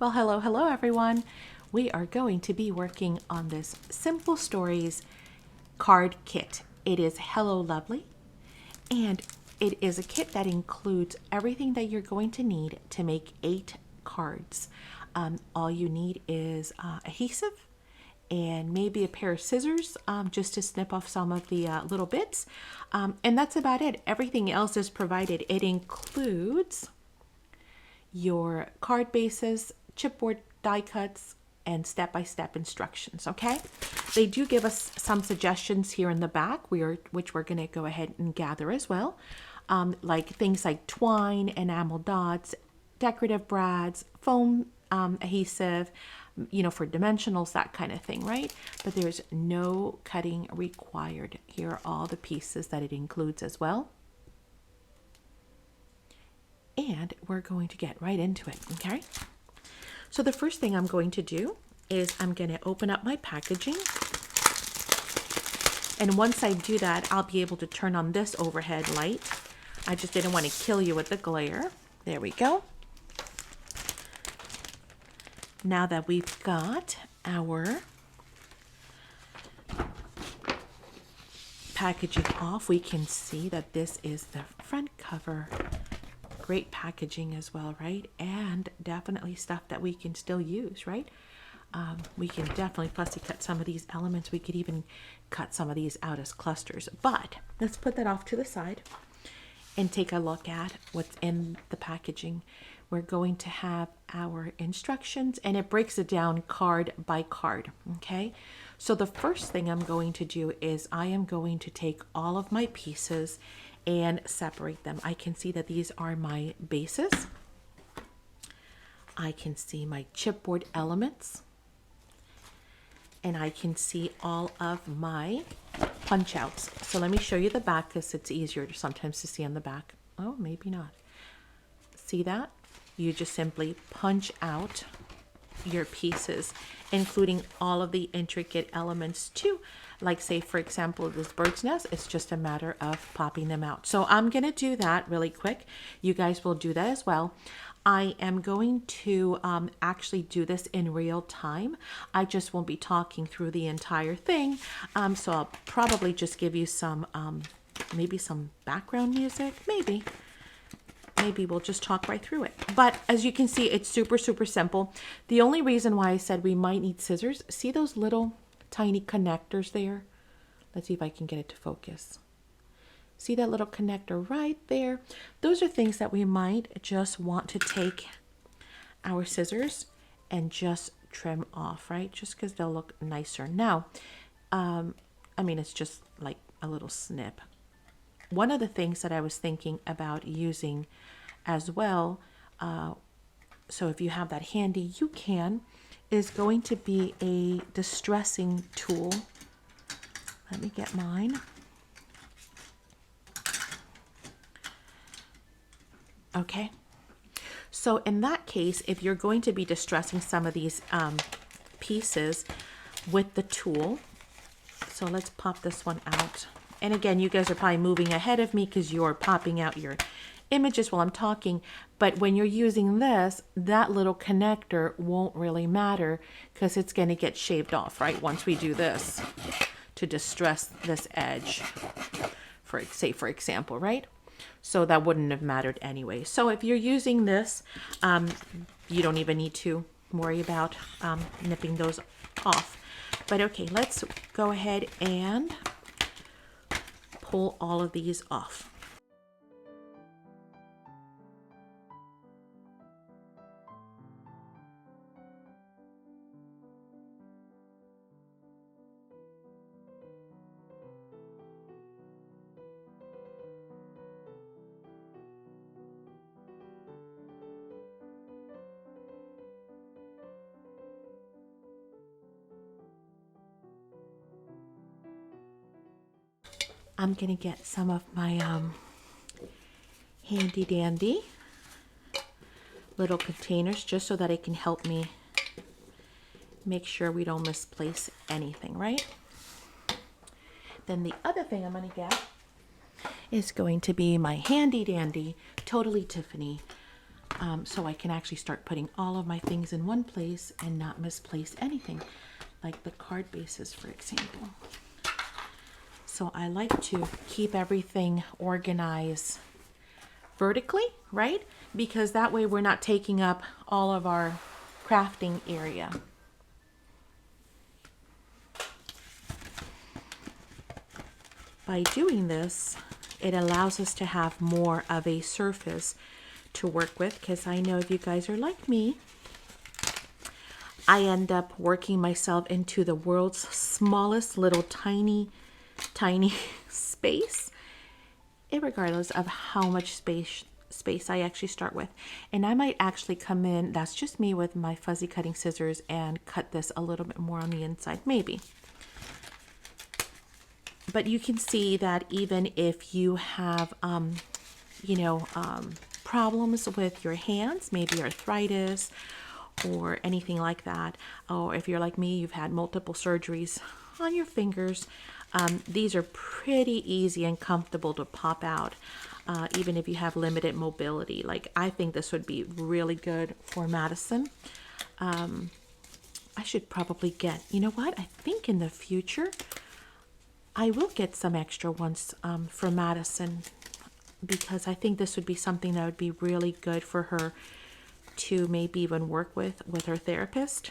Well, hello everyone. We are going to be working on this Simple Stories card kit. It is Hello Lovely, and it is a kit that includes everything that you're going to need to make 8 cards. All you need is adhesive and maybe a pair of scissors just to snip off some of the little bits. And that's about it. Everything else is provided. It includes your card bases, chipboard die cuts, and step-by-step instructions, okay? They do give us some suggestions here in the back, which we're gonna go ahead and gather as well. Like things like twine, enamel dots, decorative brads, foam adhesive, for dimensionals, that kind of thing, right? But there's no cutting required. Here are all the pieces that it includes as well. And we're going to get right into it, okay? So the first thing I'm going to do is I'm going to open up my packaging. And once I do that, I'll be able to turn on this overhead light. I just didn't want to kill you with the glare. There we go. Now that we've got our packaging off, we can see that this is the front cover. Great packaging as well, right? And definitely stuff that we can still use, right? We can definitely fussy cut some of these elements. We could even cut some of these out as clusters. But let's put that off to the side and take a look at what's in the packaging. We're going to have our instructions, and it breaks it down card by card, okay? So the first thing I'm going to do is I am going to take all of my pieces and separate them. I can see that these are my bases. I can see my chipboard elements. And I can see all of my punch outs. So let me show you the back because it's easier sometimes to see on the back. Oh, maybe not. See that? You just simply punch out your pieces, including all of the intricate elements too. Like say, for example, this bird's nest, it's just a matter of popping them out. So I'm going to do that really quick. You guys will do that as well. I am going to actually do this in real time. I just won't be talking through the entire thing. So I'll probably just give you some, maybe some background music, maybe we'll just talk right through it. But as you can see, it's super simple. The only reason why I said we might need scissors, see those little tiny connectors there? Let's see if I can get it to focus. See that little connector right there? Those are things that we might just want to take our scissors and just trim off, right? Just because they'll look nicer. Now, it's just like a little snip. One of the things that I was thinking about using as well, so if you have that handy, you can, is going to be a distressing tool. Let me get mine. Okay. So in that case, if you're going to be distressing some of these pieces with the tool, so let's pop this one out. And again, you guys are probably moving ahead of me because you're popping out your images while I'm talking. But when you're using this, that little connector won't really matter because it's going to get shaved off, right? Once we do this to distress this edge, for example, right? So that wouldn't have mattered anyway. So if you're using this, you don't even need to worry about nipping those off. But okay, let's go ahead and pull all of these off. I'm gonna get some of my handy dandy little containers just so that it can help me make sure we don't misplace anything, right? Then the other thing I'm gonna get is going to be my handy dandy Totally Tiffany so I can actually start putting all of my things in one place and not misplace anything, like the card bases, for example. So I like to keep everything organized vertically, right? Because that way we're not taking up all of our crafting area. By doing this, it allows us to have more of a surface to work with, because I know if you guys are like me, I end up working myself into the world's smallest little tiny space, irregardless of how much space I actually start with. And I might actually come in, that's just me, with my fuzzy cutting scissors and cut this a little bit more on the inside, maybe. But you can see that even if you have, problems with your hands, maybe arthritis or anything like that, or if you're like me, you've had multiple surgeries on your fingers, these are pretty easy and comfortable to pop out, even if you have limited mobility. Like, I think this would be really good for Madison. I should probably get, you know what, I think in the future I will get some extra ones for Madison, because I think this would be something that would be really good for her to maybe even work with her therapist,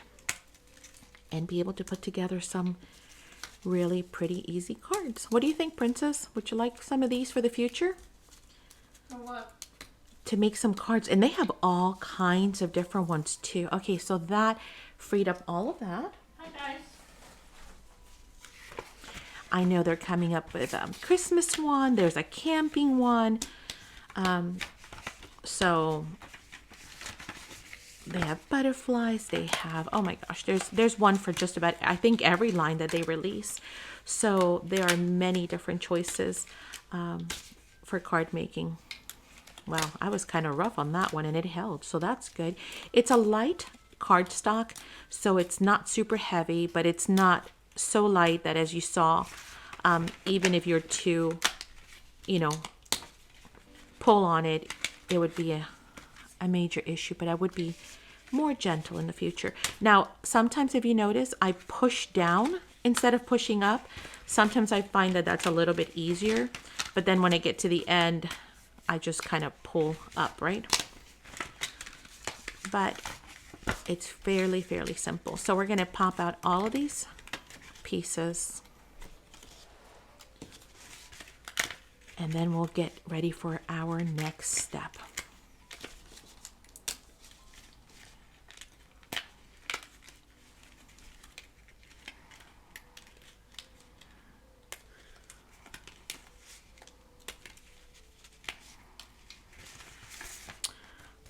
and be able to put together some really pretty easy cards. What do you think, Princess? Would you like some of these for the future? For what? To make some cards. And they have all kinds of different ones too. Okay, so that freed up all of that. Hi, guys. I know they're coming up with a Christmas one. There's a camping one. So they have butterflies. They have, oh my gosh, there's one for just about, I think, every line that they release. So there are many different choices for card making. Wow, I was kind of rough on that one, and it held, so that's good. It's a light cardstock, so it's not super heavy, but it's not so light that, as you saw, even if you're to, pull on it, it would be a major issue. But I would be more gentle in the future. Now, sometimes if you notice, I push down instead of pushing up. Sometimes I find that that's a little bit easier, but then when I get to the end, I just kind of pull up, right? But it's fairly simple. So we're going to pop out all of these pieces, and then we'll get ready for our next step.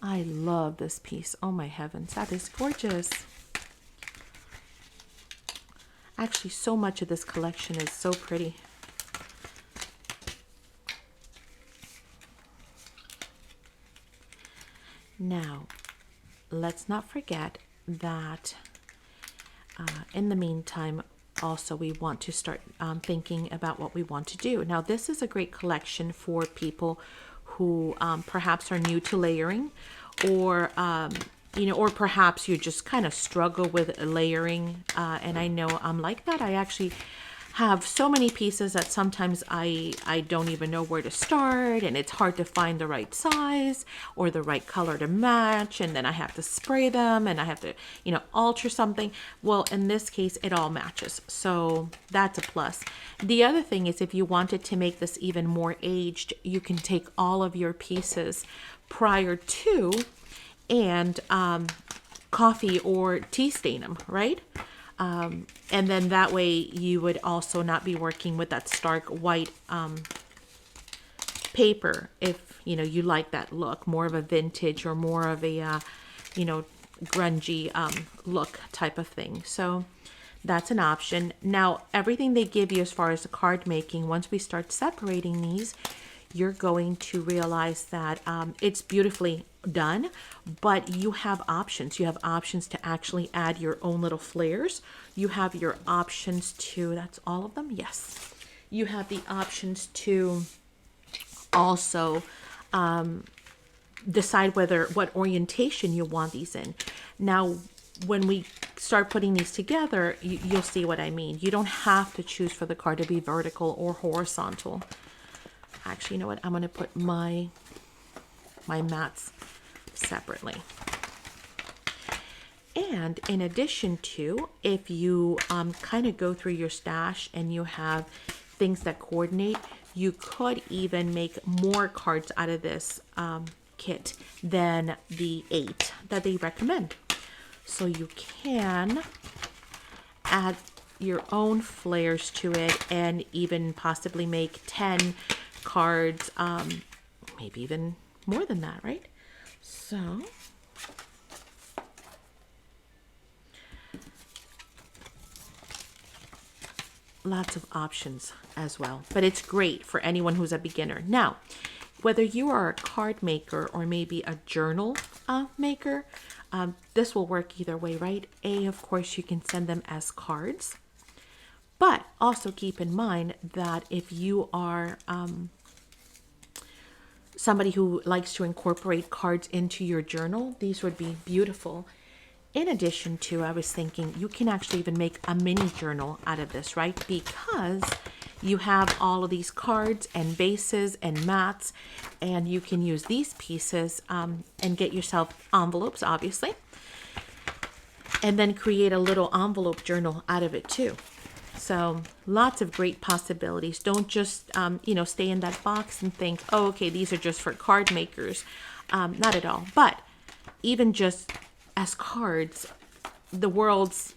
I love this piece. Oh my heavens, that is gorgeous. Actually, so much of this collection is so pretty. Now, let's not forget that in the meantime, also we want to start thinking about what we want to do. Now, this is a great collection for people who perhaps are new to layering, or or perhaps you just kind of struggle with layering. And I know I'm like that. I actually have so many pieces that sometimes I don't even know where to start, and it's hard to find the right size or the right color to match, and then I have to spray them, and I have to, alter something. Well, in this case, it all matches, so that's a plus. The other thing is, if you wanted to make this even more aged, you can take all of your pieces prior to and coffee or tea stain them, right? And then that way you would also not be working with that stark white paper if, you like that look, more of a vintage or more of a, grungy look type of thing. So that's an option. Now, everything they give you as far as the card making, once we start separating these, you're going to realize that it's beautifully done, but you have options. You have options to actually add your own little flares. You have your options to, that's all of them? Yes. You have the options to also decide what orientation you want these in. Now, when we start putting these together, you'll see what I mean. You don't have to choose for the card to be vertical or horizontal. Actually, you know what? I'm going to put my mats separately. And in addition to, if you kind of go through your stash and you have things that coordinate, you could even make more cards out of this kit than the 8 that they recommend. So you can add your own flares to it and even possibly make 10 cards, maybe even more than that, right? So lots of options as well, but it's great for anyone who's a beginner. Now, whether you are a card maker or maybe a journal maker, this will work either way, right? Of course, you can send them as cards, but also keep in mind that if you are somebody who likes to incorporate cards into your journal, these would be beautiful. In addition to, I was thinking you can actually even make a mini journal out of this, right? Because you have all of these cards and bases and mats, and you can use these pieces and get yourself envelopes, obviously, and then create a little envelope journal out of it too. So lots of great possibilities. Don't just, stay in that box and think, oh, okay, these are just for card makers. Not at all. But even just as cards, the world's,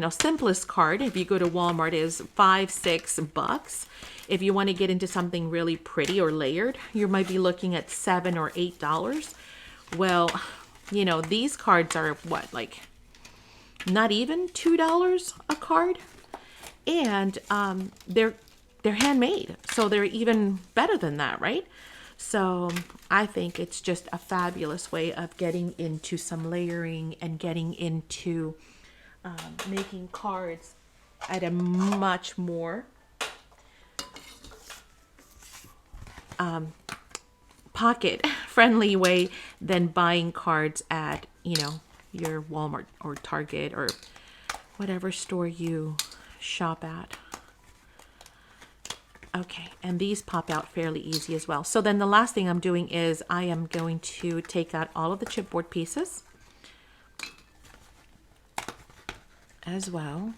simplest card, if you go to Walmart, is $5-6. If you want to get into something really pretty or layered, you might be looking at $7 or $8. Well, these cards are what, like not even $2 a card, and they're handmade, so they're even better than that, right? So I think it's just a fabulous way of getting into some layering and getting into making cards at a much more pocket friendly way than buying cards at, your Walmart or Target or whatever store you shop at. Okay, and these pop out fairly easy as well. So then the last thing I'm doing is I am going to take out all of the chipboard pieces as well.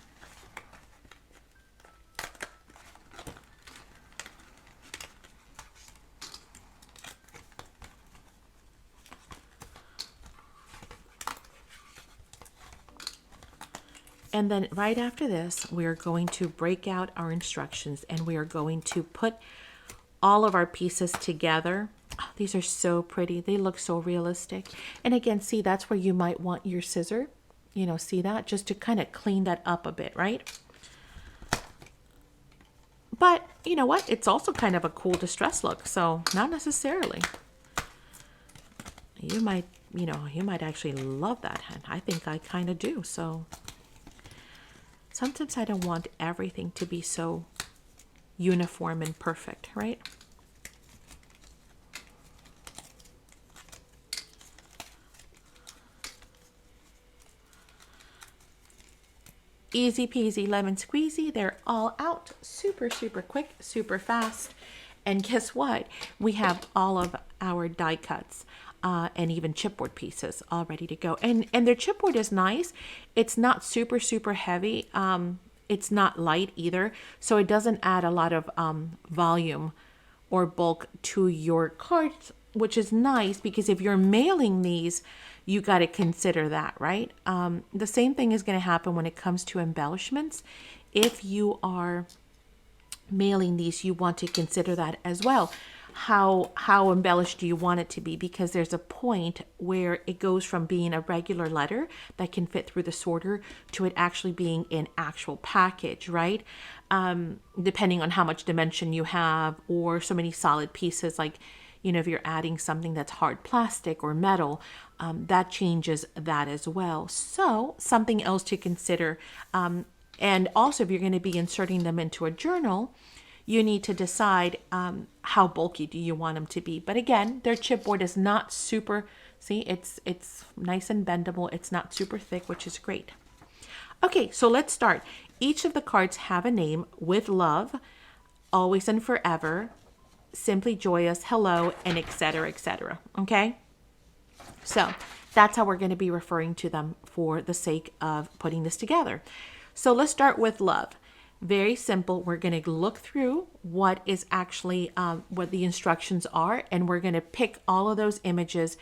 And then right after this, we are going to break out our instructions and we are going to put all of our pieces together. Oh, these are so pretty. They look so realistic. And again, see, that's where you might want your scissor, see that? Just to kind of clean that up a bit, right? But you know what? It's also kind of a cool distress look. So not necessarily. You might actually love that. And I think I kind of do. So sometimes I don't want everything to be so uniform and perfect, right? Easy peasy lemon squeezy. They're all out super, super quick, super fast. And guess what? We have all of our die cuts and even chipboard pieces all ready to go. And their chipboard is nice. It's not super, super heavy. It's not light either. So it doesn't add a lot of volume or bulk to your cards, which is nice because if you're mailing these, you got to consider that, right? The same thing is going to happen when it comes to embellishments. If you are mailing these, you want to consider that as well. How embellished do you want it to be? Because there's a point where it goes from being a regular letter that can fit through the sorter to it actually being an actual package, right? Depending on how much dimension you have or so many solid pieces, like, if you're adding something that's hard plastic or metal, that changes that as well. So something else to consider. And also, if you're going to be inserting them into a journal, you need to decide how bulky do you want them to be. But again, their chipboard is not super, see, it's nice and bendable. It's not super thick, which is great. Okay, so let's start. Each of the cards have a name: with love, always and forever, simply joyous, hello, and etc., etc. Okay? So that's how we're going to be referring to them for the sake of putting this together. So let's start with love. Very simple. We're going to look through what is actually what the instructions are, and we're going to pick all of those images,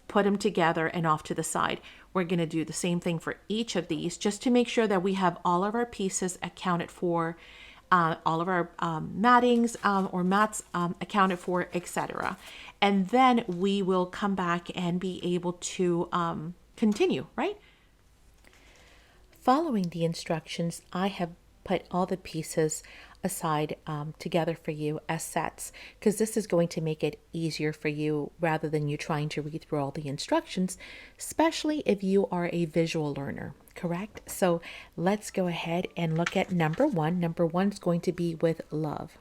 put them together and off to the side. We're going to do the same thing for each of these just to make sure that we have all of our pieces accounted for, all of our mattings or mats accounted for, etc. And then we will come back and be able to continue, right? Following the instructions, I have put all the pieces aside together for you as sets, because this is going to make it easier for you rather than you trying to read through all the instructions, especially if you are a visual learner, correct? So let's go ahead and look at number one. Number one is going to be with love.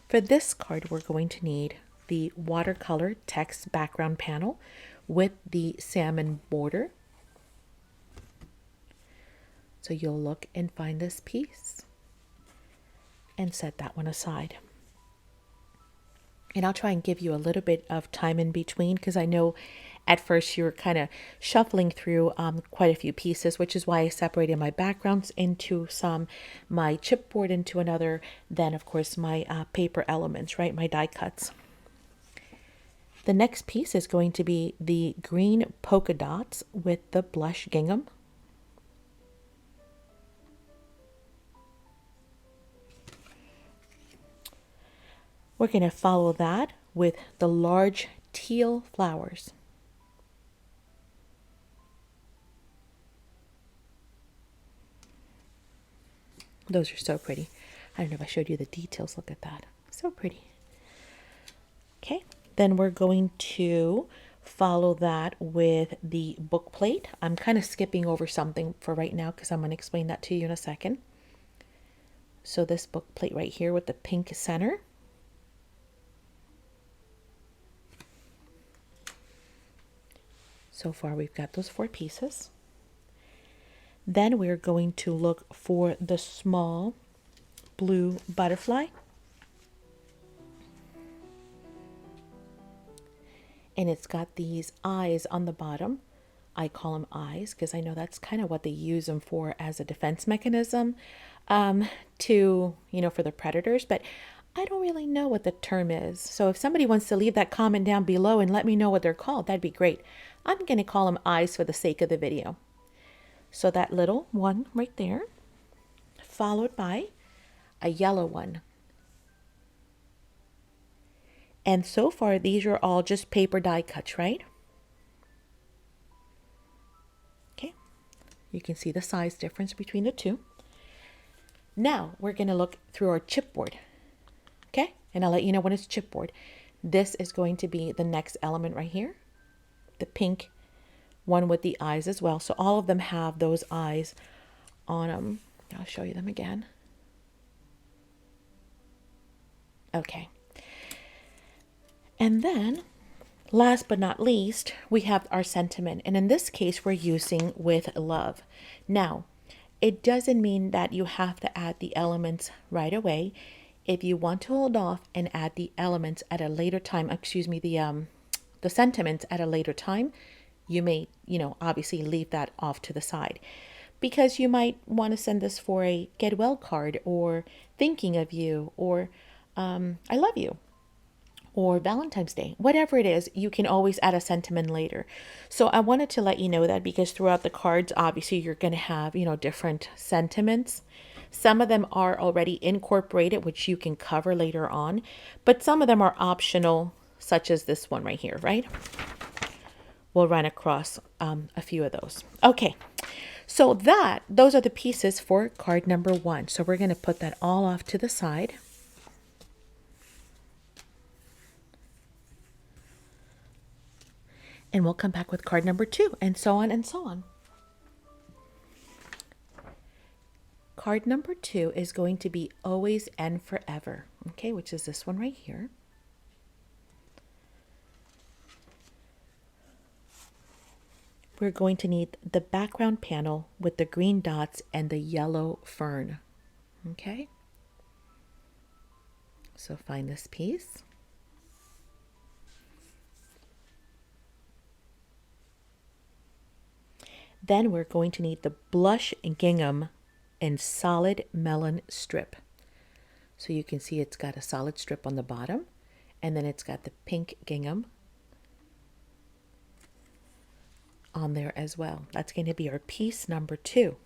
For this card, we're going to need the watercolor text background panel with the salmon border. So you'll look and find this piece and set that one aside. And I'll try and give you a little bit of time in between, because I know at first you're kind of shuffling through quite a few pieces, which is why I separated my backgrounds into some, my chipboard into another, then of course my paper elements, right, my die cuts. The next piece is going to be the green polka dots with the blush gingham. We're going to follow that with the large teal flowers. Those are so pretty. I don't know if I showed you the details. Look at that. So pretty. Okay, then we're going to follow that with the book plate. I'm kind of skipping over something for right now because I'm going to explain that to you in a second. So this book plate right here with the pink center. So far we've got those 4 pieces. Then we're going to look for the small blue butterfly. And it's got these eyes on the bottom. I call them eyes because I know that's kind of what they use them for as a defense mechanism to, for the predators. But I don't really know what the term is. So if somebody wants to leave that comment down below and let me know what they're called, that'd be great. I'm going to call them eyes for the sake of the video. So that little one right there, followed by a yellow one. And so far, these are all just paper die cuts, right? Okay, you can see the size difference between the two. Now, we're going to look through our chipboard, okay? And I'll let you know when it's chipboard. This is going to be the next element right here, the pink one with the eyes as well. So all of them have those eyes on them. I'll show you them again. Okay. And then, last but not least, we have our sentiment. And in this case, we're using with love. Now, it doesn't mean that you have to add the elements right away. If you want to hold off and add the elements at a later time, the sentiments at a later time, you may, obviously leave that off to the side, because you might want to send this for a get well card, or thinking of you, or I love you, or Valentine's Day, whatever it is. You can always add a sentiment later. So I wanted to let you know that, because throughout the cards, obviously you're going to have, different sentiments. Some of them are already incorporated, which you can cover later on, but some of them are optional, such as this one right here, right? We'll run across a few of those. Okay, so those are the pieces for card number 1. So we're going to put that all off to the side. And we'll come back with card number 2, and so on and so on. Card number 2 is going to be always and forever, okay, which is this one right here. we're going to need the background panel with the green dots and the yellow fern. Okay? So find this piece. Then we're going to need the blush gingham and solid melon strip. So you can see it's got a solid strip on the bottom, and then it's got the pink gingham on there as well. That's going to be our piece number 2.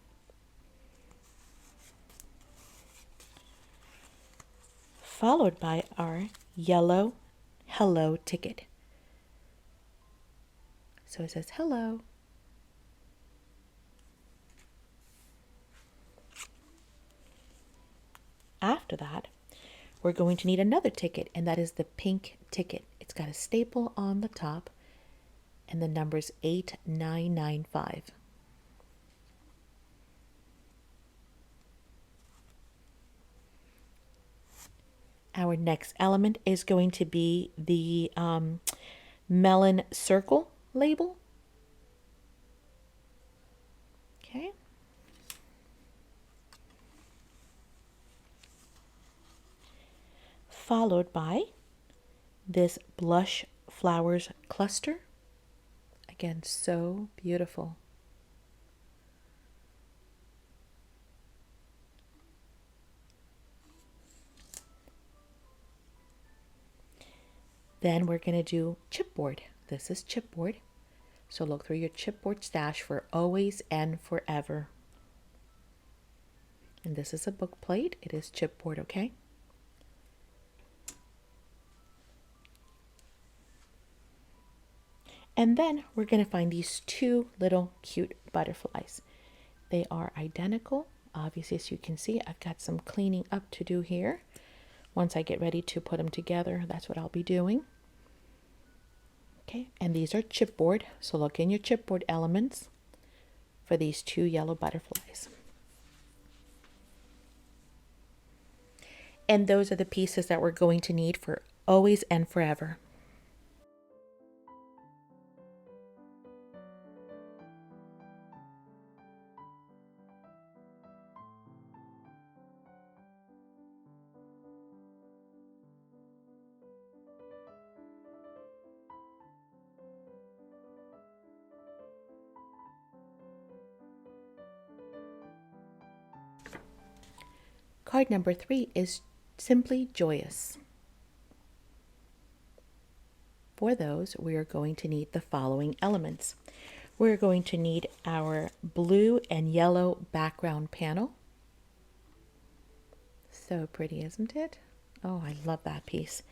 Followed by our yellow hello ticket. So it says hello. After that, we're going to need another ticket, and that is the pink ticket. It's got a staple on the top, and the number's 8995. Our next element is going to be the melon circle label. Okay. Followed by this blush flowers cluster. Again, so beautiful. Then we're going to do chipboard. This is chipboard. So look through your chipboard stash for always and forever. And this is a book plate. It is chipboard, okay? And then we're going to find these 2 little cute butterflies. They are identical. Obviously, as you can see, I've got some cleaning up to do here. Once I get ready to put them together, that's what I'll be doing. Okay, and these are chipboard. So look in your chipboard elements for these 2 yellow butterflies. And those are the pieces that we're going to need for always and forever. Card number 3 is simply joyous. For those, we are going to need the following elements. We're going to need our blue and yellow background panel. So pretty, isn't it? Oh, I love that piece.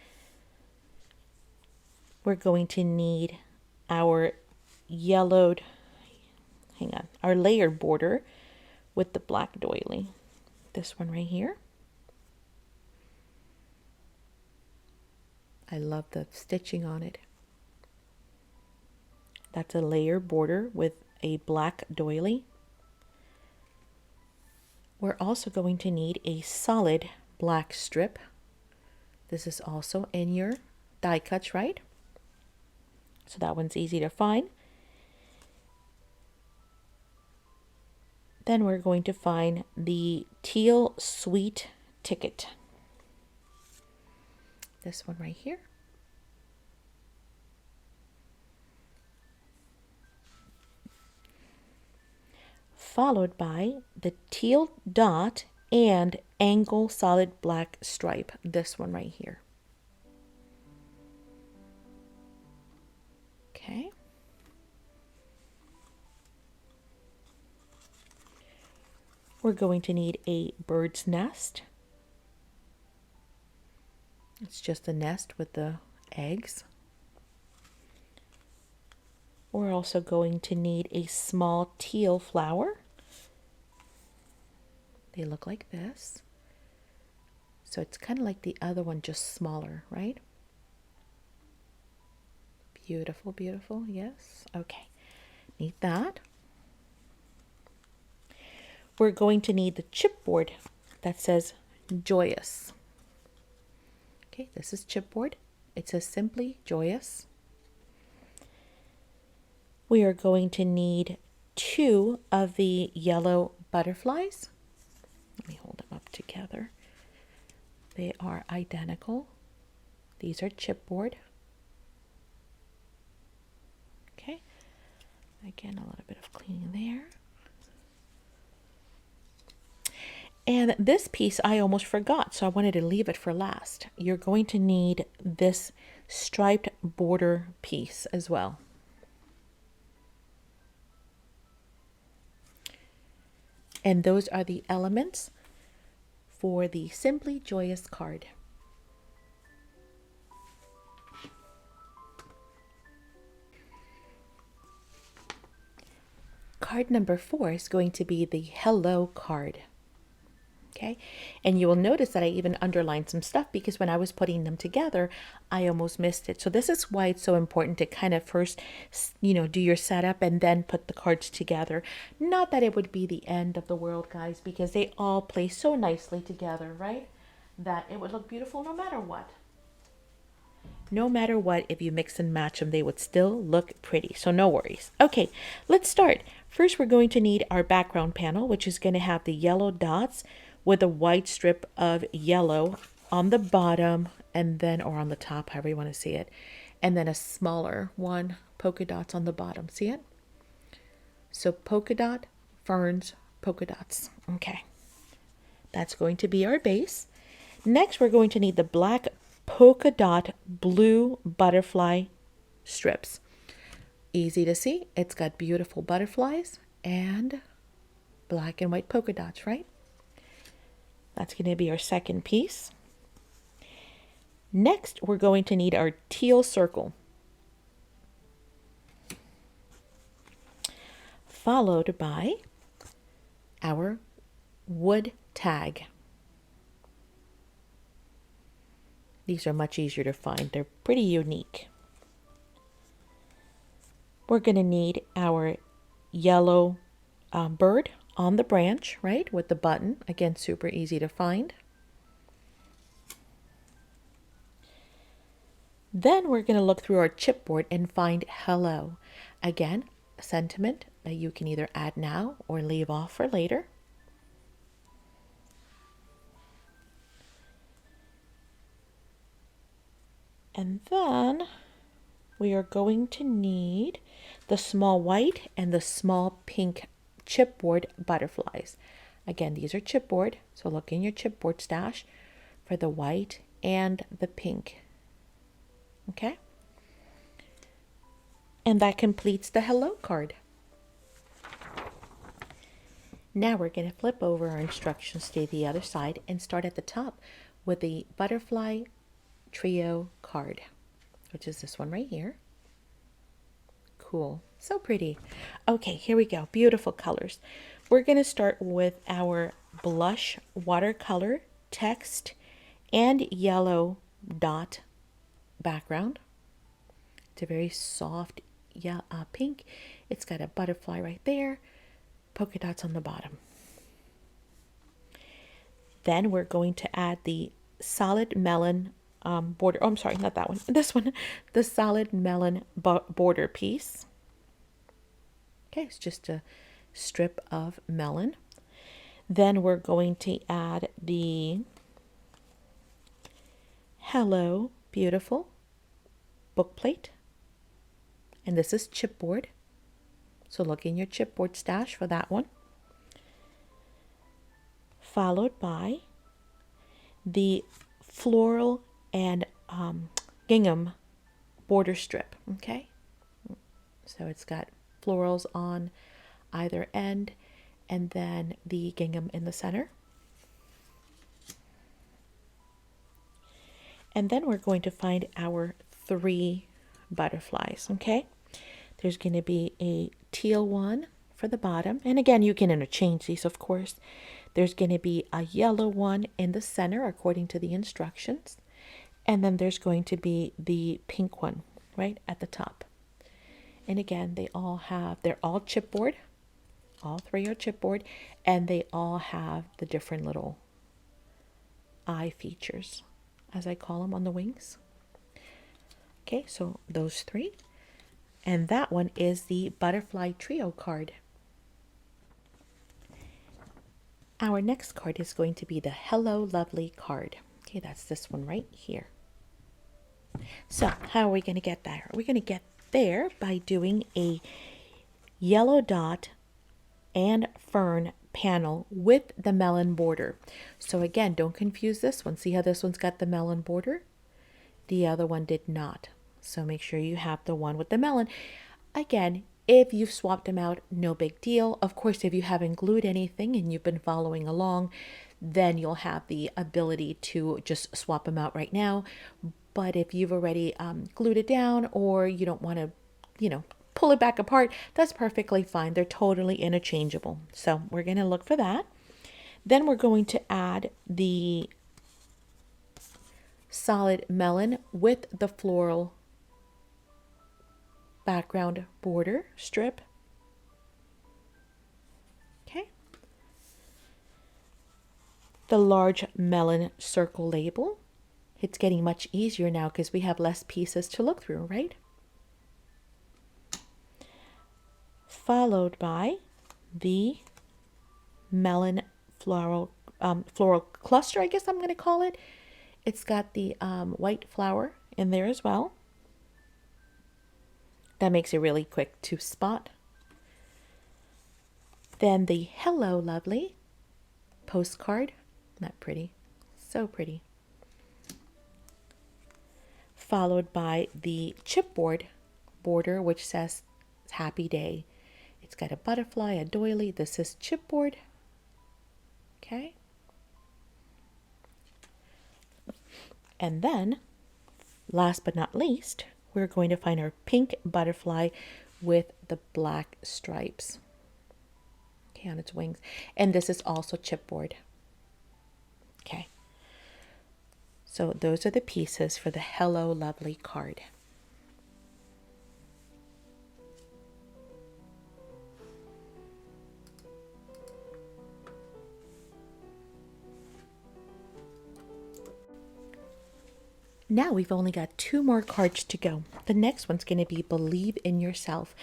We're going to need our yellowed, our layered border with the black doily. This one right here. I love the stitching on it. That's a layer border with a black doily. We're also going to need a solid black strip. This is also in your die cuts, right? So that one's easy to find. Then we're going to find the teal sweet ticket. This one right here. Followed by the teal dot and angle solid black stripe. This one right here. Okay. We're going to need a bird's nest. It's just a nest with the eggs. We're also going to need a small teal flower. They look like this. So it's kind of like the other one, just smaller, right? Beautiful, beautiful, yes. Okay, need that. We're going to need the chipboard that says joyous. Okay, this is chipboard. It says simply joyous. we are going to need 2 of the yellow butterflies. Let me hold them up together. They are identical. These are chipboard. Okay. Again, a little bit of cleaning there. And this piece I almost forgot, so I wanted to leave it for last. You're going to need this striped border piece as well. And those are the elements for the Simply Joyous card. Card number 4 is going to be the Hello card. Okay, and you will notice that I even underlined some stuff because when I was putting them together, I almost missed it. So this is why it's so important to kind of first, do your setup and then put the cards together. Not that it would be the end of the world, guys, because they all play so nicely together, right? That it would look beautiful no matter what. No matter what, if you mix and match them, they would still look pretty. So no worries. Okay, let's start. First, we're going to need our background panel, which is going to have the yellow dots with a white strip of yellow on the bottom and then, or on the top, however you want to see it. And then a smaller one, polka dots on the bottom. See it? So polka dot, ferns, polka dots. Okay. That's going to be our base. Next, we're going to need the black polka dot blue butterfly strips. Easy to see. It's got beautiful butterflies and black and white polka dots, right? That's going to be our second piece. Next, we're going to need our teal circle, followed by our wood tag. These are much easier to find. They're pretty unique. We're going to need our yellow bird on the branch, right, with the button. Again, super easy to find. Then we're going to look through our chipboard and find hello. Again, a sentiment that you can either add now or leave off for later. And then we are going to need the small white and the small pink chipboard butterflies. Again, these are chipboard, so look in your chipboard stash for the white and the pink. Okay? And that completes the hello card. Now we're going to flip over our instructions to the other side and start at the top with the butterfly trio card, which is this one right here. Cool. So pretty. Okay, here we go. Beautiful colors. We're going to start with our blush watercolor text and yellow dot background. It's a very soft pink. It's got a butterfly right there, polka dots on the bottom. Then we're going to add the solid melon border. Oh, I'm sorry, not that one. This one, the solid melon border piece. Okay, it's just a strip of melon. Then we're going to add the Hello Beautiful book plate. And this is chipboard. So look in your chipboard stash for that one. Followed by the floral and gingham border strip. Okay, so it's got florals on either end and then the gingham in the center. And then we're going to find our 3 butterflies. Okay, there's going to be a teal one for the bottom, and again you can interchange these, of course. There's going to be a yellow one in the center according to the instructions, and then there's going to be the pink one right at the top. And again, they're all chipboard. All 3 are chipboard, and they all have the different little eye features, as I call them, on the wings. Okay, so those 3. And that one is the Butterfly Trio card. Our next card is going to be the Hello Lovely card. Okay, that's this one right here. So how are we going to get there? We're going to get there by doing a yellow dot and fern panel with the melon border. So again, don't confuse this one. See how this one's got the melon border? The other one did not. So make sure you have the one with the melon. Again, if you've swapped them out, no big deal. Of course, if you haven't glued anything and you've been following along, then you'll have the ability to just swap them out right now. But if you've already glued it down, or you don't want to, pull it back apart, that's perfectly fine. They're totally interchangeable. So we're going to look for that. Then we're going to add the solid melon with the floral background border strip. Okay. The large melon circle label. It's getting much easier now because we have less pieces to look through, right? Followed by the melon floral cluster, I guess I'm going to call it. It's got the white flower in there as well. That makes it really quick to spot. Then the Hello Lovely postcard. Isn't that pretty? So pretty. Followed by the chipboard border, which says Happy Day. It's got a butterfly, a doily. This is chipboard. Okay. And then, last but not least, we're going to find our pink butterfly with the black stripes, okay, on its wings. And this is also chipboard. Okay. So those are the pieces for the Hello Lovely card. Now we've only got 2 more cards to go. The next one's going to be Believe in Yourself.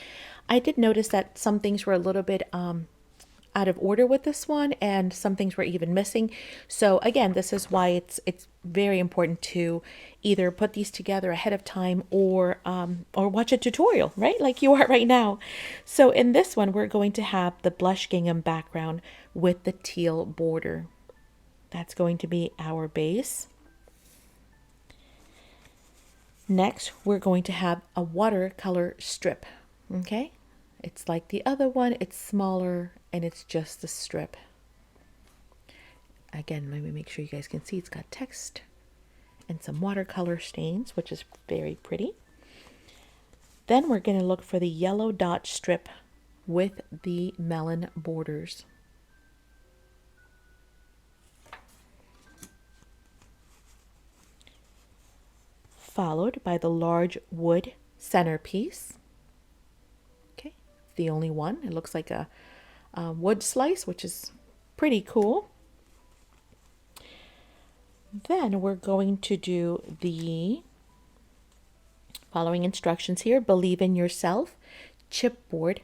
I did notice that some things were a little bit out of order with this one, and some things were even missing. So again, this is why it's very important to either put these together ahead of time or watch a tutorial, right? Like you are right now. So in this one, we're going to have the blush gingham background with the teal border. That's going to be our base. Next, we're going to have a watercolor strip, okay? It's like the other one, it's smaller, and it's just a strip. Again, let me make sure you guys can see it's got text and some watercolor stains, which is very pretty. Then we're going to look for the yellow dot strip with the melon borders. Followed by the large wood centerpiece. Okay, the only one. It looks like a wood slice, which is pretty cool. Then we're going to do the following instructions here. Believe in Yourself, chipboard.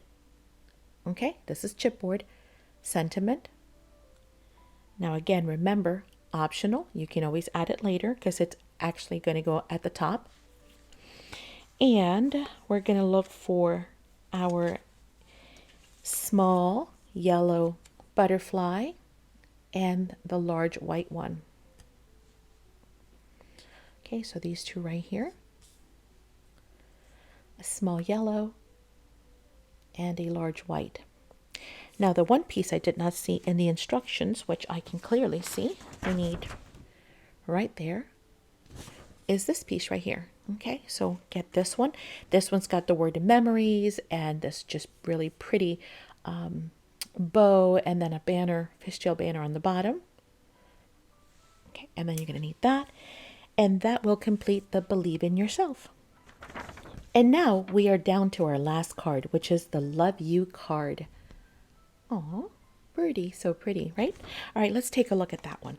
Okay, this is chipboard. Sentiment. Now again, remember, optional. You can always add it later because it's actually going to go at the top. And we're going to look for our small yellow butterfly and the large white one. Okay, so these two right here. A small yellow and a large white. Now the one piece I did not see in the instructions, which I can clearly see, I need right there, is this piece right here. Okay, so get this one. This one's got the word memories and this just really pretty bow and then a banner, fishtail banner on the bottom. Okay, and then you're going to need that. And that will complete the Believe in Yourself. And now we are down to our last card, which is the Love You card. Aw, birdie, so pretty, right? All right, let's take a look at that one.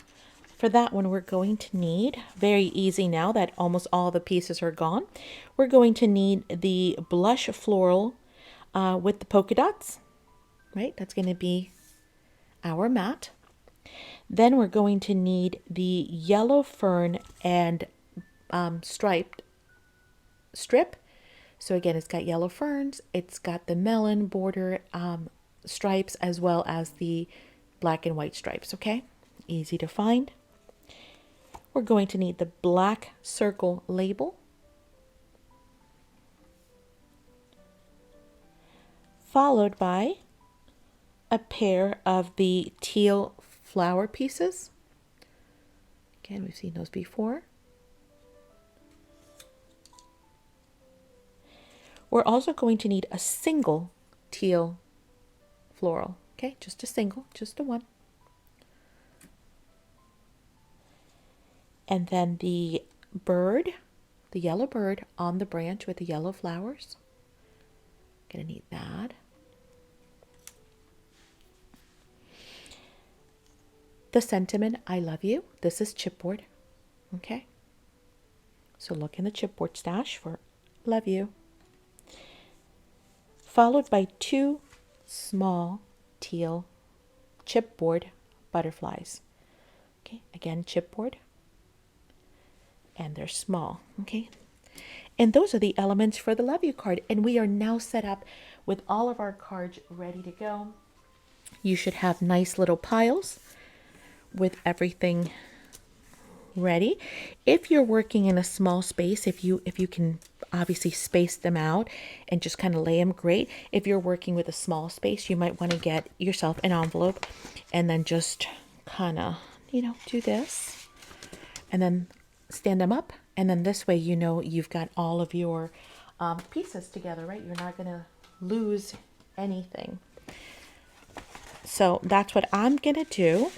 For that one, we're going to need, very easy now that almost all the pieces are gone, we're going to need the blush floral with the polka dots, right? That's going to be our mat. Then we're going to need the yellow fern and striped strip. So again, it's got yellow ferns, it's got the melon border stripes, as well as the black and white stripes, okay? Easy to find. We're going to need the black circle label, followed by a pair of the teal flower pieces. Again, we've seen those before. We're also going to need a single teal floral, okay? Just a single, just a one. And then the bird, the yellow bird on the branch with the yellow flowers. Gonna need that. The sentiment, I love you. This is chipboard, okay? So look in the chipboard stash for love you. Followed by 2 small teal chipboard butterflies. Okay, again, chipboard. And they're small, okay? And those are the elements for the love you card. And we are now set up with all of our cards ready to go. You should have nice little piles with everything ready. If you're working in a small space, if you can obviously space them out and just kind of lay them, great. If you're working with a small space, you might want to get yourself an envelope and then just kind of, do this and then stand them up. And then this way, you've got all of your pieces together, right? You're not going to lose anything. So that's what I'm going to do.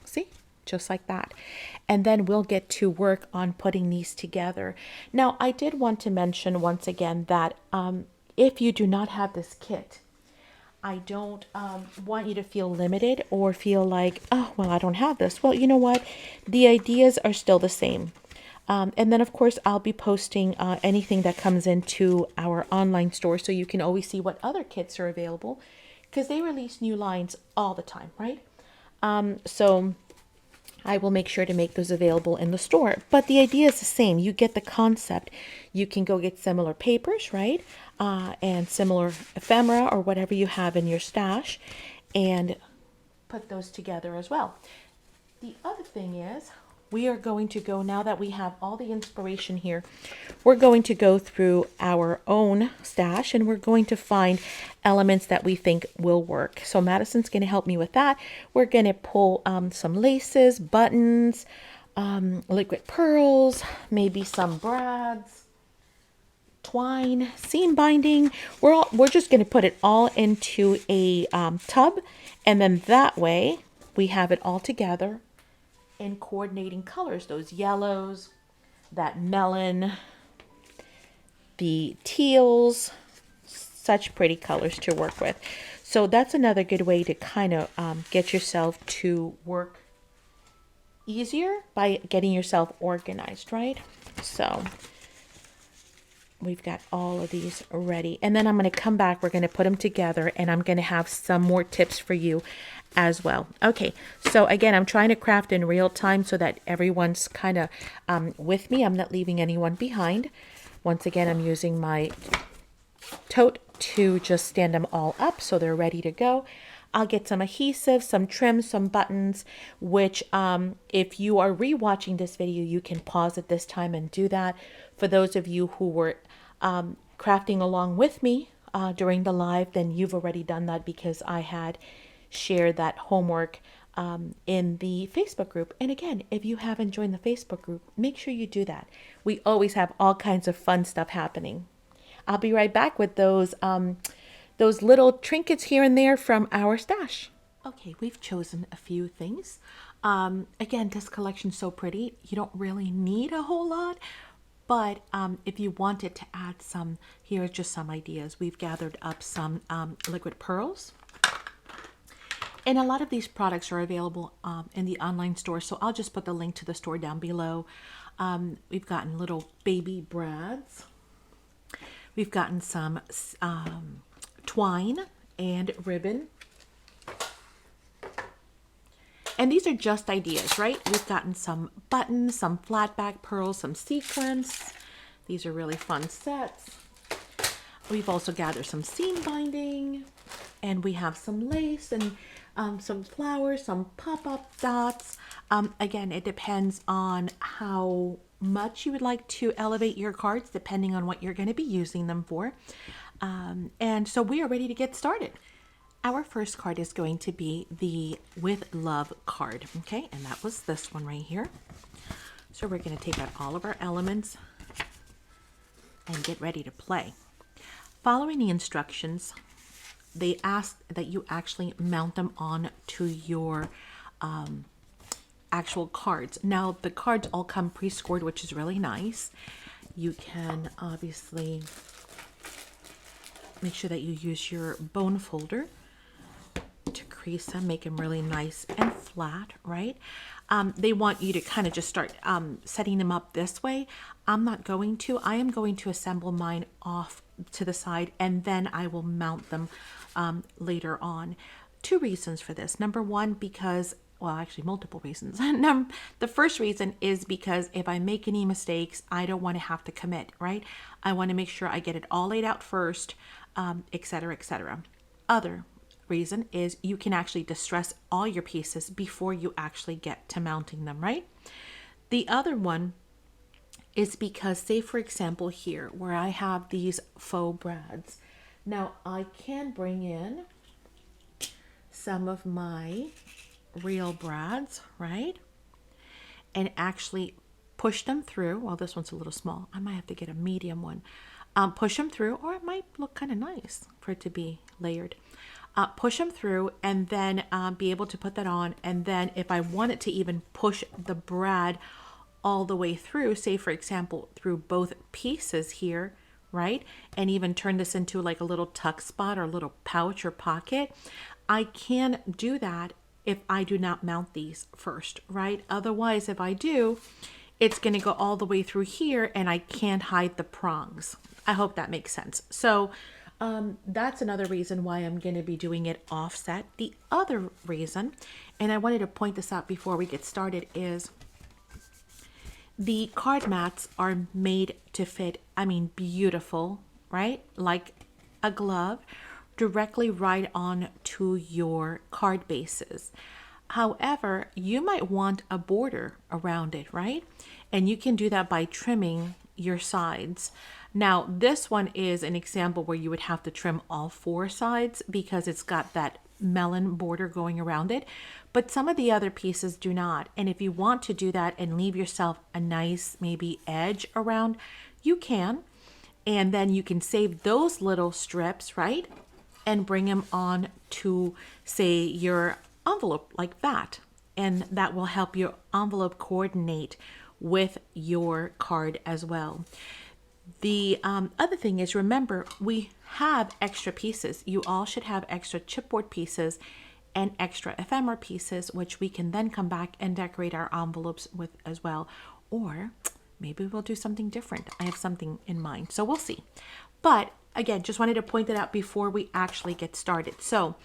See, just like that. And then we'll get to work on putting these together. Now, I did want to mention once again that if you do not have this kit, I don't want you to feel limited or feel like, oh, well, I don't have this. Well, you know what? The ideas are still the same. And then, of course, I'll be posting anything that comes into our online store so you can always see what other kits are available because they release new lines all the time, right? So I will make sure to make those available in the store. But the idea is the same. You get the concept. You can go get similar papers, right? And similar ephemera or whatever you have in your stash and put those together as well. The other thing is we are going to go, now that we have all the inspiration here, we're going to go through our own stash and we're going to find elements that we think will work. So Madison's going to help me with that. We're going to pull some laces, buttons, liquid pearls, maybe some brads, twine, seam binding. We're just going to put it all into a tub, and then that way we have it all together in coordinating colors, those yellows, that melon, the teals, such pretty colors to work with. So that's another good way to kind of get yourself to work easier by getting yourself organized, right? So we've got all of these ready. And then I'm going to come back. We're going to put them together and I'm going to have some more tips for you as well. Okay, so again, I'm trying to craft in real time so that everyone's kind of with me. I'm not leaving anyone behind. Once again, I'm using my tote to just stand them all up so they're ready to go. I'll get some adhesive, some trim, some buttons, which if you are rewatching this video, you can pause at this time and do that. For those of you who were crafting along with me during the live, then you've already done that because I had shared that homework in the Facebook group. And again, if you haven't joined the Facebook group, make sure you do that. We always have all kinds of fun stuff happening. I'll be right back with those little trinkets here and there from our stash. Okay, we've chosen a few things. Again, this collection's so pretty. You don't really need a whole lot, but if you wanted to add some, here are just some ideas. We've gathered up some liquid pearls. And a lot of these products are available in the online store, so I'll just put the link to the store down below. We've gotten little baby brads. We've gotten some twine and ribbon. And these are just ideas, right? We've gotten some buttons, some flat back pearls, some sequins. These are really fun sets. We've also gathered some seam binding, and we have some lace and some flowers, some pop-up dots. Again, it depends on how much you would like to elevate your cards, depending on what you're going to be using them for. And so we are ready to get started. Our first card is going to be the With Love card, okay? And that was this one right here. So we're going to take out all of our elements and get ready to play. Following the instructions, they ask that you actually mount them on to your actual cards. Now, the cards all come pre-scored, which is really nice. You can obviously make sure that you use your bone folder to crease them, make them really nice and flat, right? They want you to kind of just start setting them up this way. I'm not going to. I am going to assemble mine off to the side, and then I will mount them later on. Two reasons for this. Number one, because, well, actually multiple reasons. The first reason is because if I make any mistakes, I don't want to have to commit, right? I want to make sure I get it all laid out first, etc., etc. Other reason is you can actually distress all your pieces before you actually get to mounting them, right? The other one is because, say for example here, where I have these faux brads. Now I can bring in some of my real brads, right? And actually push them through. Well, this one's a little small. I might have to get a medium one. Push them through, or it might look kind of nice for it to be layered. Push them through, and then be able to put that on. And then if I wanted to even push the brad all the way through, say for example, through both pieces here, right? And even turn this into like a little tuck spot or a little pouch or pocket, I can do that if I do not mount these first, right? Otherwise, if I do, it's going to go all the way through here and I can't hide the prongs. I hope that makes sense. So that's another reason why I'm going to be doing it offset. The other reason, and I wanted to point this out before we get started, is the card mats are made to fit, I mean, beautiful, right? Like a glove, directly right on to your card bases. However, you might want a border around it, right? And you can do that by trimming your sides. Now, this one is an example where you would have to trim all four sides because it's got that melon border going around it, but some of the other pieces do not. And if you want to do that and leave yourself a nice maybe edge around, you can. And then you can save those little strips, right? And bring them on to, say, your envelope like that. And that will help your envelope coordinate with your card as well. The other thing is, remember, we have extra pieces. You all should have extra chipboard pieces and extra ephemera pieces, which we can then come back and decorate our envelopes with as well. Or maybe we'll do something different. I have something in mind, so we'll see. But again, just wanted to point that out before we actually get started. So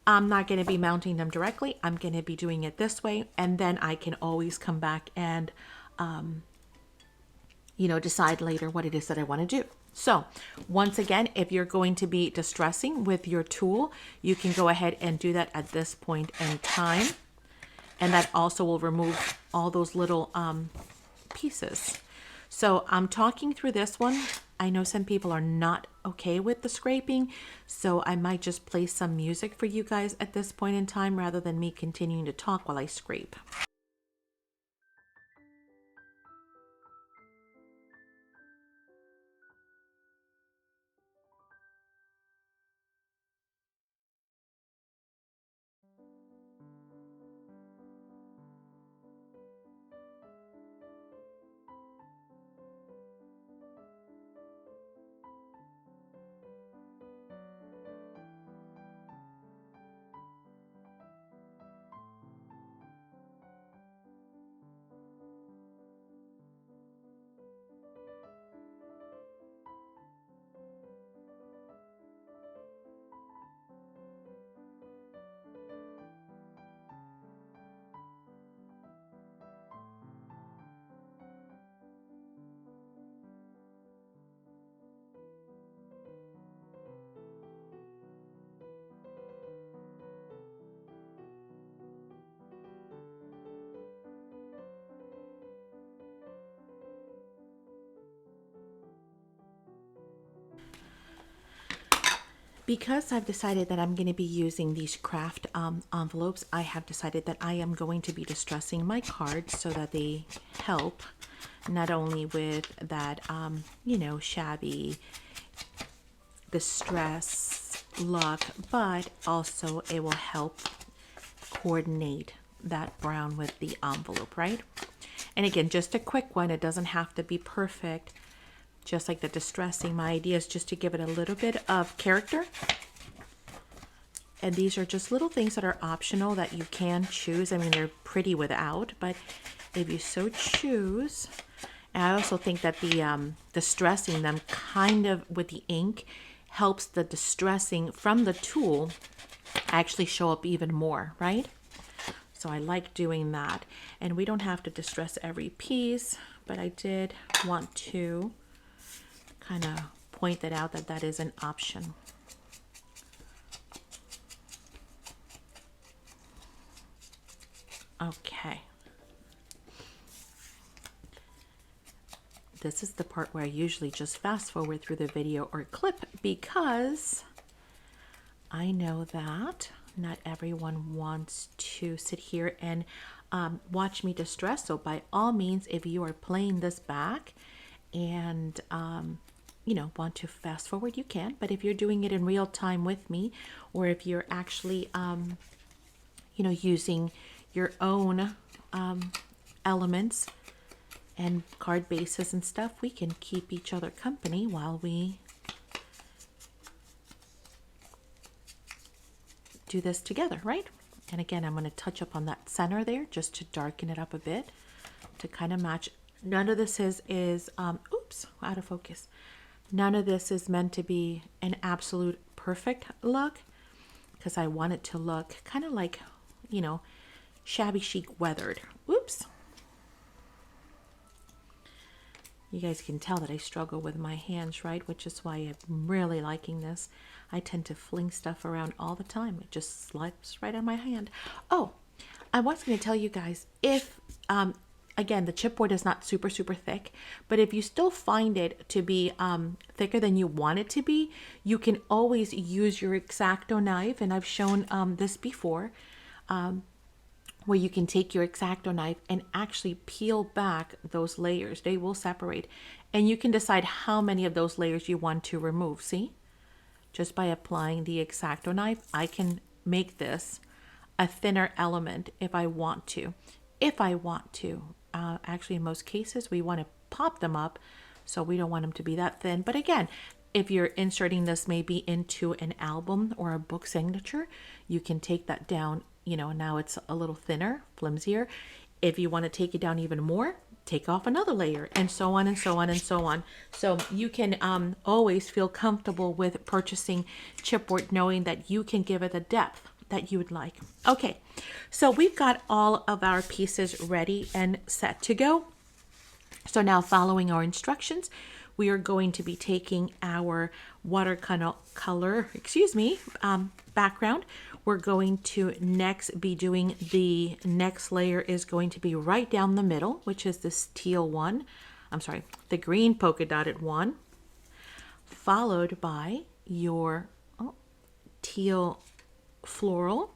I'm not going to be mounting them directly. I'm going to be doing it this way, and then I can always come back and decide later what it is that I want to do. So once again, if you're going to be distressing with your tool, you can go ahead and do that at this point in time. And that also will remove all those little pieces. So I'm talking through this one. I know some people are not okay with the scraping, so I might just play some music for you guys at this point in time rather than me continuing to talk while I scrape. Because I've decided that I'm going to be using these craft envelopes, I have decided that I am going to be distressing my cards so that they help not only with that, you know, shabby distress look, but also it will help coordinate that brown with the envelope, right? And again, just a quick one. It doesn't have to be perfect. Just like the distressing, my idea is just to give it a little bit of character. And these are just little things that are optional that you can choose. I mean, they're pretty without, but if you so choose. And I also think that the distressing them kind of with the ink helps the distressing from the tool actually show up even more, right? So I like doing that. And we don't have to distress every piece, but I did want to kind of point that out, that that is an option. Okay. This is the part where I usually just fast forward through the video or clip because I know that not everyone wants to sit here and watch me distress. So by all means, if you are playing this back and you know, want to fast forward, you can. But if you're doing it in real time with me, or if you're actually you know, using your own elements and card bases and stuff, we can keep each other company while we do this together, right? And again, I'm going to touch up on that center there just to darken it up a bit to kind of match. None of this is oops, out of focus. None of this is meant to be an absolute perfect look because I want it to look kind of like, you know, shabby chic weathered. Oops. You guys can tell that I struggle with my hands, right? Which is why I'm really liking this. I tend to fling stuff around all the time. It just slips right on my hand. Oh, I was going to tell you guys, if, again, the chipboard is not super, super thick, but if you still find it to be thicker than you want it to be, you can always use your X-Acto knife. And I've shown this before, where you can take your X-Acto knife and actually peel back those layers. They will separate. And you can decide how many of those layers you want to remove. See? Just by applying the X-Acto knife, I can make this a thinner element if I want to. If I want to. Actually, in most cases, we want to pop them up, so we don't want them to be that thin. But again, if you're inserting this maybe into an album or a book signature, you can take that down. You know, now it's a little thinner, flimsier. If you want to take it down even more, take off another layer, and so on and so on and so on. So you can always feel comfortable with purchasing chipboard, knowing that you can give it the depth that you would like. Okay, so we've got all of our pieces ready and set to go. So now, following our instructions, we are going to be taking our watercolor, background. We're going to next be doing the next layer is going to be right down the middle, which is this teal one. I'm sorry, the green polka dotted one, followed by your teal floral.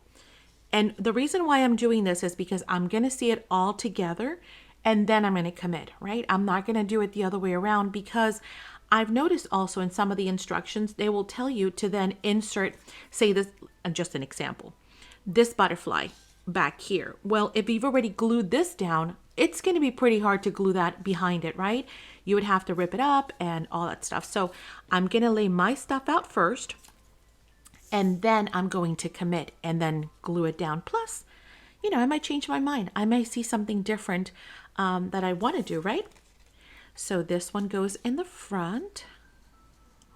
And the reason why I'm doing this is because I'm going to see it all together and then I'm going to commit, right? I'm not going to do it the other way around because I've noticed also in some of the instructions, they will tell you to then insert, say this, just an example, this butterfly back here. Well, if you've already glued this down, it's going to be pretty hard to glue that behind it, right? You would have to rip it up and all that stuff. So I'm going to lay my stuff out first, and then I'm going to commit and then glue it down. Plus, you know, I might change my mind. I may see something different that I want to do, right? So this one goes in the front.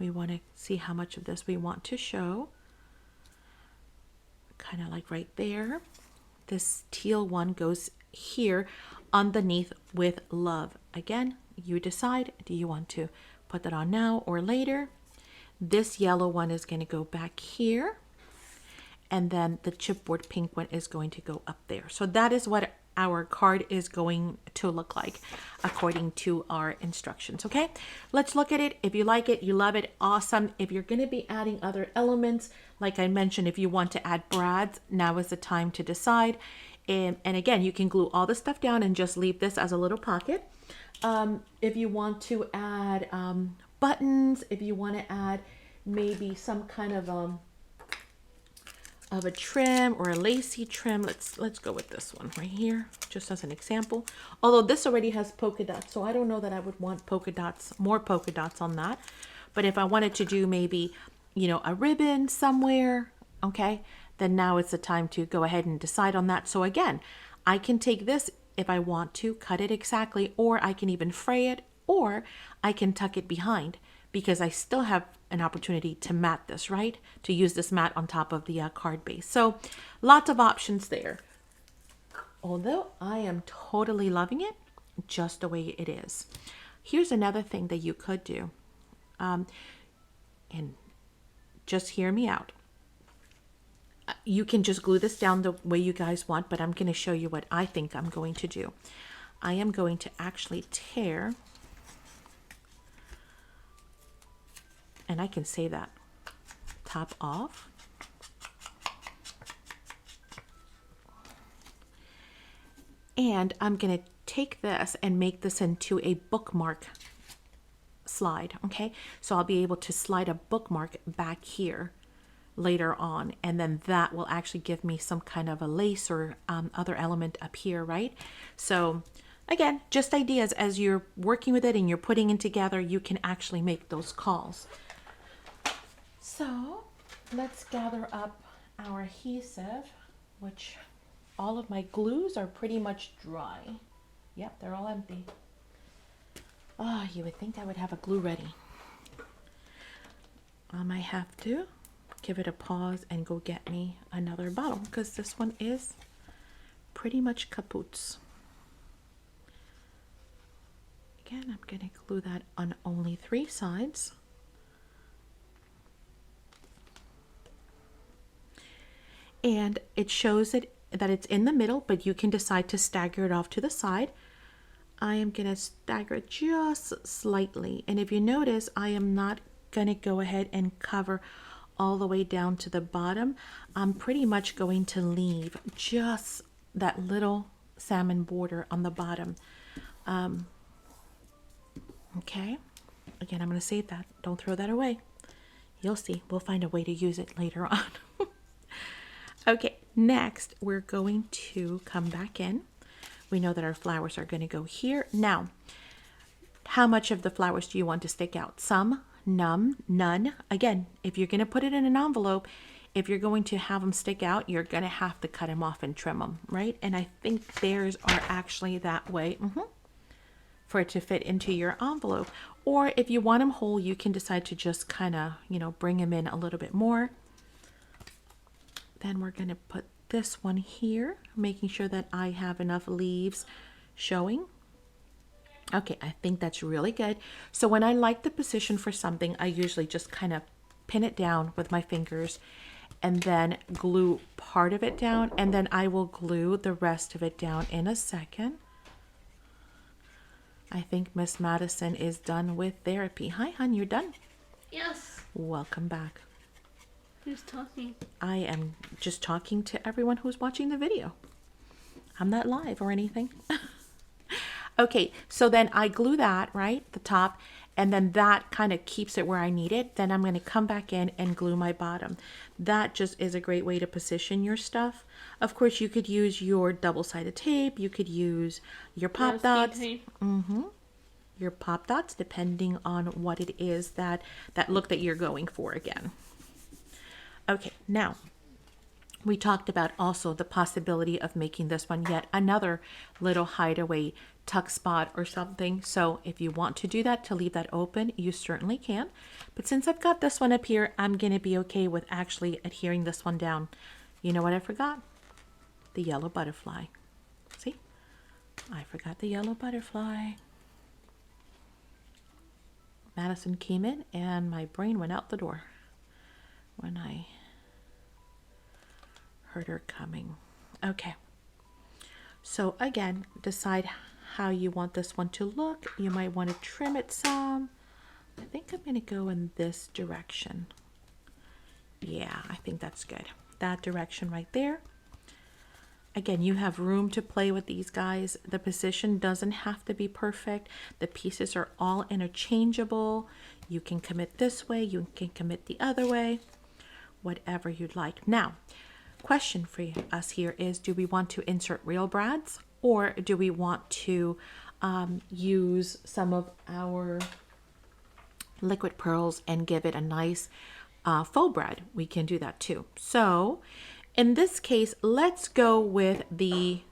We want to see how much of this we want to show. Kind of like right there. This teal one goes here underneath with love. Again, you decide, do you want to put that on now or later? This yellow one is going to go back here. And then the chipboard pink one is going to go up there. So that is what our card is going to look like according to our instructions. Okay, let's look at it. If you like it, you love it, awesome. If you're going to be adding other elements, like I mentioned, if you want to add brads, now is the time to decide. And again, you can glue all the stuff down and just leave this as a little pocket. If you want to add buttons, if you want to add maybe some kind of a trim or a lacy trim, let's go with this one right here, just as an example. Although this already has polka dots, so I don't know that I would want polka dots, more polka dots on that. But if I wanted to do maybe, you know, a ribbon somewhere, okay, then now it's the time to go ahead and decide on that. So again, I can take this if I want to, cut it exactly, or I can even fray it, or I can tuck it behind, because I still have an opportunity to mat this, right? To use this mat on top of the card base. So lots of options there. Although I am totally loving it just the way it is. Here's another thing that you could do. And just hear me out. You can just glue this down the way you guys want, but I'm going to show you what I think I'm going to do. I am going to actually tear, and I can say that, top off. And I'm going to take this and make this into a bookmark slide, okay? So I'll be able to slide a bookmark back here later on, and then that will actually give me some kind of a lace or other element up here, right? So again, just ideas as you're working with it and you're putting it together, you can actually make those calls. So let's gather up our adhesive, which all of my glues are pretty much dry. Yep, they're all empty. Oh, you would think I would have a glue ready. I might have to give it a pause and go get me another bottle, because this one is pretty much kaput. Again, I'm going to glue that on only 3 sides. And it shows it that it's in the middle, but you can decide to stagger it off to the side. I am going to stagger it just slightly. And if you notice, I am not going to go ahead and cover all the way down to the bottom. I'm pretty much going to leave just that little salmon border on the bottom. Okay, again, I'm going to save that. Don't throw that away. You'll see, we'll find a way to use it later on. Okay, next we're going to come back in. We know that our flowers are going to go here. Now, how much of the flowers do you want to stick out? Some, none. Again, if you're going to put it in an envelope, if you're going to have them stick out, you're going to have to cut them off and trim them, right? And I think theirs are actually that way for it to fit into your envelope. Or if you want them whole, you can decide to just kind of, you know, bring them in a little bit more. Then we're going to put this one here, making sure that I have enough leaves showing. Okay, I think that's really good. So when I like the position for something, I usually just kind of pin it down with my fingers and then glue part of it down, and then I will glue the rest of it down in a second. I think Miss Madison is done with therapy. Hi, hon, you're done? Yes. Welcome back. Who's talking? I am just talking to everyone who's watching the video. I'm not live or anything. Okay, so then I glue that, right, the top, and then that kind of keeps it where I need it. Then I'm going to come back in and glue my bottom. That just is a great way to position your stuff. Of course, you could use your double-sided tape. You could use your pop dots. Your pop dots, depending on what it is that look that you're going for again. Okay, now we talked about also the possibility of making this one yet another little hideaway tuck spot or something. So if you want to do that, to leave that open, you certainly can. But since I've got this one up here, I'm going to be okay with actually adhering this one down. You know what I forgot? The yellow butterfly. See? I forgot the yellow butterfly. Madison came in and my brain went out the door when I heard her coming. Okay. So again, decide how you want this one to look. You might want to trim it some. I think I'm going to go in this direction. Yeah, I think that's good. That direction right there. Again, you have room to play with these guys. The position doesn't have to be perfect. The pieces are all interchangeable. You can commit this way, you can commit the other way, whatever you'd like. Now, question for us here is, do we want to insert real brads, or do we want to use some of our liquid pearls and give it a nice faux brad? We can do that too. So in this case, let's go with the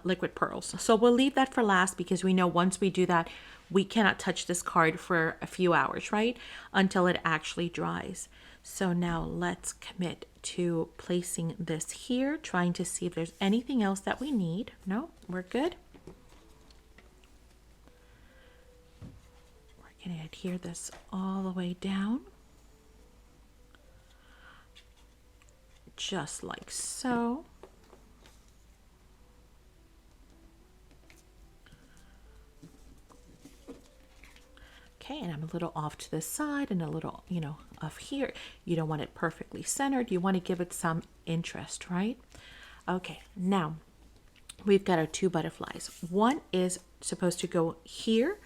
liquid pearls. So we'll leave that for last, because we know once we do that, we cannot touch this card for a few hours, right? Until it actually dries. So now let's commit to placing this here, trying to see if there's anything else that we need. No, we're good. We're going to adhere this all the way down. Just like so. Okay, and I'm a little off to the side and a little, off here. You don't want it perfectly centered. You want to give it some interest, right? Okay, now we've got our two butterflies. One is supposed to go here,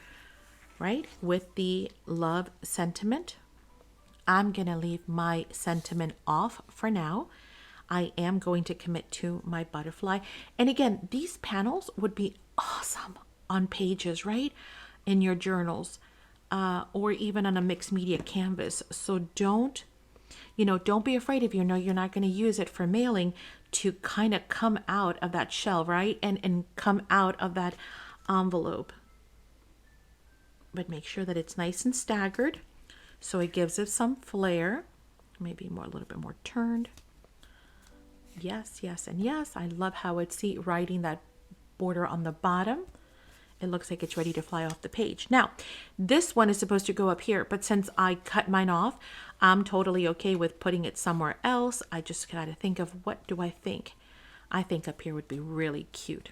right, with the love sentiment. I'm going to leave my sentiment off for now. I am going to commit to my butterfly. And again, these panels would be awesome on pages, right? In your journals, or even on a mixed media canvas. So don't be afraid if you know you're not going to use it for mailing to kind of come out of that shell, right? And come out of that envelope. But make sure that it's nice and staggered, so it gives it some flair. Maybe a little bit more turned. Yes, yes, and yes. I love how it's writing that border on the bottom. It looks like it's ready to fly off the page. Now, this one is supposed to go up here, but since I cut mine off, I'm totally okay with putting it somewhere else. I just got to think of, what do I think? I think up here would be really cute.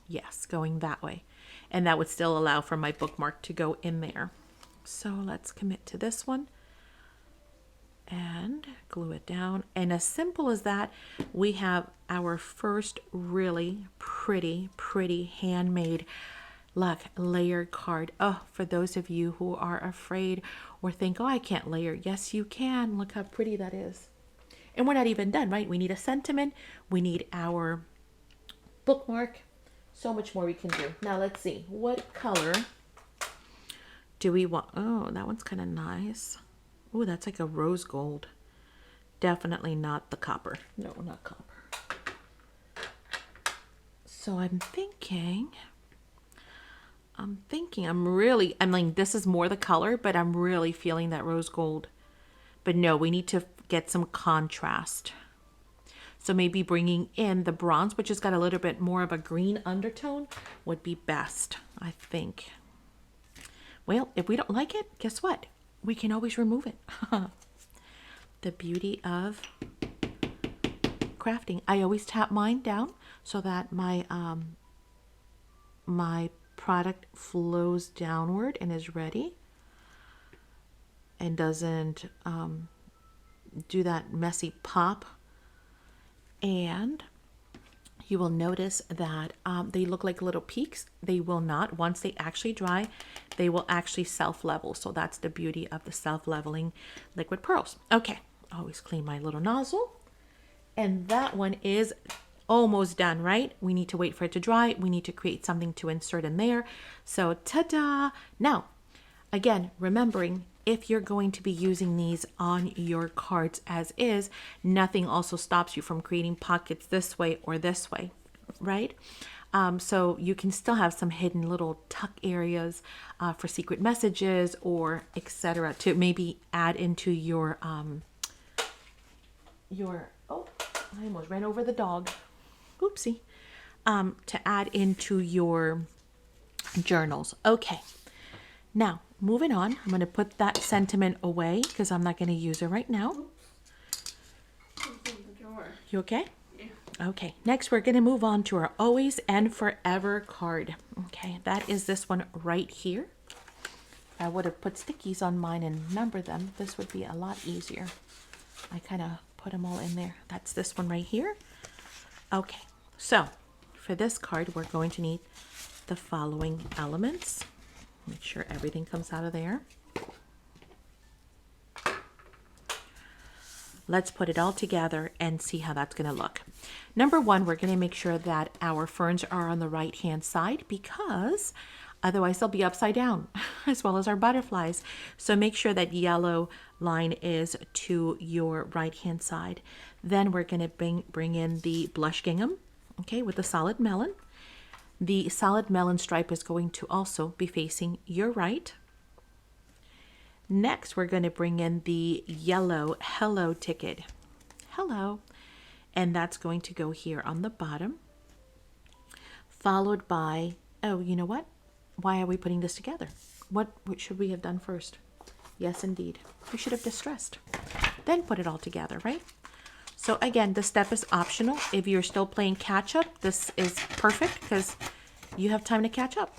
Yes, going that way. And that would still allow for my bookmark to go in there. So let's commit to this one and glue it down. And as simple as that, we have our first really pretty handmade layered card. Oh, for those of you who are afraid or think, oh, I can't layer. Yes, you can. Look how pretty that is. And we're not even done, right? We need a sentiment. We need our bookmark. So much more we can do. Now let's see. What color do we want? Oh, that one's kind of nice. Oh, that's like a rose gold. Definitely not the copper. No, not copper. So I'm thinking, this is more the color, but I'm really feeling that rose gold. But no, we need to get some contrast. So maybe bringing in the bronze, which has got a little bit more of a green undertone, would be best, I think. Well, if we don't like it, guess what? We can always remove it. The beauty of crafting. I always tap mine down so that my my product flows downward and is ready and doesn't do that messy pop. And you will notice that they look like little peaks. They will not. Once they actually dry, they will actually self-level. So that's the beauty of the self-leveling liquid pearls. Okay, always clean my little nozzle. And that one is almost done, right? We need to wait for it to dry. We need to create something to insert in there. So ta-da! Now, again, remembering, if you're going to be using these on your cards as is, nothing also stops you from creating pockets this way or this way, right? So you can still have some hidden little tuck areas for secret messages or etc. to maybe add into your, oh, I almost ran over the dog. Oopsie. To add into your journals. Okay. Now, moving on, I'm going to put that sentiment away because I'm not going to use it right now. It's in the drawer. You okay? Yeah. Okay, next we're going to move on to our always and forever card. Okay, that is this one right here. If I would have put stickies on mine and numbered them, this would be a lot easier. I kind of put them all in there. That's this one right here. Okay, so for this card, we're going to need the following elements. Make sure everything comes out of there. Let's put it all together and see how that's going to look. Number one, we're going to make sure that our ferns are on the right hand side because otherwise they'll be upside down, as well as our butterflies. So make sure that yellow line is to your right hand side. Then we're going to bring in the blush gingham, okay, with the solid melon. The solid melon stripe is going to also be facing your right. Next, we're going to bring in the yellow hello ticket. Hello. And that's going to go here on the bottom. Followed by, oh, you know what? Why are we putting this together? What should we have done first? Yes, indeed. We should have distressed. Then put it all together, right? So again, this step is optional. If you're still playing catch up, this is perfect because you have time to catch up.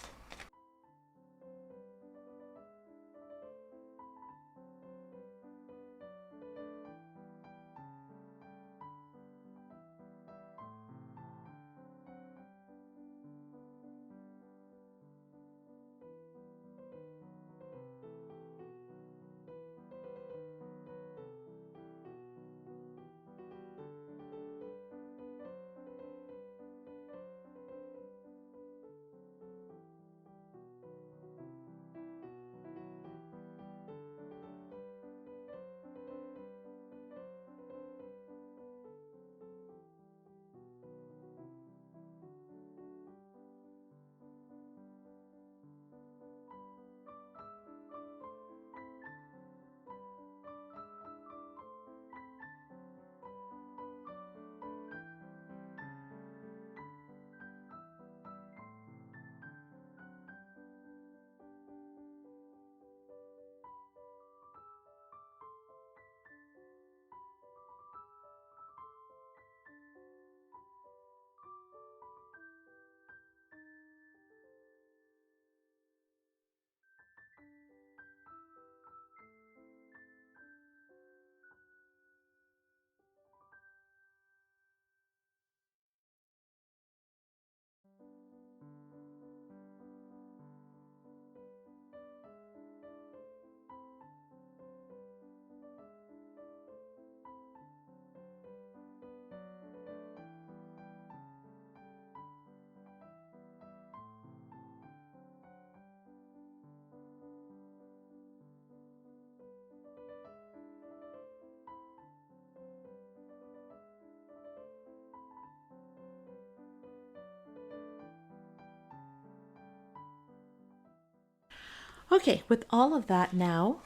Okay, with all of that now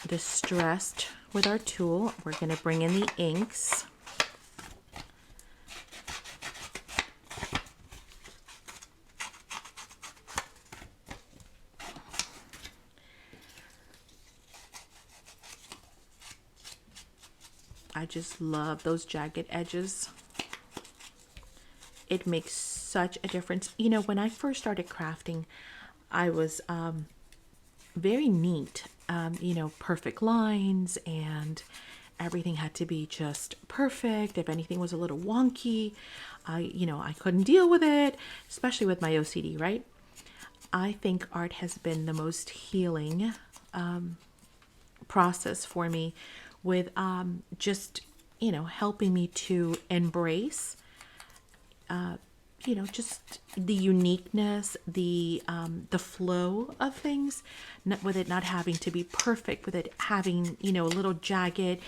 distressed with our tool, we're going to bring in the inks. I just love those jagged edges. It makes such a difference. You know, when I first started crafting, I was very neat, you know, perfect lines and everything had to be just perfect. If anything was a little wonky, I couldn't deal with it, especially with my OCD, right? I think art has been the most healing process for me with just, helping me to embrace just the uniqueness, the flow of things, with it not having to be perfect, with it having, little jagged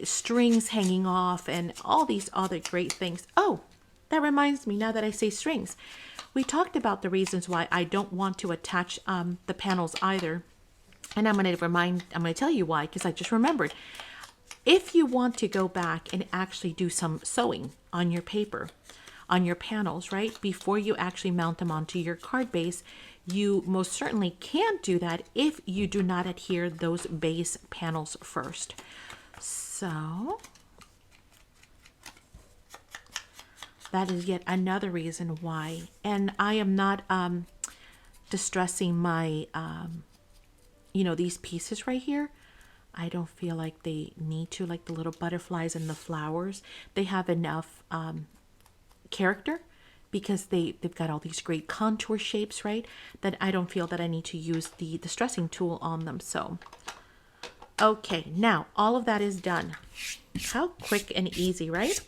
strings hanging off and all these other great things. Oh, that reminds me, now that I say strings, we talked about the reasons why I don't want to attach the panels either. And I'm going to tell you why, because I just remembered. If you want to go back and actually do some sewing on your paper, on your panels, right, before you actually mount them onto your card base, you most certainly can't do that if you do not adhere those base panels first. So that is yet another reason why. And I am not distressing my, these pieces right here. I don't feel like they need to, like the little butterflies and the flowers. They have enough character because they've got all these great contour shapes, right? That I don't feel that I need to use the distressing tool on them. So, okay, now all of that is done. How quick and easy, right?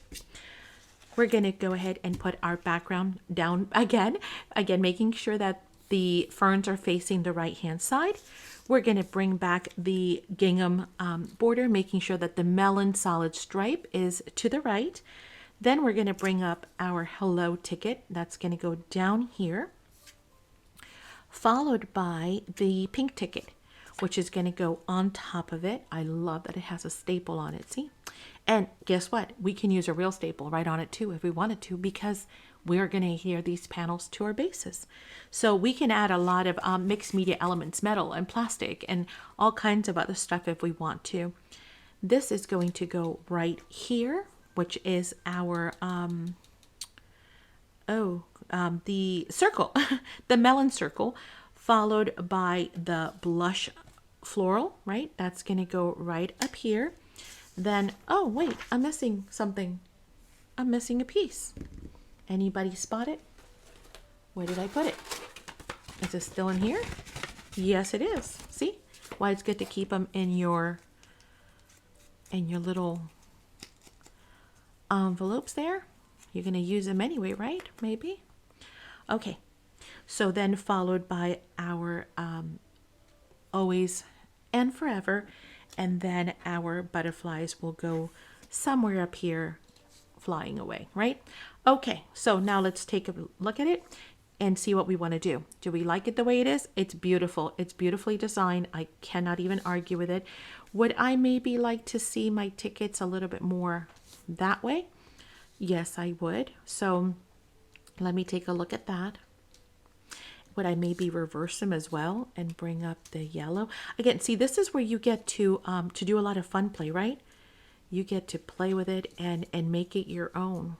We're gonna go ahead and put our background down again, making sure that the ferns are facing the right hand side. We're gonna bring back the gingham border, making sure that the melon solid stripe is to the right. Then we're gonna bring up our hello ticket. That's gonna go down here, followed by the pink ticket, which is gonna go on top of it. I love that it has a staple on it, see? And guess what? We can use a real staple right on it too if we wanted to, because we're going to adhere these panels to our bases. So we can add a lot of mixed media elements, metal and plastic and all kinds of other stuff if we want to. This is going to go right here, which is our, the circle, the melon circle, followed by the blush floral, right? That's going to go right up here. Then, oh wait, I'm missing something. I'm missing a piece. Anybody spot it? Where did I put it? Is it still in here? Yes, it is. See? Why it's good to keep them in your little envelopes there. You're going to use them anyway, right? Maybe. Okay. So then followed by our always and forever. And then our butterflies will go somewhere up here flying away, right? Okay, so now let's take a look at it and see what we want to do. Do we like it the way it is? It's beautiful. It's beautifully designed. I cannot even argue with it. Would I maybe like to see my tickets a little bit more that way? Yes, I would. So let me take a look at that. Would I maybe reverse them as well and bring up the yellow? Again, see, this is where you get to do a lot of fun play, right? You get to play with it and make it your own.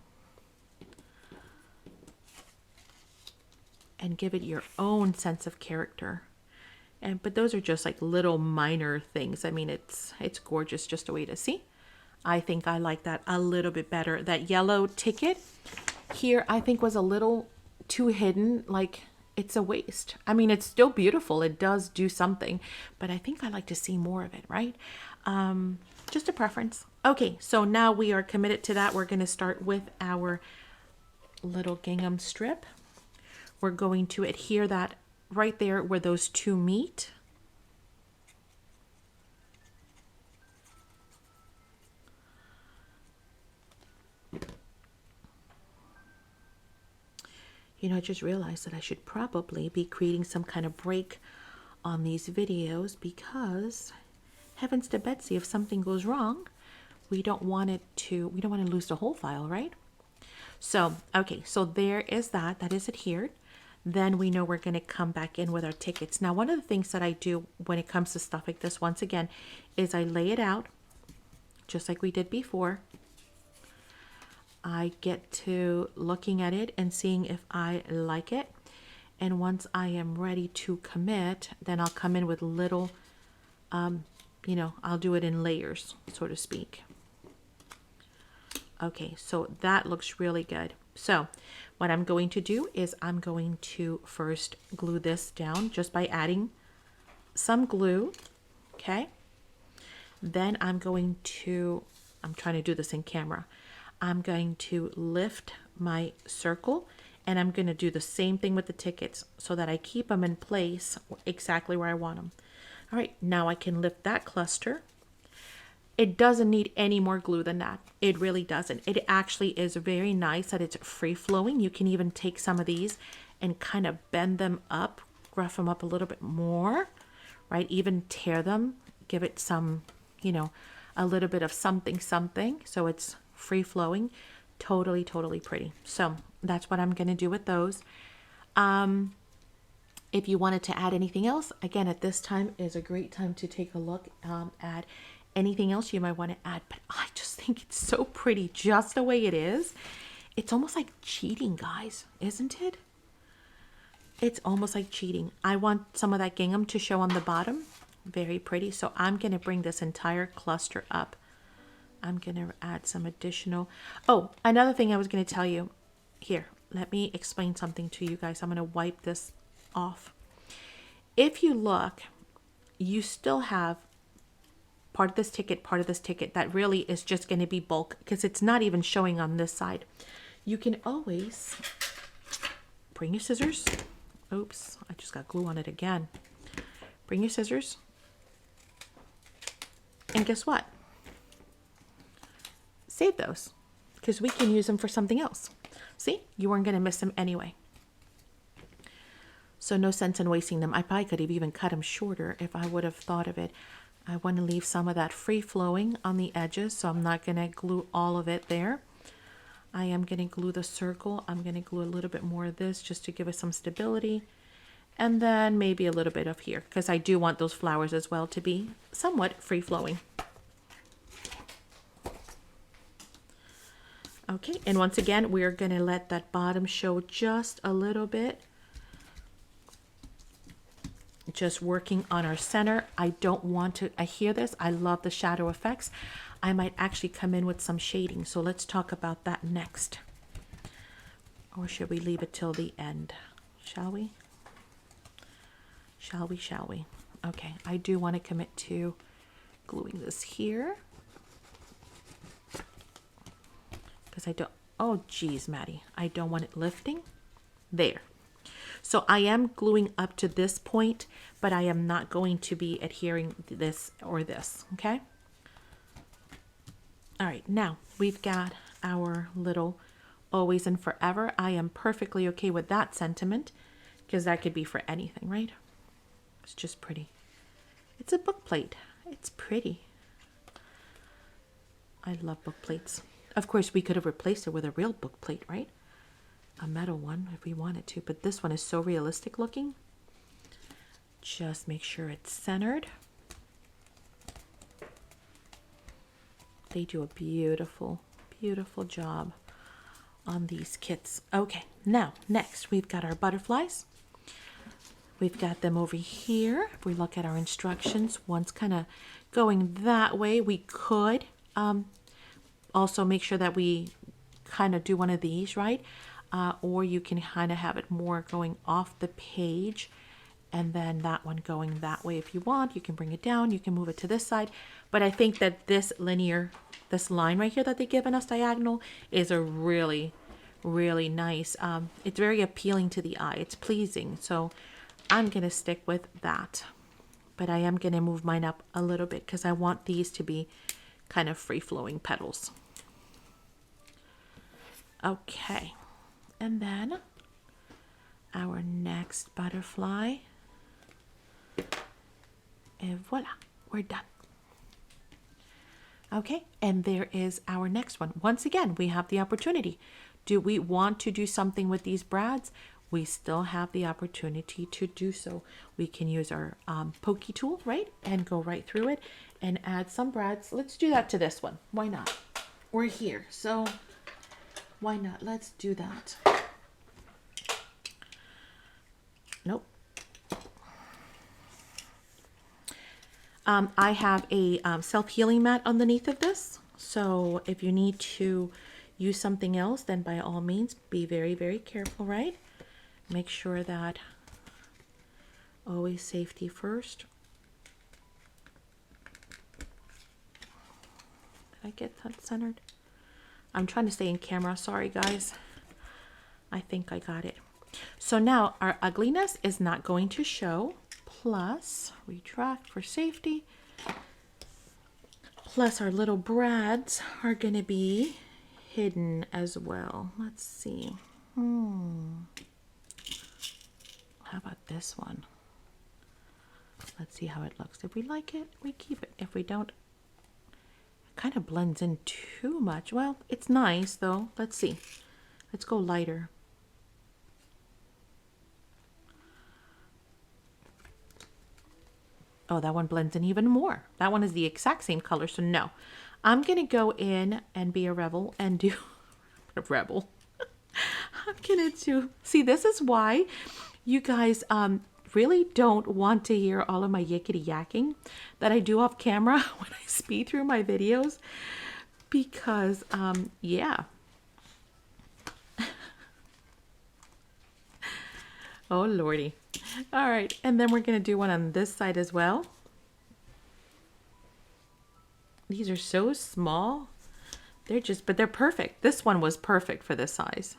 And give it your own sense of character. But those are just like little minor things. I mean, it's gorgeous just a way to see. I think I like that a little bit better. That yellow ticket here, I think was a little too hidden, like it's a waste. I mean, it's still beautiful. It does do something, but I think I like to see more of it, right? Just a preference. Okay, so now we are committed to that. We're going to start with our little gingham strip. We're going to adhere that right there where those two meet. You know, I just realized that I should probably be creating some kind of break on these videos because heavens to Betsy, if something goes wrong, we don't want to lose the whole file, right? So, okay, so there is that is adhered. Then we know we're going to come back in with our tickets. Now, one of the things that I do when it comes to stuff like this, once again, is I lay it out just like we did before. I get to looking at it and seeing if I like it. And once I am ready to commit, then I'll come in with little, I'll do it in layers, so to speak. Okay, so that looks really good. So what I'm going to do is I'm going to first glue this down just by adding some glue, okay? Then I'm trying to do this in camera. I'm going to lift my circle and I'm going to do the same thing with the tickets so that I keep them in place exactly where I want them. All right, now I can lift that cluster. It doesn't need any more glue than that. It really doesn't. It actually is very nice that it's free flowing. You can even take some of these and kind of bend them up, rough them up a little bit more, right? Even tear them, give it some, a little bit of something. So it's free flowing, totally pretty. So that's what I'm going to do with those. If you wanted to add anything else, again, at this time is a great time to take a look at anything else you might want to add, but I just think it's so pretty just the way it is. It's almost like cheating, guys, isn't it? It's almost like cheating. I want some of that gingham to show on the bottom. Very pretty. So I'm going to bring this entire cluster up. I'm going to add some additional. Oh, another thing I was going to tell you. Here, let me explain something to you guys. I'm going to wipe this off. If you look, you still have part of this ticket that really is just going to be bulk because it's not even showing on this side. You can always bring your scissors. Oops, I just got glue on it again. Bring your scissors. And guess what? Save those because we can use them for something else. See, you weren't going to miss them anyway. So no sense in wasting them. I probably could have even cut them shorter if I would have thought of it. I want to leave some of that free flowing on the edges, so I'm not going to glue all of it there. I am going to glue the circle. I'm going to glue a little bit more of this just to give us some stability. And then maybe a little bit of here because I do want those flowers as well to be somewhat free flowing. Okay, and once again, we're going to let that bottom show just a little bit. Just working on our center. I don't want to, I hear this, I love the shadow effects. I might actually come in with some shading, so let's talk about that next. Or should we leave it till the end? Shall we? Shall we? Okay, I do want to commit to gluing this here. Because I don't, oh geez, Maddie, I don't want it lifting. There. So I am gluing up to this point, but I am not going to be adhering this or this, okay? All right, now we've got our little always and forever. I am perfectly okay with that sentiment because that could be for anything, right? It's just pretty. It's a book plate. It's pretty. I love book plates. Of course, we could have replaced it with a real book plate, right? A metal one if we wanted to, but this one is so realistic looking. Just make sure it's centered. They do a beautiful, beautiful job on these kits. Okay, now next we've got our butterflies. We've got them over here. If we look at our instructions, one's kind of going that way. We could also make sure that we kind of do one of these, right? Or you can kind of have it more going off the page and then that one going that way if you want. You can bring it down, you can move it to this side. But I think that this linear, this line right here that they've given us diagonal is a really, really nice. It's very appealing to the eye. It's pleasing. So I'm going to stick with that. But I am going to move mine up a little bit because I want these to be kind of free-flowing petals. Okay. And then our next butterfly. And voila, we're done. Okay, and there is our next one. Once again, we have the opportunity. Do we want to do something with these brads? We still have the opportunity to do so. We can use our pokey tool, right? And go right through it and add some brads. Let's do that to this one. Why not? We're here, so why not? Let's do that. Nope. I have a self-healing mat underneath of this. So if you need to use something else, then by all means, be very, very careful, right? Make sure that always safety first. Did I get that centered? I'm trying to stay in camera. Sorry, guys. I think I got it. So now our ugliness is not going to show. Plus, retract for safety. Plus, our little brads are going to be hidden as well. Let's see. How about this one? Let's see how it looks. If we like it, we keep it. If we don't, it kind of blends in too much. Well, it's nice though. Let's see. Let's go lighter. Oh, that one blends in even more. That one is the exact same color, so no. I'm going to go in and be a rebel and do a rebel. I'm gonna do, see, this is why you guys really don't want to hear all of my yickety yakking that I do off camera when I speed through my videos, because yeah. Oh lordy. All right, and then we're gonna do one on this side as well. These are so small. They're just, but they're perfect. This one was perfect for this size.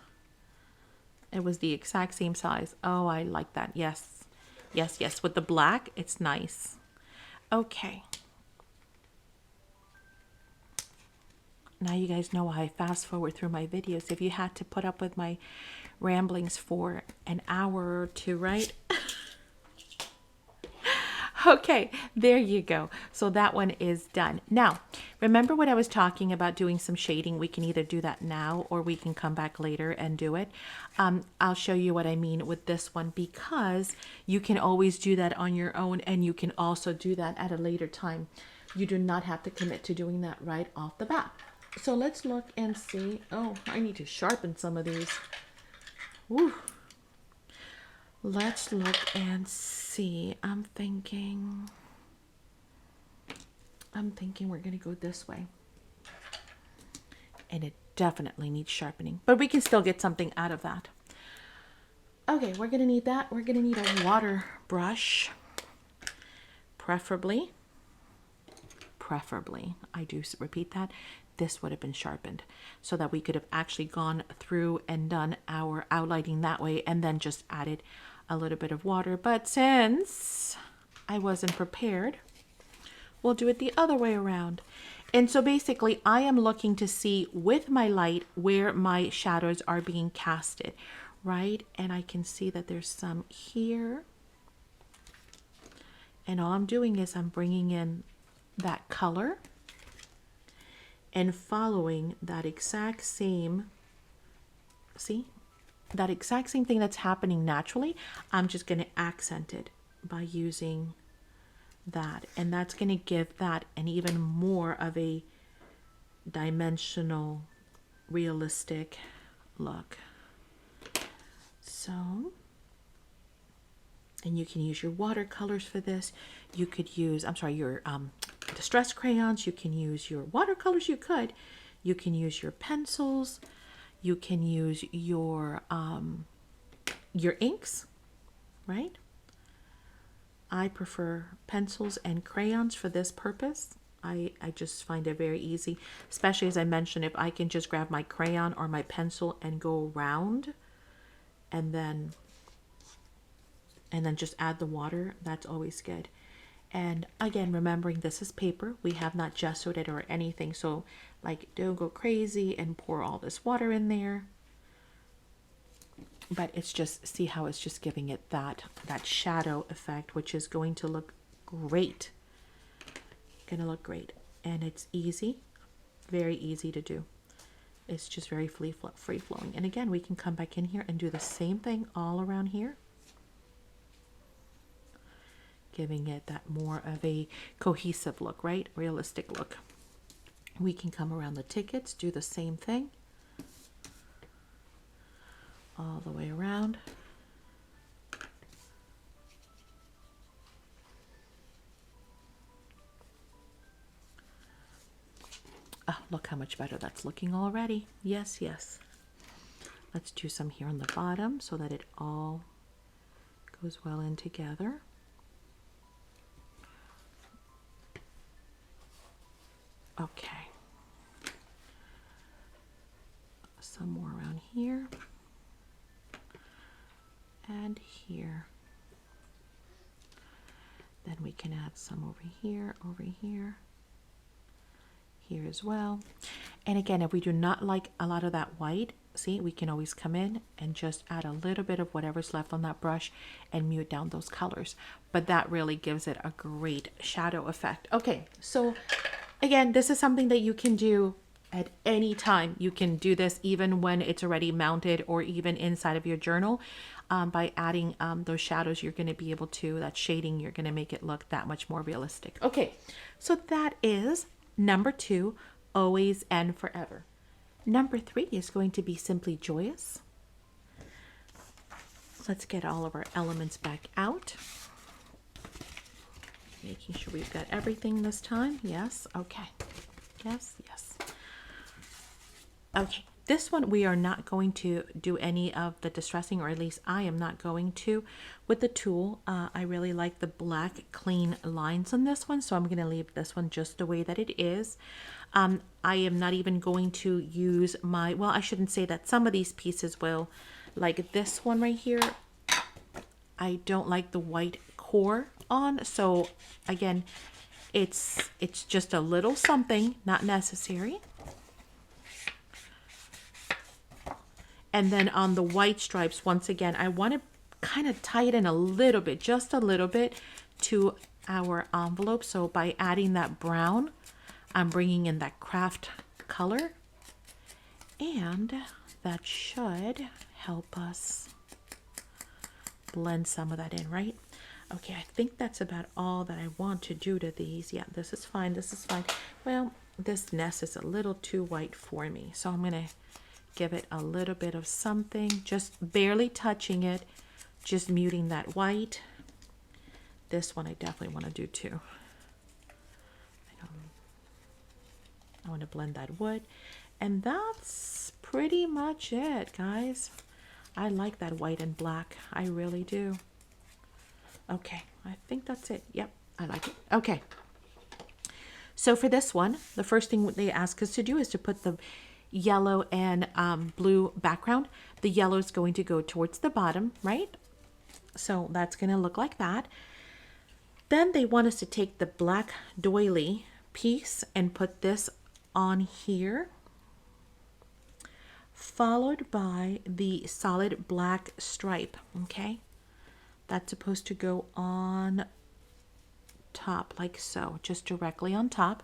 It was the exact same size. Oh, I like that. Yes. Yes, yes. With the black, it's nice. Okay. Now you guys know why I fast forward through my videos. If you had to put up with my ramblings for an hour or two, right? Okay, there you go. So that one is done. Now, remember what I was talking about doing some shading? We can either do that now or we can come back later and do it. I'll show you what I mean with this one, because you can always do that on your own, and you can also do that at a later time. You do not have to commit to doing that right off the bat. So let's look and see. Oh, I need to sharpen some of these. Woo. Let's look and see. I'm thinking we're going to go this way. And it definitely needs sharpening, but we can still get something out of that. Okay, we're going to need that. We're going to need a water brush, preferably, I do repeat that, this would have been sharpened so that we could have actually gone through and done our outlining that way and then just added a little bit of water. But since I wasn't prepared, we'll do it the other way around. And so basically I am looking to see with my light where my shadows are being casted, right? And I can see that there's some here. And all I'm doing is I'm bringing in that color and following that exact same, see, that exact same thing that's happening naturally. I'm just going to accent it by using that, and that's going to give that an even more of a dimensional, realistic look. So, and you can use your watercolors for this. You could use, I'm sorry, your distress crayons. You can use your watercolors. You can use your pencils. You can use your inks, right? I prefer pencils and crayons for this purpose. I just find it very easy, especially as I mentioned, if I can just grab my crayon or my pencil and go around and then just add the water, that's always good. And again, remembering this is paper, we have not gessoed it or anything, so like don't go crazy and pour all this water in there. But it's just, see how it's just giving it that shadow effect, which is going to look great. Gonna look great. And it's easy, very easy to do. It's just very free flowing. And again, we can come back in here and do the same thing all around here, giving it that more of a cohesive look, right? Realistic look. We can come around the tickets, do the same thing all the way around. Oh, look how much better that's looking already. Yes, yes. Let's do some here on the bottom so that it all goes well in together. Okay. Some more around here. And here. Then we can add some over here, here as well. And again, if we do not like a lot of that white, see, we can always come in and just add a little bit of whatever's left on that brush and mute down those colors. But that really gives it a great shadow effect. Okay, so again, this is something that you can do at any time. You can do this even when it's already mounted or even inside of your journal. By adding those shadows, you're going to be able to, that shading, you're going to make it look that much more realistic. Okay, so that is number 2, always and forever. Number 3 is going to be simply joyous. let's get all of our elements back out. Making sure we've got everything this time. Yes, okay. Yes, yes. Okay, this one we are not going to do any of the distressing, or at least I am not going to with the tool. I really like the black clean lines on this one, so I'm going to leave this one just the way that it is. I am not even going to use my, well, I shouldn't say that. Some of these pieces will, like this one right here, I don't like the white core on, so again, it's just a little something, not necessary. And then on the white stripes, once again, I want to kind of tie it in a little bit, just a little bit, to our envelope. So by adding that brown, I'm bringing in that craft color, and that should help us blend some of that in, right? Okay, I think that's about all that I want to do to these. Yeah, this is fine, this is fine. Well, this nest is a little too white for me, so I'm gonna give it a little bit of something, just barely touching it, just muting that white. This one I definitely want to do too. I want to blend that wood, and that's pretty much it, guys. I like that white and black, I really do. Okay, I think that's it. Yep, I like it. Okay, so for this one, the first thing they ask us to do is to put the yellow and blue background. The yellow is going to go towards the bottom, right? So that's going to look like that. Then they want us to take the black doily piece and put this on here, followed by the solid black stripe. Okay, that's supposed to go on top like so, just directly on top.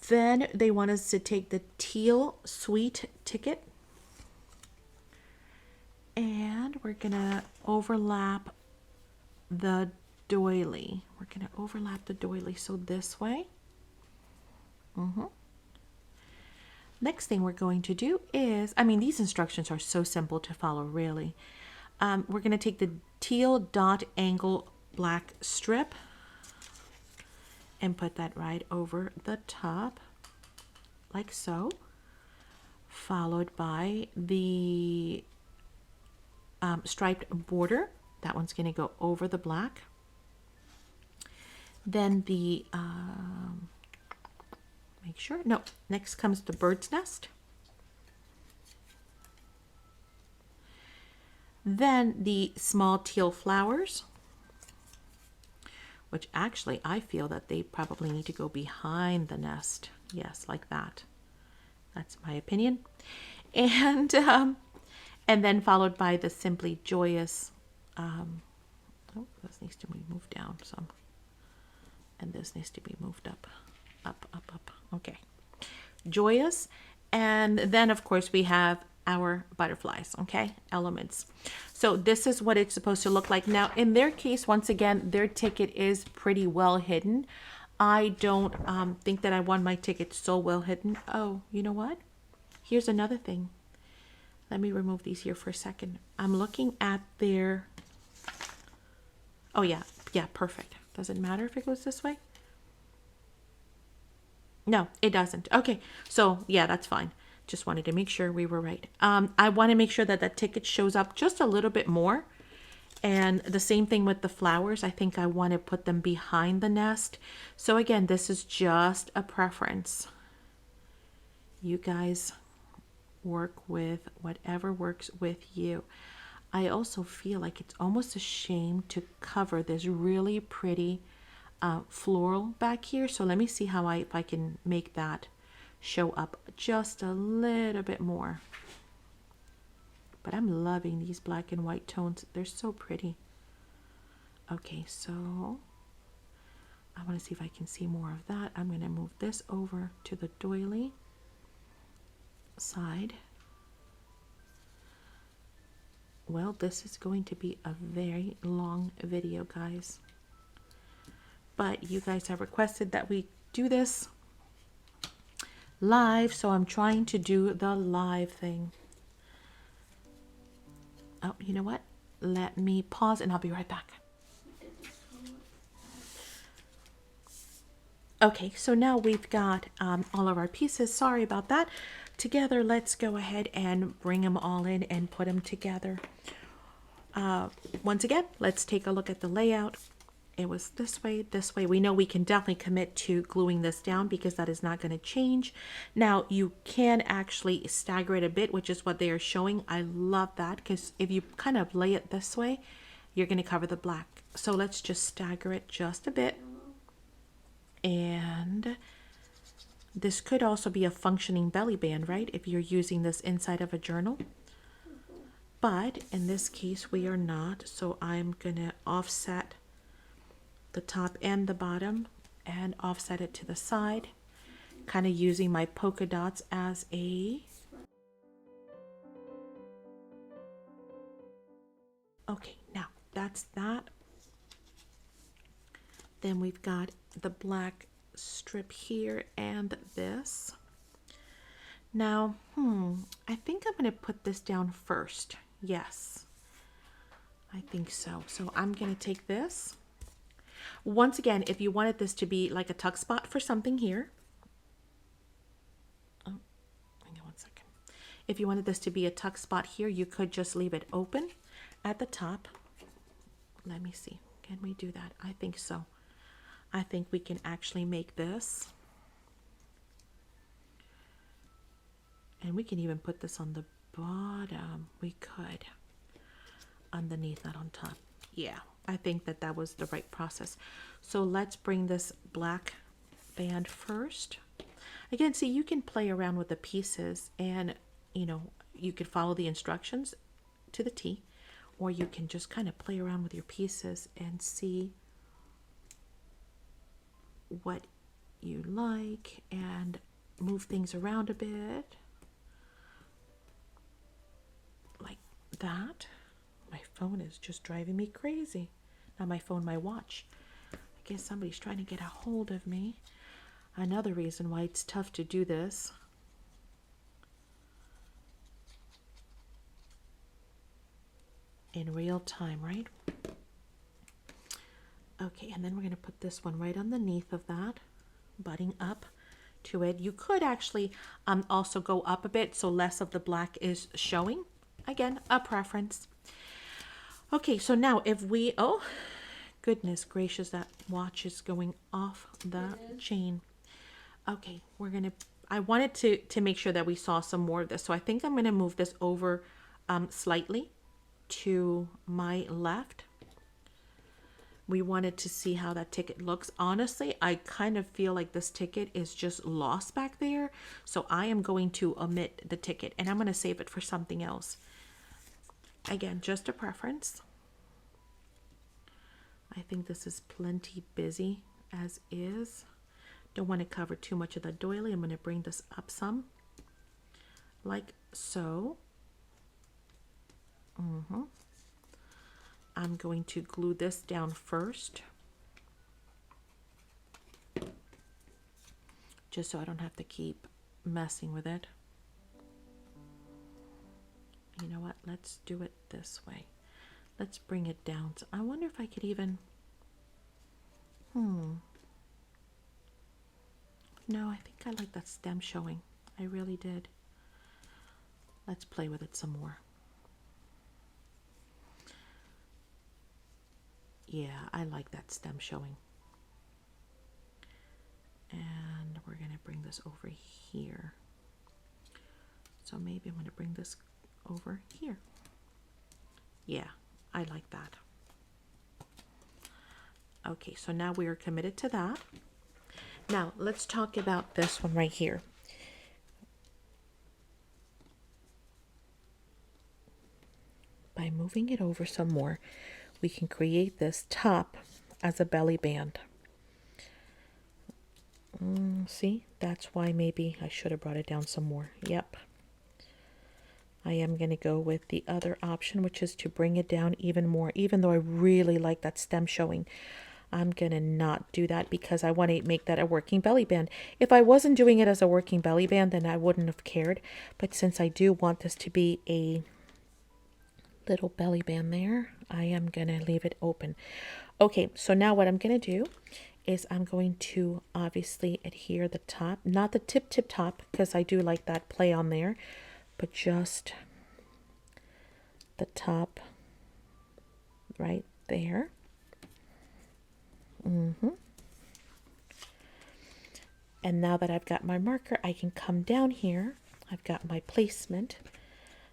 Then they want us to take the teal sweet ticket, and we're gonna overlap the doily. We're gonna overlap the doily, so this way. Next thing we're going to do is, I mean, these instructions are so simple to follow, really. We're gonna take the teal dot angle black strip and put that right over the top like so, followed by the striped border. That one's going to go over the black. Then the next comes the bird's nest, then the small teal flowers, which actually I feel that they probably need to go behind the nest. Yes, like that. That's my opinion. And then followed by the Simply Joyous. Oh, this needs to be moved down some. And this needs to be moved up. Up. Okay. Joyous. And then, of course, we have our butterflies, okay, elements. So this is what it's supposed to look like. Now, in their case, once again, their ticket is pretty well hidden. I don't think that I want my ticket so well hidden. Oh, you know what? Here's another thing. Let me remove these here for a second. I'm looking at their... Oh, yeah, perfect. Does it matter if it goes this way? No, it doesn't. Okay, so yeah, that's fine. Just wanted to make sure we were right. I want to make sure that that ticket shows up just a little bit more. And the same thing with the flowers. I think I want to put them behind the nest. So again, this is just a preference. You guys work with whatever works with you. I also feel like it's almost a shame to cover this really pretty floral back here. So let me see how if I can make that show up just a little bit more. But I'm loving these black and white tones. They're so pretty. Okay, so I want to see if I can see more of that. I'm going to move this over to the doily side. Well, this is going to be a very long video, guys. But you guys have requested that we do this live, so I'm trying to do the live thing. Oh, you know what? let me pause and I'll be right back. Okay, so now we've got all of our pieces. Sorry about that. Together, let's go ahead and bring them all in and put them together. Once again, let's take a look at the layout. It was this way, this way. We know we can definitely commit to gluing this down because that is not going to change. Now, you can actually stagger it a bit, which is what they are showing. I love that because if you kind of lay it this way, you're going to cover the black. So let's just stagger it just a bit. And this could also be a functioning belly band, right? If you're using this inside of a journal. But in this case, we are not. So I'm going to offset the top and the bottom and offset it to the side, kind of using my polka dots as a... Okay, now that's that. Then we've got the black strip here and this. Now, I think I'm going to put this down first. Yes, I think so. So I'm going to take this. Once again, if you wanted this to be like a tuck spot for something here. Oh, hang on one second. If you wanted this to be a tuck spot here, you could just leave it open at the top. Let me see. Can we do that? I think so. I think we can actually make this. And we can even put this on the bottom. We could. Underneath, not on top. Yeah, I think that that was the right process. So let's bring this black band first. Again, see, you can play around with the pieces and, you know, you could follow the instructions to the T, or you can just kind of play around with your pieces and see what you like and move things around a bit like that. My phone is just driving me crazy. Not my phone, my watch. I guess somebody's trying to get a hold of me. Another reason why it's tough to do this. In real time, right? Okay, and then we're going to put this one right underneath of that, butting up to it. You could actually also go up a bit so less of the black is showing. Again, a preference. Okay, so now if we, oh, goodness gracious, that watch is going off the chain. Okay, we're going to, I wanted to make sure that we saw some more of this. So I think I'm going to move this over slightly to my left. We wanted to see how that ticket looks. Honestly, I kind of feel like this ticket is just lost back there. So I am going to omit the ticket and I'm going to save it for something else. Again, just a preference. I think this is plenty busy as is. Don't want to cover too much of the doily. I'm going to bring this up some, like so. I'm going to glue this down first, just so I don't have to keep messing with it. You know what? Let's do it this way. Let's bring it down. So I wonder if I could even... No, I think I like that stem showing. I really did. Let's play with it some more. Yeah, I like that stem showing. And we're going to bring this over here. So maybe I'm going to bring this over here. Yeah, I like that. Okay, so now we are committed to that. Now, let's talk about this one right here. By moving it over some more, we can create this top as a belly band. See, that's why maybe I should have brought it down some more. Yep. I am going to go with the other option, which is to bring it down even more. Even though I really like that stem showing, I'm going to not do that because I want to make that a working belly band. If I wasn't doing it as a working belly band, then I wouldn't have cared. But since I do want this to be a little belly band there. I am gonna leave it open. Okay, so now what I'm gonna do is I'm going to obviously adhere the top, not the tip top, because I do like that play on there, but just the top right there. And now that I've got my marker, I can come down here. I've got my placement.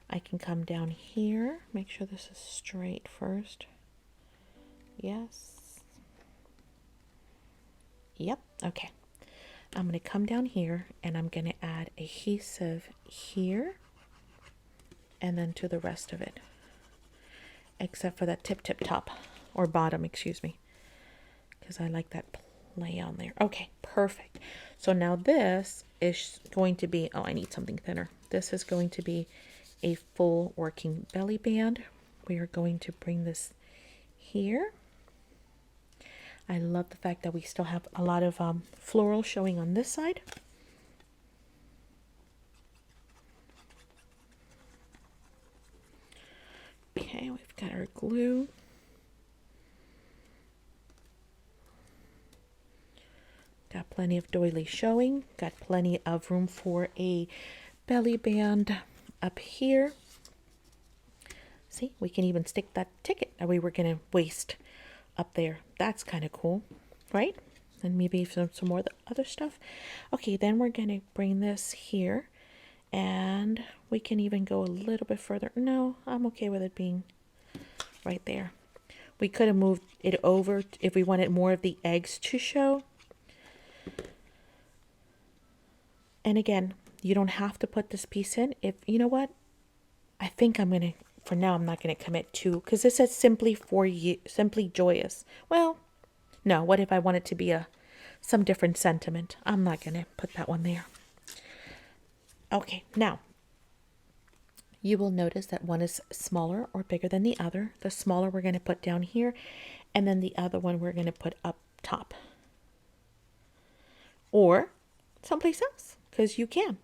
I can come down here. Make sure this is straight first. Yes. Yep. Okay. I'm going to come down here and I'm going to add adhesive here and then to the rest of it, except for that tip top or bottom, excuse me, because I like that play on there. Okay, perfect. So now this is going to be, oh, I need something thinner. This is going to be a full working belly band. We are going to bring this here. I love the fact that we still have a lot of floral showing on this side. Okay, we've got our glue. Got plenty of doily showing. Got plenty of room for a belly band up here. See, we can even stick that ticket that we were going to waste up there. That's kind of cool, right? And maybe some more of the other stuff. Okay, then we're going to bring this here. And we can even go a little bit further. No, I'm okay with it being right there. We could have moved it over if we wanted more of the eggs to show. And again, you don't have to put this piece in. If you know what, I think I'm gonna, for now, I'm not gonna commit to, because this says simply for you, simply joyous. Well, no. What if I want it to be some different sentiment? I'm not gonna put that one there. Okay, now you will notice that one is smaller or bigger than the other. The smaller we're gonna put down here, and then the other one we're gonna put up top, or someplace else, because you can.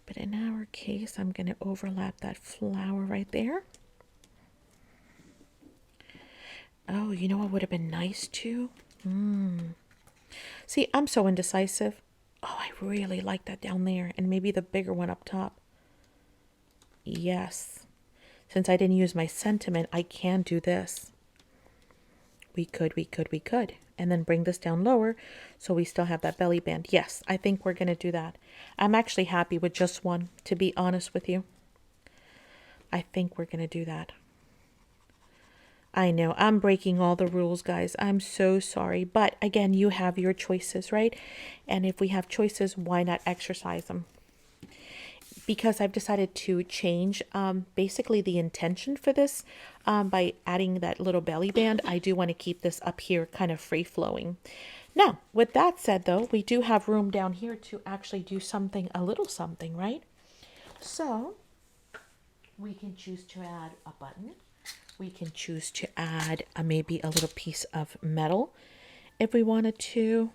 But in our case, I'm going to overlap that flower right there. Oh, you know what would have been nice too? See, I'm so indecisive. Oh, I really like that down there, and maybe the bigger one up top. Yes. Since I didn't use my sentiment, I can do this. We could. And then bring this down lower so we still have that belly band. Yes, I think we're going to do that. I'm actually happy with just one, to be honest with you. I think we're going to do that. I know, I'm breaking all the rules, guys. I'm so sorry. But again, you have your choices, right? And if we have choices, why not exercise them? Because I've decided to change basically the intention for this by adding that little belly band. I do want to keep this up here kind of free flowing. Now, with that said, though, we do have room down here to actually do something, a little something, right? So we can choose to add a button. We can choose to add maybe a little piece of metal if we wanted to.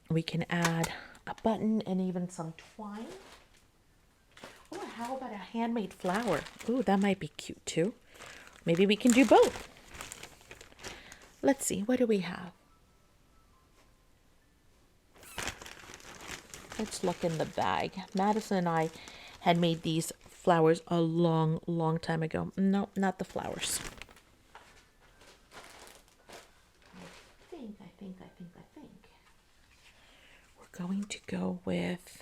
We can add a button and even some twine. Oh, how about a handmade flower? Ooh, that might be cute too. Maybe we can do both. Let's see, what do we have? Let's look in the bag. Madison and I had made these flowers a long time ago. No, not the flowers. I think. We're going to go with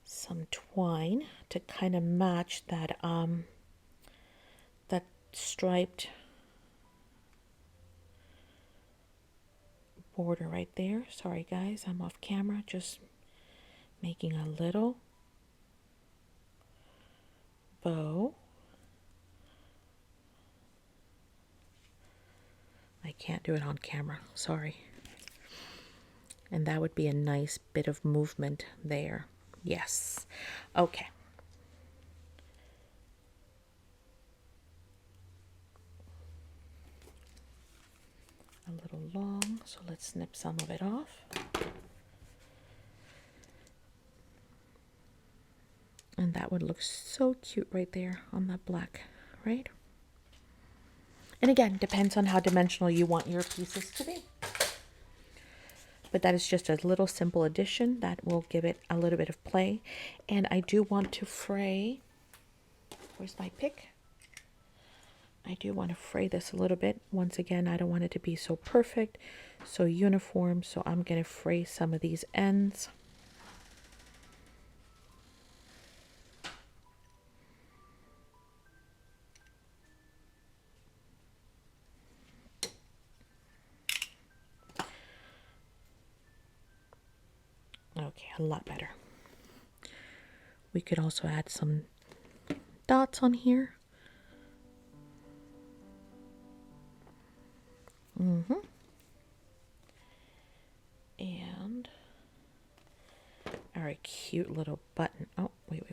some twine to kind of match that that striped border right there. Sorry guys, I'm off camera, just making a little bow. I can't do it on camera, sorry. And that would be a nice bit of movement there. Yes. Okay. A little long, so let's snip some of it off. And that would look so cute right there on that black, right? And again, depends on how dimensional you want your pieces to be. But that is just a little simple addition that will give it a little bit of play. And I do want to fray, where's my pick? I do want to fray this a little bit. Once again, I don't want it to be so perfect, so uniform. So I'm going to fray some of these ends. Okay, a lot better. We could also add some dots on here. And our cute little button. Oh, wait.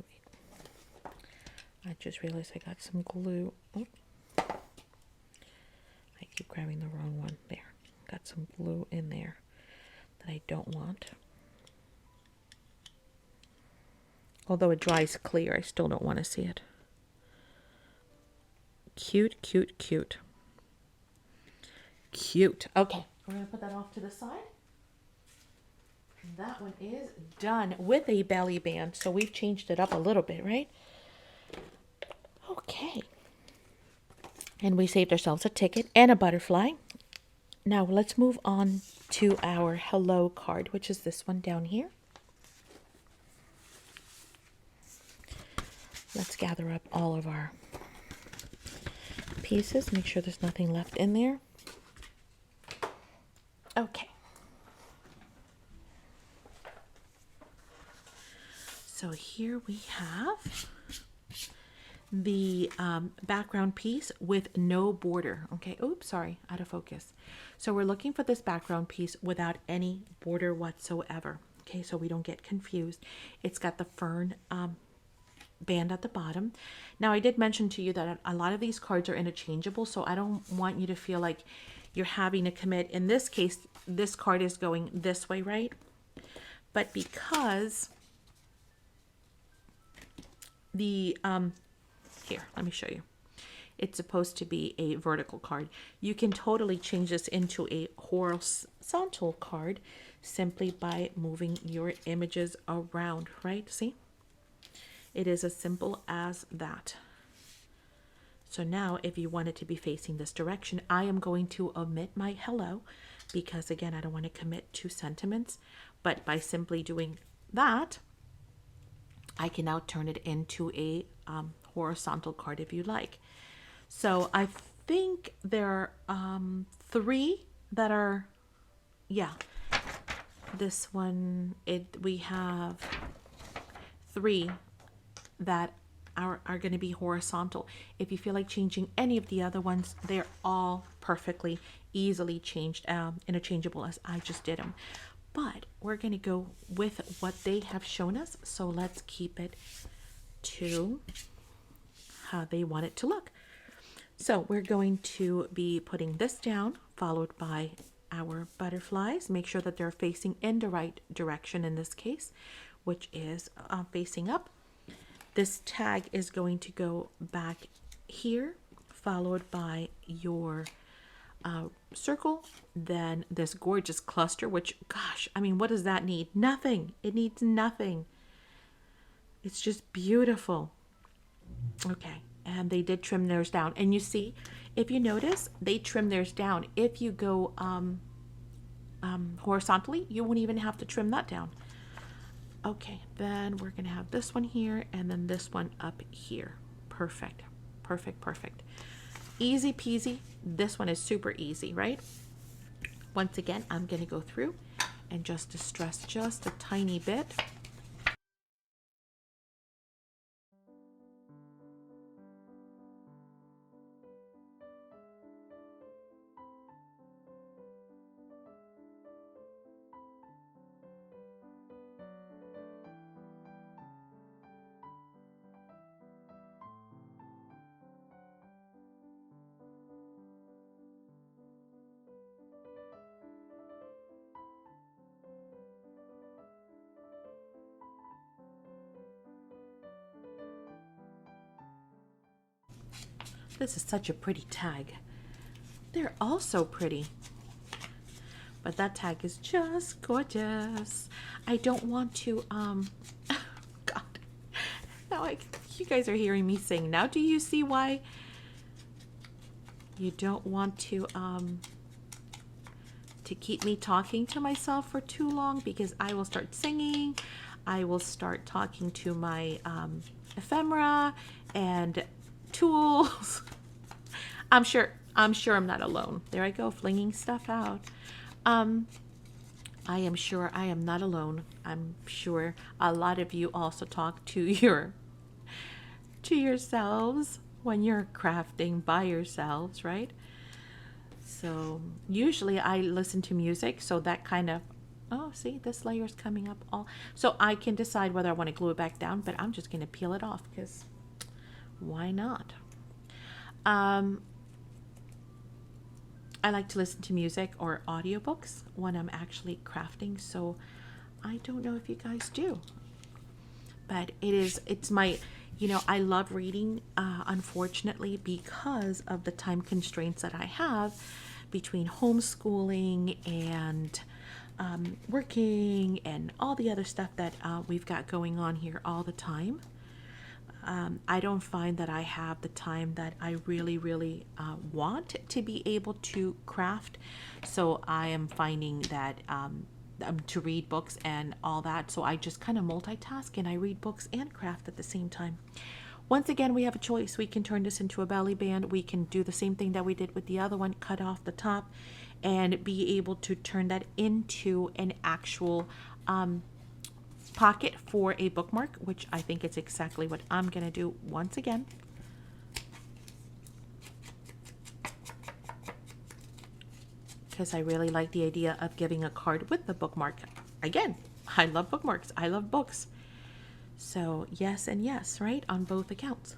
I just realized I got some glue. Oh. I keep grabbing the wrong one. There. Got some glue in there that I don't want. Although it dries clear, I still don't want to see it. Cute, cute, cute. Cute. Okay, we're going to put that off to the side. That one is done with a belly band. So we've changed it up a little bit, right? Okay. And we saved ourselves a ticket and a butterfly. Now let's move on to our hello card, which is this one down here. Let's gather up all of our pieces. Make sure there's nothing left in there. Okay. So here we have the background piece with no border. Okay. Oops, sorry, out of focus. So we're looking for this background piece without any border whatsoever. Okay, so we don't get confused. It's got the fern band at the bottom. Now, I did mention to you that a lot of these cards are interchangeable, so I don't want you to feel like you're having to commit. In this case, this card is going this way, right? But because the here, let me show you. It's supposed to be a vertical card. You can totally change this into a horizontal card simply by moving your images around, right? See? It is as simple as that. So now if you want it to be facing this direction, I am going to omit my hello because again, I don't want to commit to sentiments, but by simply doing that, I can now turn it into a horizontal card if you like. So I think there are 3 that are, yeah, this one, we have 3 that are going to be horizontal. If you feel like changing any of the other ones, they're all perfectly easily changed, interchangeable as I just did them. But we're going to go with what they have shown us. So let's keep it to how they want it to look. So we're going to be putting this down, followed by our butterflies. Make sure that they're facing in the right direction in this case, which is facing up. This tag is going to go back here, followed by your circle, then this gorgeous cluster, which, gosh, I mean, what does that need? Nothing. It needs nothing. It's just beautiful. Okay, and they did trim theirs down. And you see, if you notice, they trim theirs down. If you go horizontally, you won't even have to trim that down. Okay, then we're gonna have this one here and then this one up here. Perfect, perfect, perfect. Easy peasy. This one is super easy, right? Once again, I'm gonna go through and just distress just a tiny bit. This is such a pretty tag. They're all so pretty. But that tag is just gorgeous. I don't want to, God. Now you guys are hearing me sing. Now do you see why you don't want to keep me talking to myself for too long? Because I will start singing. I will start talking to my ephemera and tools. I'm sure I'm not alone. There I go, flinging stuff out. I am sure I am not alone. I'm sure a lot of you also talk to yourselves when you're crafting by yourselves, right? So usually I listen to music, so that kind of, oh, see, this layer's coming up all, so I can decide whether I want to glue it back down, but I'm just going to peel it off because why not? I like to listen to music or audiobooks when I'm actually crafting, so I don't know if you guys do. But it's my, I love reading, unfortunately, because of the time constraints that I have between homeschooling and working and all the other stuff that we've got going on here all the time. I don't find that I have the time that I really, really want to be able to craft. So I am finding that to read books and all that. So I just kind of multitask and I read books and craft at the same time. Once again, we have a choice. We can turn this into a belly band. We can do the same thing that we did with the other one, cut off the top and be able to turn that into an actual pocket for a bookmark, which I think is exactly what I'm going to do once again. Because I really like the idea of giving a card with the bookmark. Again, I love bookmarks. I love books. So yes and yes, right? On both accounts.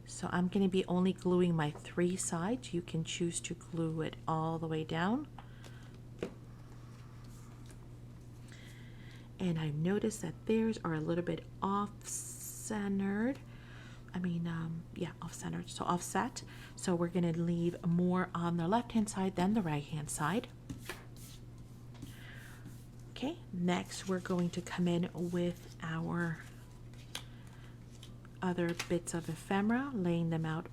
So I'm going to be only gluing my 3 sides. You can choose to glue it all the way down. And I've noticed that theirs are a little bit off-centered. Off-centered, so offset. So we're going to leave more on the left-hand side than the right-hand side. Okay, next we're going to come in with our other bits of ephemera, laying them out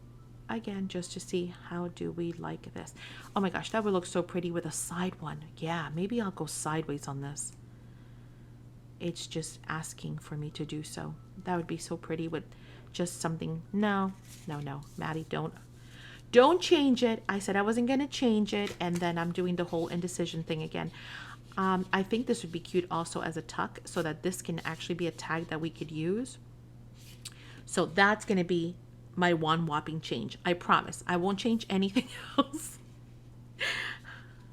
again just to see how do we like this. Oh my gosh, that would look so pretty with a side one. Yeah, maybe I'll go sideways on this. It's just asking for me to do so. That would be so pretty with just something. No, Maddie, don't change it. I said I wasn't going to change it, and then I'm doing the whole indecision thing again. I think this would be cute also as a tuck, so that this can actually be a tag that we could use. So that's going to be my one whopping change. I promise I won't change anything else.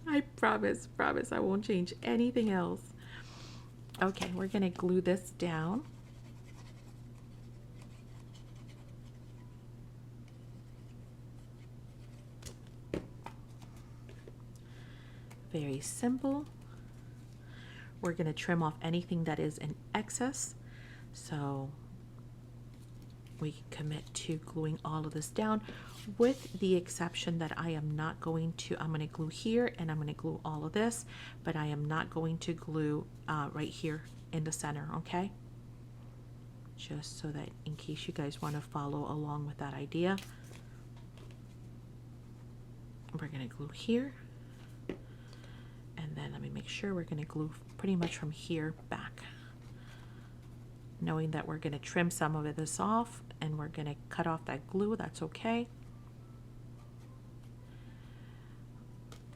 I promise I won't change anything else. Okay, we're going to glue this down. Very simple. We're going to trim off anything that is in excess. So we can commit to gluing all of this down, with the exception that I'm going to glue here and I'm going to glue all of this, but I am not going to glue right here in the center, okay? Just so that in case you guys want to follow along with that idea. We're going to glue here. And then let me make sure we're going to glue pretty much from here back. Knowing that we're going to trim some of this off and we're going to cut off that glue, that's okay.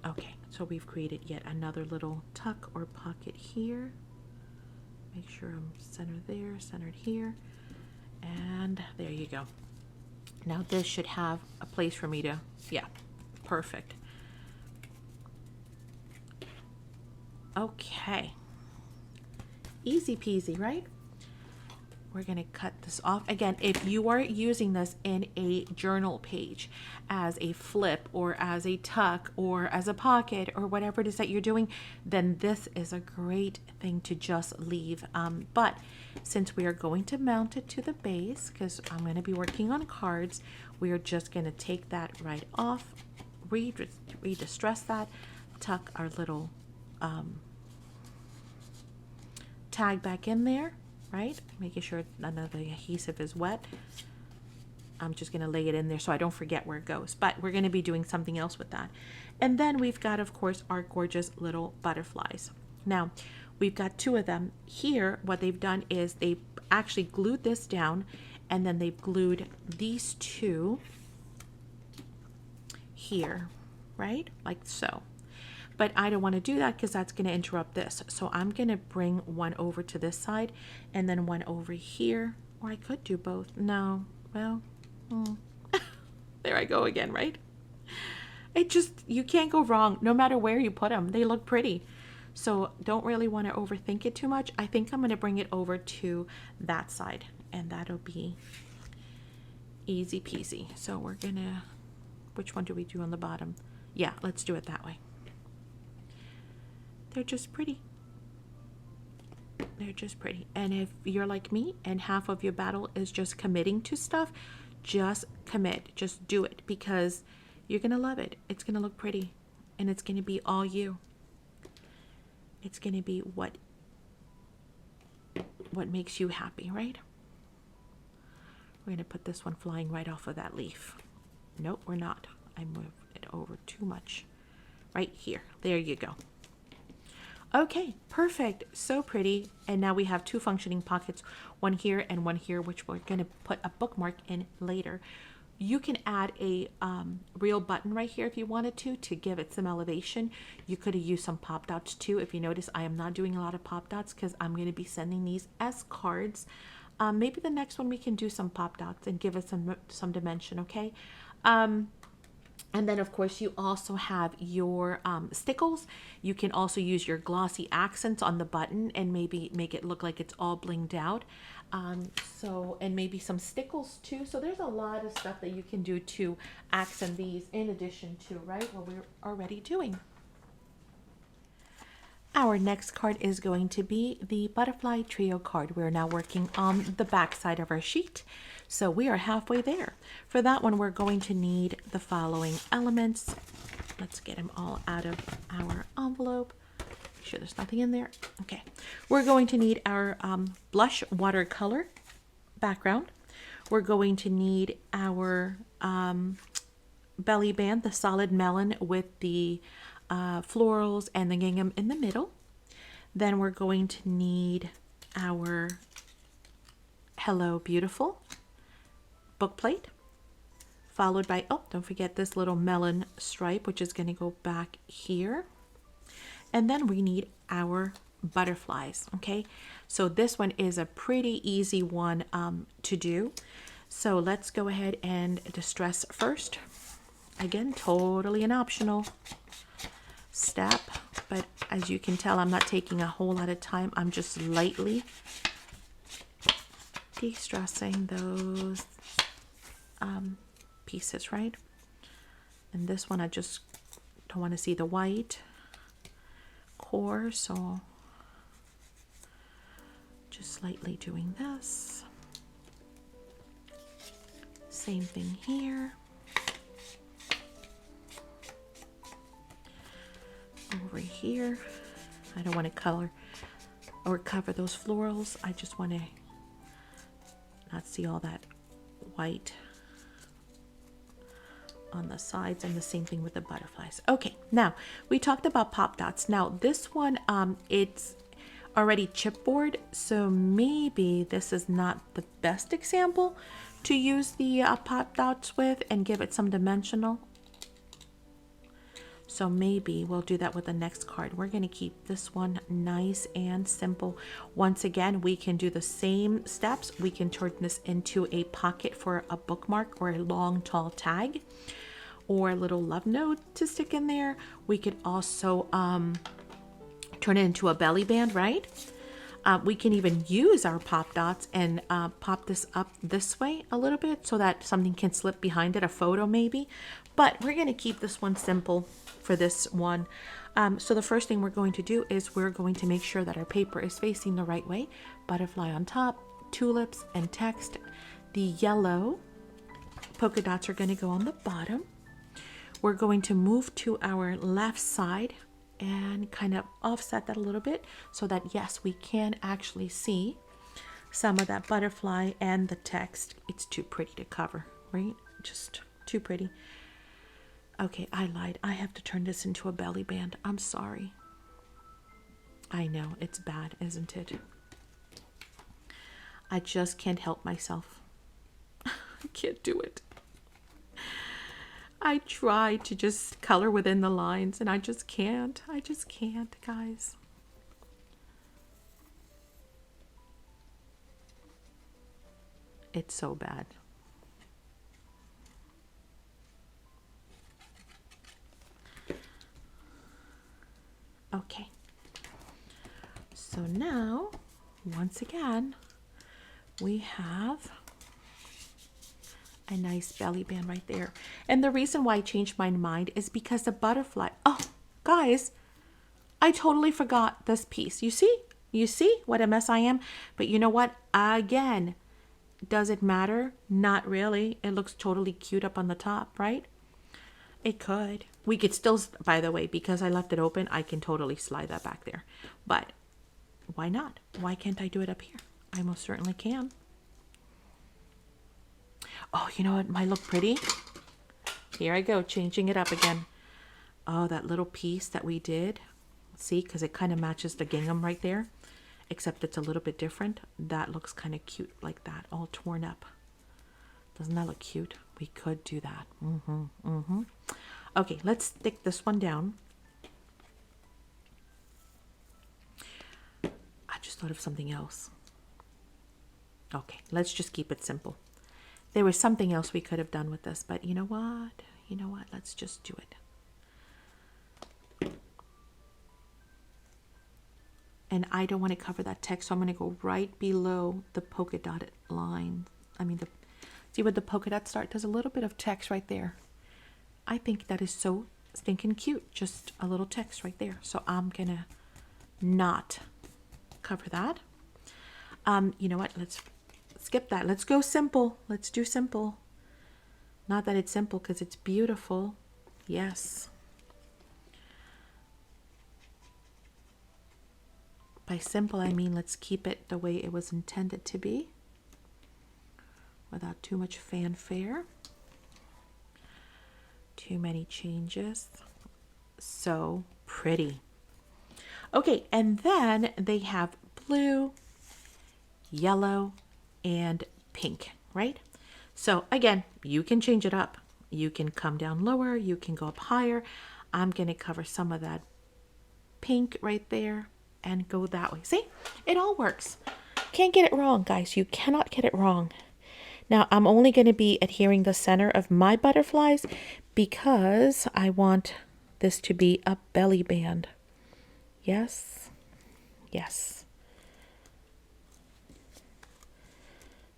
Okay, so we've created yet another little tuck or pocket here. Make sure I'm centered there, centered here, and there you go. Now this should have a place for me to, yeah, perfect. Okay, easy peasy, right? we're going to cut this off. Again, if you are using this in a journal page as a flip or as a tuck or as a pocket or whatever it is that you're doing, then this is a great thing to just leave. But since we are going to mount it to the base, because I'm going to be working on cards, we are just going to take that right off, re-distress that, tuck our little tag back in there, right? Making sure none of the adhesive is wet. I'm just going to lay it in there so I don't forget where it goes, but we're going to be doing something else with that. And then we've got, of course, our gorgeous little butterflies. Now, we've got 2 of them here. What they've done is they actually glued this down, and then they've glued these 2 here, right? Like so. But I don't want to do that because that's going to interrupt this. So I'm going to bring one over to this side and then one over here. Or I could do both. No. Well, there I go again, right? It just, you can't go wrong no matter where you put them. They look pretty. So don't really want to overthink it too much. I think I'm going to bring it over to that side. And that'll be easy peasy. So we're going to, which one do we do on the bottom? Yeah, let's do it that way. They're just pretty. They're just pretty. And if you're like me and half of your battle is just committing to stuff, just commit. Just do it because you're going to love it. It's going to look pretty and it's going to be all you. It's going to be what makes you happy, right? We're going to put this one flying right off of that leaf. Nope, we're not. I moved it over too much. Right here. There you go. Okay, perfect. So pretty. And now we have 2 functioning pockets, one here and one here, which we're going to put a bookmark in later. You can add a real button right here if you wanted to give it some elevation. You could have used some pop dots too. If you notice, I am not doing a lot of pop dots because I'm going to be sending these as cards. Maybe the next one we can do some pop dots and give it some dimension, okay? And then, of course, you also have your stickles. You can also use your glossy accents on the button and maybe make it look like it's all blinged out. And maybe some stickles too. So there's a lot of stuff that you can do to accent these in addition to, right, what we're already doing. Our next card is going to be the Butterfly Trio card. We're now working on the back side of our sheet. So we are halfway there. For that one, we're going to need the following elements. Let's get them all out of our envelope. Make sure there's nothing in there. Okay. We're going to need our blush watercolor background. We're going to need our belly band, the solid melon with the florals and the gingham in the middle. Then we're going to need our Hello Beautiful book plate, followed by, oh, don't forget this little melon stripe, which is going to go back here. And then we need our butterflies, okay? So this one is a pretty easy one to do. So let's go ahead and distress first. Again, totally an optional step, but as you can tell, I'm not taking a whole lot of time. I'm just lightly distressing those pieces, right? And this one, I just don't want to see the white core, so just lightly doing this. Same thing here. Over here, I don't want to color or cover those florals. I just want to not see all that white on the sides, and the same thing with the butterflies. Okay, now we talked about pop dots. Now this one, it's already chipboard, so maybe this is not the best example to use the pop dots with and give it some dimensional. So maybe we'll do that with the next card. We're going to keep this one nice and simple. Once again, we can do the same steps. We can turn this into a pocket for a bookmark or a long, tall tag or a little love note to stick in there. We could also turn it into a belly band, right? We can even use our pop dots and pop this up this way a little bit so that something can slip behind it, a photo maybe. But we're going to keep this one simple for this one. So the first thing we're going to do is we're going to make sure that our paper is facing the right way. Butterfly on top, tulips, and text. The yellow polka dots are going to go on the bottom. We're going to move to our left side and kind of offset that a little bit so that yes, we can actually see some of that butterfly and the text. It's too pretty to cover, right? Just too pretty. Okay, I lied. I have to turn this into a belly band. I'm sorry. I know, it's bad, isn't it? I just can't help myself. I can't do it. I try to just color within the lines and I just can't. I just can't, guys. It's so bad. Okay. So now, once again, we have a nice belly band right there. And the reason why I changed my mind is because the butterfly, oh, guys, I totally forgot this piece. You see? You see what a mess I am? But you know what? Again, does it matter? Not really. It looks totally cute up on the top, right? It could. We could still, by the way, because I left it open, I can totally slide that back there. But why not? Why can't I do it up here? I most certainly can. Oh, you know what might look pretty? Here I go, changing it up again. Oh, that little piece that we did. See, because it kind of matches the gingham right there. Except it's a little bit different. That looks kind of cute like that, all torn up. Doesn't that look cute? We could do that. Okay, let's stick this one down. I just thought of something else. Okay, let's just keep it simple. There was something else we could have done with this, but you know what? You know what? Let's just do it. And I don't want to cover that text, so I'm going to go right below the polka dotted line. See where the polka dot start? There's a little bit of text right there. I think that is so stinking cute. Just a little text right there. So I'm going to not cover that. You know what? Let's skip that. Let's go simple. Let's do simple. Not that it's simple because it's beautiful. Yes. By simple, I mean let's keep it the way it was intended to be without too much fanfare. Too many changes. So pretty. Okay, and then they have blue, yellow, and pink, right? So again, you can change it up. You can come down lower, you can go up higher. I'm going to cover some of that pink right there and go that way. See, it all works. Can't get it wrong, guys. You cannot get it wrong. Now, I'm only going to be adhering the center of my butterflies because I want this to be a belly band. Yes, yes.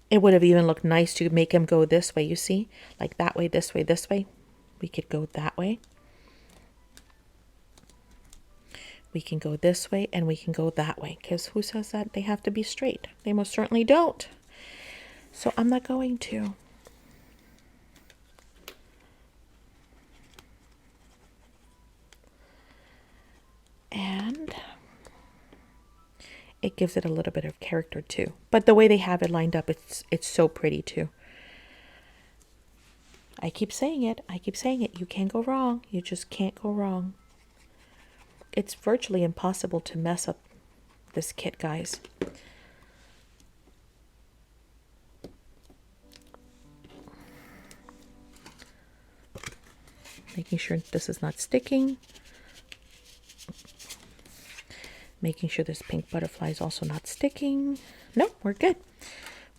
It would have even looked nice to make him go this way, you see? Like that way, this way, this way. We could go that way. We can go this way and we can go that way. Because who says that they have to be straight? They most certainly don't. So I'm not going to. And it gives it a little bit of character too. But the way they have it lined up, it's so pretty too. I keep saying it. I keep saying it. You can't go wrong. You just can't go wrong. It's virtually impossible to mess up this kit, guys. Making sure this is not sticking. Making sure this pink butterfly is also not sticking. No, we're good.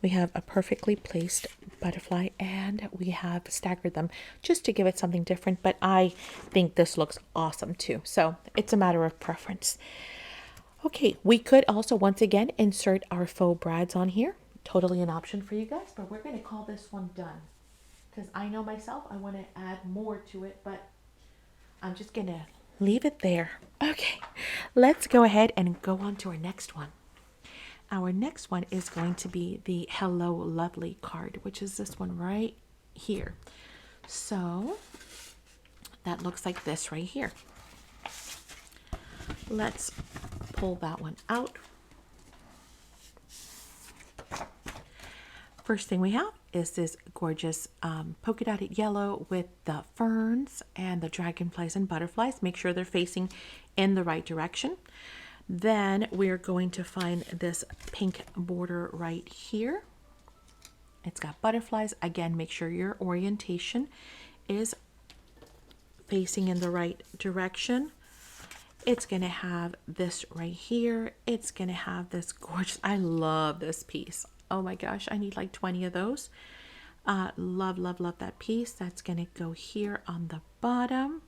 We have a perfectly placed butterfly and we have staggered them just to give it something different. But I think this looks awesome too. So it's a matter of preference. Okay, we could also once again insert our faux brads on here. Totally an option for you guys, but we're going to call this one done. Because I know myself, I want to add more to it, but I'm just going to leave it there. Okay, let's go ahead and go on to our next one. Our next one is going to be the Hello Lovely card, which is this one right here. So that looks like this right here. Let's pull that one out. First thing we have is this gorgeous polka dotted yellow with the ferns and the dragonflies and butterflies. Make sure they're facing in the right direction. Then we're going to find this pink border right here. It's got butterflies. Again, make sure your orientation is facing in the right direction. It's going to have this right here. It's going to have this gorgeous, I love this piece. Oh my gosh, I need like 20 of those. Love, love, love that piece. That's going to go here on the bottom.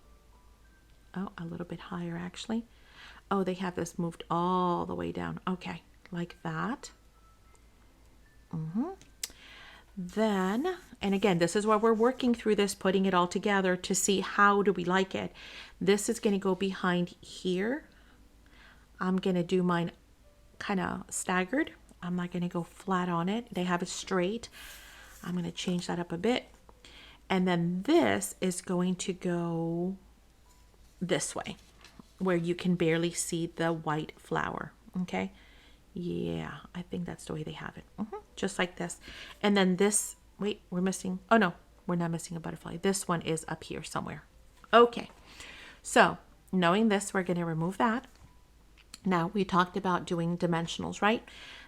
Oh, a little bit higher actually. Oh, they have this moved all the way down. Okay, like that. Then, and again, this is where we're working through this, putting it all together to see how do we like it. This is going to go behind here. I'm going to do mine kind of staggered. I'm not going to go flat on it. They have it straight. I'm going to change that up a bit. And then this is going to go this way, where you can barely see the white flower. Okay. Yeah, I think that's the way they have it. Just like this. And then this, wait, we're missing, oh no, we're not missing a butterfly. This one is up here somewhere. Okay. So knowing this, we're going to remove that. Now we talked about doing dimensionals, right?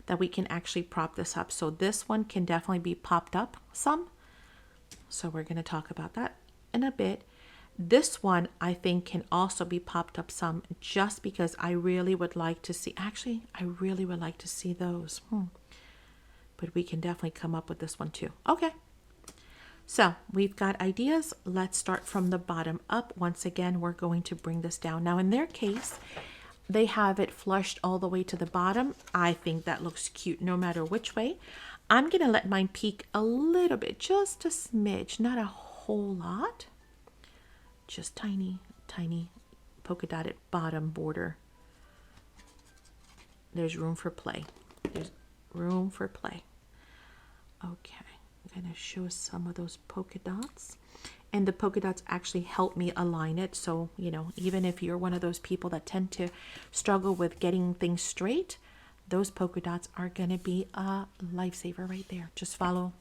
That we can actually prop this up. So this one can definitely be popped up some. So we're going to talk about that in a bit. This one I think can also be popped up some, just because I really would like to see, actually I really would like to see those. But we can definitely come up with this one too. Okay. So we've got ideas. Let's start from the bottom up. Once again, we're going to bring this down. Now in their case, they have it flushed all the way to the bottom. I think that looks cute no matter which way. I'm going to let mine peek a little bit, just a smidge, not a whole lot. Just tiny, tiny polka dotted bottom border. There's room for play. There's room for play. Okay, I'm going to show some of those polka dots. And the polka dots actually help me align it. So, you know, even if you're one of those people that tend to struggle with getting things straight, those polka dots are going to be a lifesaver right there. Just follow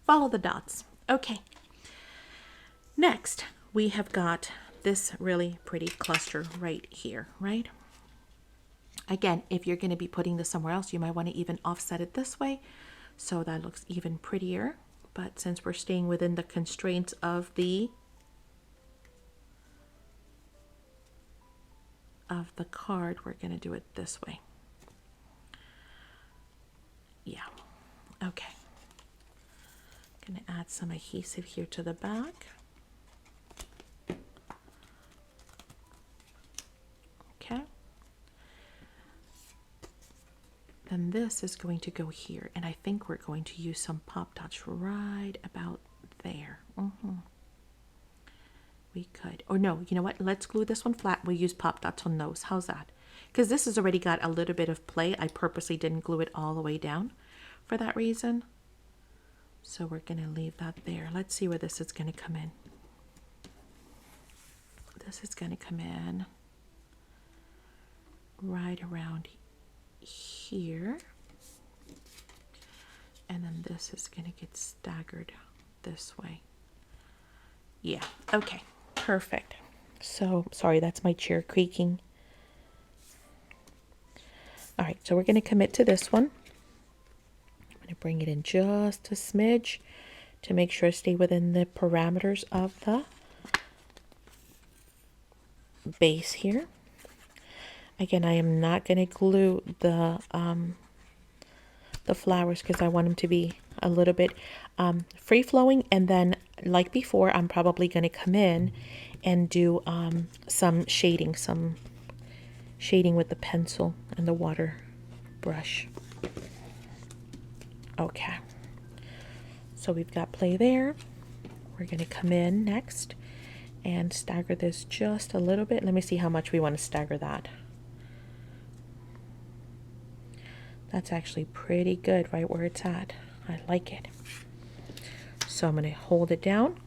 the dots. Okay. Next, we have got this really pretty cluster right here, right? Again, if you're going to be putting this somewhere else, you might want to even offset it this way so that looks even prettier. But since we're staying within the constraints of the card, we're going to do it this way. Yeah. Okay. Going to add some adhesive here to the back. Okay. Then this is going to go here, and I think we're going to use some pop dots right about there. We could, or no, you know what? Let's glue this one flat. We'll use pop dots on those. How's that? Because this has already got a little bit of play. I purposely didn't glue it all the way down for that reason. So we're going to leave that there. Let's see where this is going to come in. This is going to come in right around here. And then this is going to get staggered this way. Yeah, okay, perfect. So, sorry, that's my chair creaking. All right, so we're going to commit to this one. I'm going to bring it in just a smidge to make sure I stay within the parameters of the base here. Again, I am not going to glue the flowers because I want them to be a little bit free-flowing, and then like before, I'm probably going to come in and do some shading, some shading with the pencil and the water brush. Okay, so we've got play there. We're going to come in next and stagger this just a little bit. Let me see how much we want to stagger that. That's actually pretty good right where it's at. I like it. So I'm going to hold it down.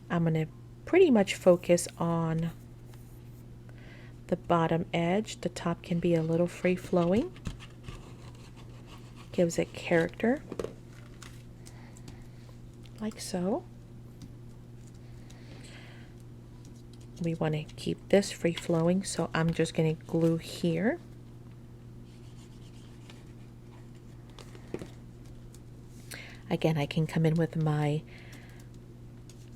I'm going to pretty much focus on the bottom edge. The top can be a little free flowing. Gives it character. Like so. We want to keep this free flowing, so I'm just going to glue here. Again, I can come in with my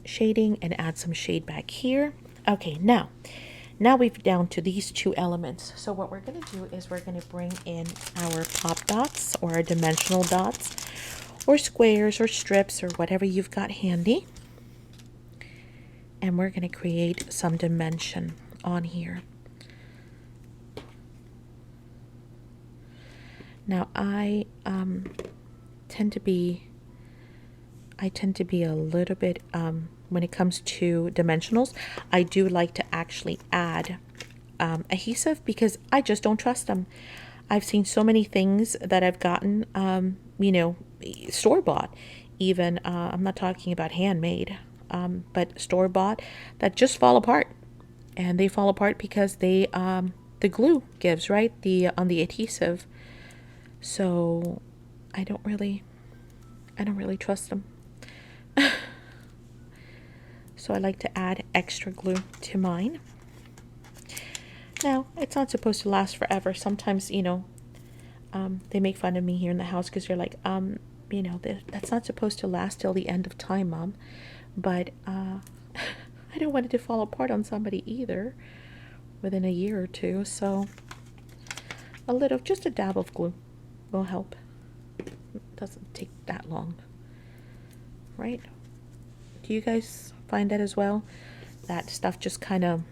shading and add some shade back here. Okay, now we've down to these two elements. So what we're going to do is we're going to bring in our pop dots or our dimensional dots or squares or strips or whatever you've got handy. And we're going to create some dimension on here. Now I tend to be a little bit, when it comes to dimensionals, I do like to actually add adhesive because I just don't trust them. I've seen so many things that I've gotten, store-bought. Even, I'm not talking about handmade, but store-bought that just fall apart. And they fall apart because the glue gives, right? On the adhesive. So I don't really trust them. So I like to add extra glue to mine. Now, it's not supposed to last forever. Sometimes, they make fun of me here in the house because they're like, that's not supposed to last till the end of time, Mom. But I don't want it to fall apart on somebody either within a year or two. So just a dab of glue will help. It doesn't take that long, right? Do you guys find that as well? That stuff just kind of...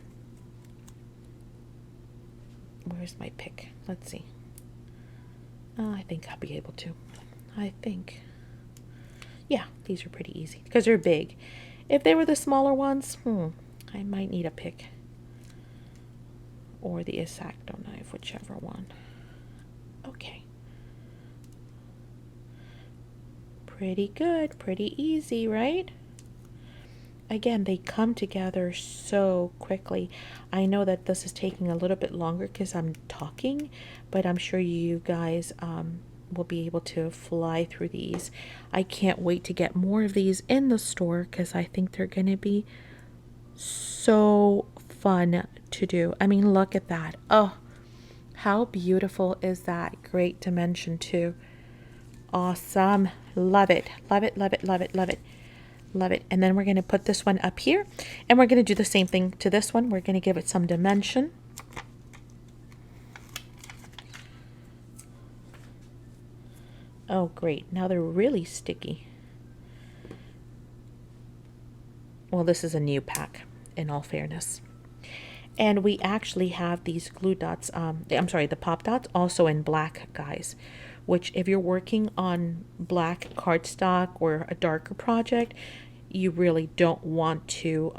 Where's my pick? Let's see. I think I'll be able to. I think. Yeah, these are pretty easy because they're big. If they were the smaller ones, I might need a pick. Or the X-Acto knife, whichever one. Okay. Pretty good, pretty easy, right? Again, they come together so quickly. I know that this is taking a little bit longer because I'm talking, but I'm sure you guys will be able to fly through these. I can't wait to get more of these in the store because I think they're going to be so fun to do. I mean, look at that. Oh, how beautiful is that? Great dimension too. Awesome. Love it. Love it, love it, love it, love it. Love it. And then we're going to put this one up here. And we're going to do the same thing to this one. We're going to give it some dimension. Oh, great. Now they're really sticky. Well, this is a new pack, in all fairness. And we actually have these glue dots, the pop dots, also in black, guys. Which, if you're working on black cardstock or a darker project, you really don't want to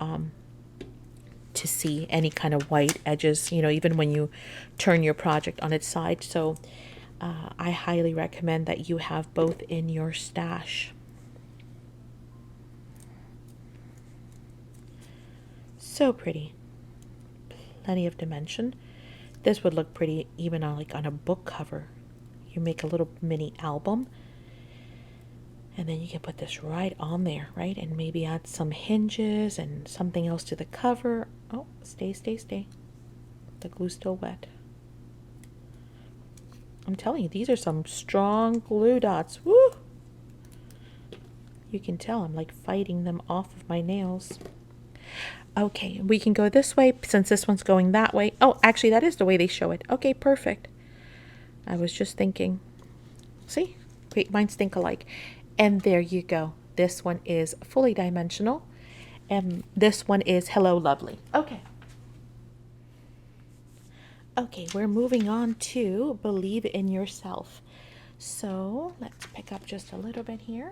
see any kind of white edges, even when you turn your project on its side. So I highly recommend that you have both in your stash. So pretty. Plenty of dimension. This would look pretty even on a book cover. You make a little mini album, and then you can put this right on there, right? And maybe add some hinges and something else to the cover. Oh, stay. The glue's still wet. I'm telling you, these are some strong glue dots. Woo! You can tell I'm like fighting them off of my nails. Okay, we can go this way since this one's going that way. Oh, actually, that is the way they show it. Okay, perfect. I was just thinking. See? Great minds think alike. And there you go. This one is fully dimensional. And this one is Hello Lovely. Okay. Okay, we're moving on to believe in yourself. So let's pick up just a little bit here.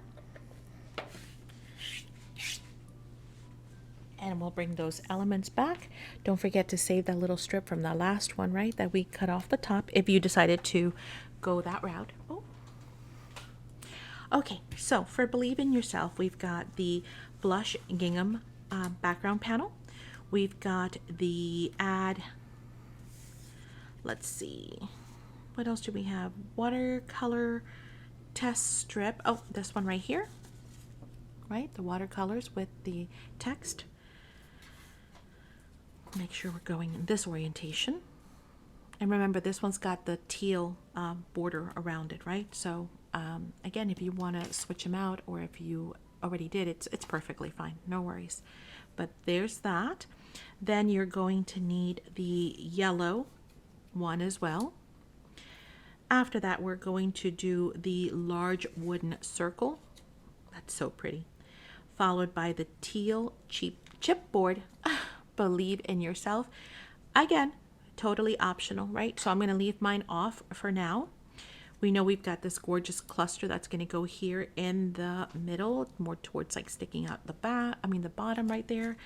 And we'll bring those elements back. Don't forget to save that little strip from the last one, right? That we cut off the top if you decided to go that route. Oh. Okay, so for Believe in Yourself, we've got the blush gingham background panel. We've got the let's see, what else do we have? Watercolor test strip. Oh, this one right here, right? The watercolors with the text. Make sure we're going in this orientation. And remember, this one's got the teal border around it, right? So again, if you want to switch them out, or if you already did, it's perfectly fine. No worries. But there's that. Then you're going to need the yellow one as well. After that, we're going to do the large wooden circle. That's so pretty. Followed by the teal chipboard. Believe in Yourself. Again, totally optional, right? So I'm going to leave mine off for now. We know we've got this gorgeous cluster that's going to go here in the middle, more towards like sticking out the the bottom right there.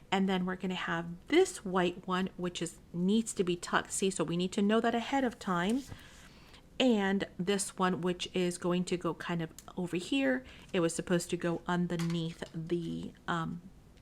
And then we're going to have this white one, which needs to be tucked. See, so we need to know that ahead of time. And this one, which is going to go kind of over here. It was supposed to go underneath the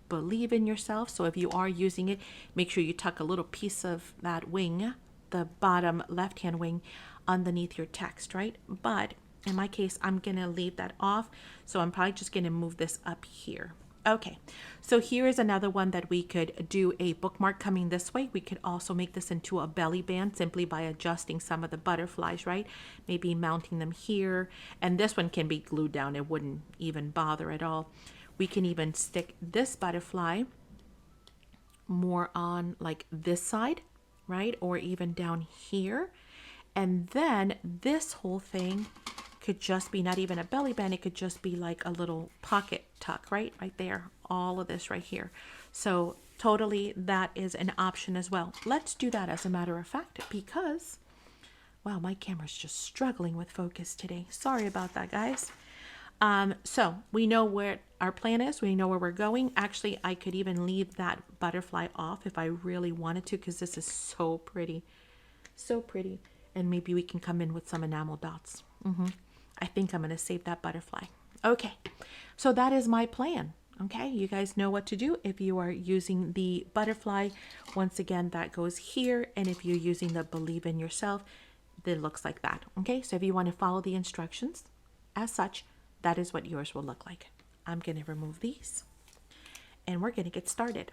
Believe in Yourself. So if you are using it, make sure you tuck a little piece of that wing, the bottom left-hand wing, underneath your text, right? But in my case, I'm gonna leave that off. So I'm probably just gonna move this up here. Okay, so here is another one that we could do a bookmark coming this way. We could also make this into a belly band simply by adjusting some of the butterflies, right? Maybe mounting them here. And this one can be glued down. It wouldn't even bother at all. We can even stick this butterfly more on like this side, right? Or even down here. And then this whole thing could just be not even a belly band. It could just be like a little pocket tuck, right? Right there. All of this right here. So totally that is an option as well. Let's do that as a matter of fact, because, wow, my camera's just struggling with focus today. Sorry about that, guys. So we know where our plan is. We know where we're going. Actually, I could even leave that butterfly off if I really wanted to, because this is so pretty. So pretty. And maybe we can come in with some enamel dots. I think I'm going to save that butterfly. Okay, so that is my plan. Okay, you guys know what to do. If you are using the butterfly, once again, that goes here. And if you're using the Believe in Yourself, it looks like that. Okay, so if you want to follow the instructions as such, that is what yours will look like. I'm going to remove these and we're going to get started.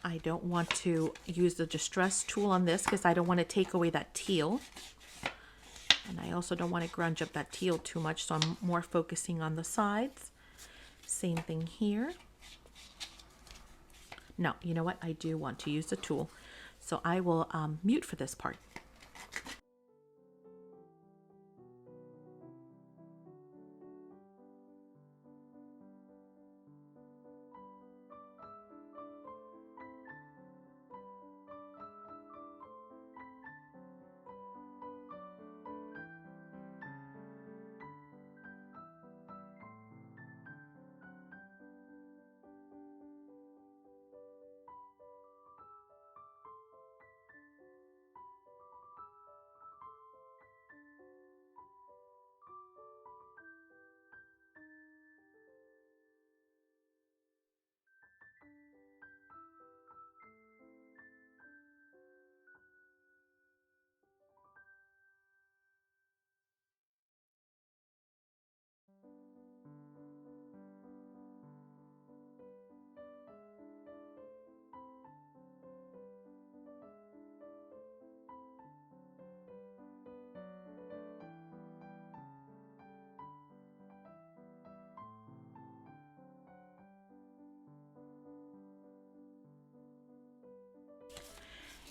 I don't want to use the distress tool on this because I don't want to take away that teal. And I also don't want to grunge up that teal too much, so I'm more focusing on the sides. Same thing here. No, you know what? I do want to use the tool. So I will mute for this part.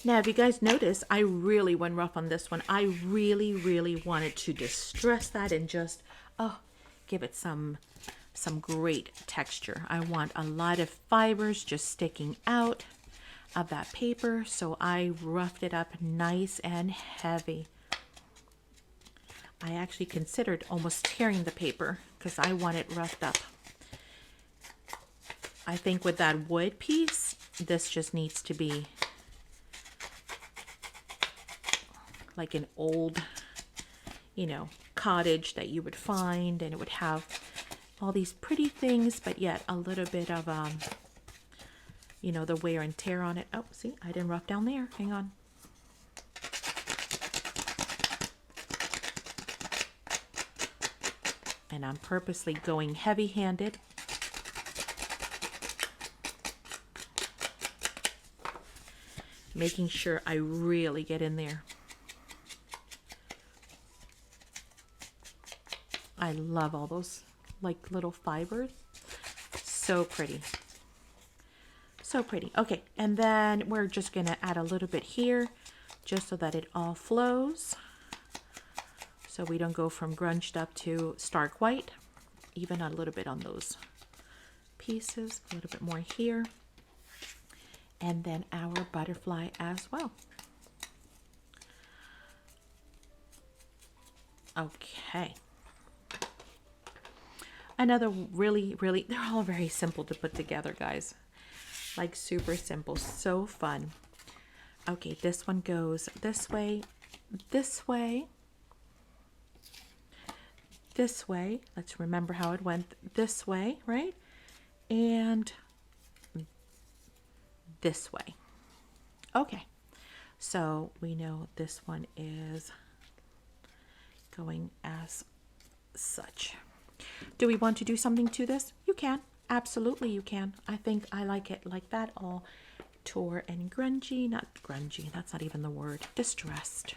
Now, if you guys notice, I really went rough on this one. I really wanted to distress that and just, give it some some great texture. I want a lot of fibers just sticking out of that paper, so I roughed it up nice and heavy. I actually considered almost tearing the paper because I want it roughed up. I think with that wood piece, this just needs to be like an old, cottage that you would find, and it would have all these pretty things, but yet a little bit of, the wear and tear on it. Oh, see, I didn't rough down there. Hang on. And I'm purposely going heavy-handed. Making sure I really get in there. I love all those like little fibers. So pretty. So pretty. Okay, and then we're just gonna add a little bit here just so that it all flows. So we don't go from grunged up to stark white. Even a little bit on those pieces, a little bit more here. And then our butterfly as well. Okay. Another really, they're all very simple to put together, guys. Like super simple, so fun. Okay, this one goes this way, this way, this way. Let's remember how it went this way, right? And this way. Okay, so we know this one is going as such. Do we want to do something to this? You can. Absolutely you can. I think I like it like that, all tore and grungy. Not grungy, that's not even the word. Distressed.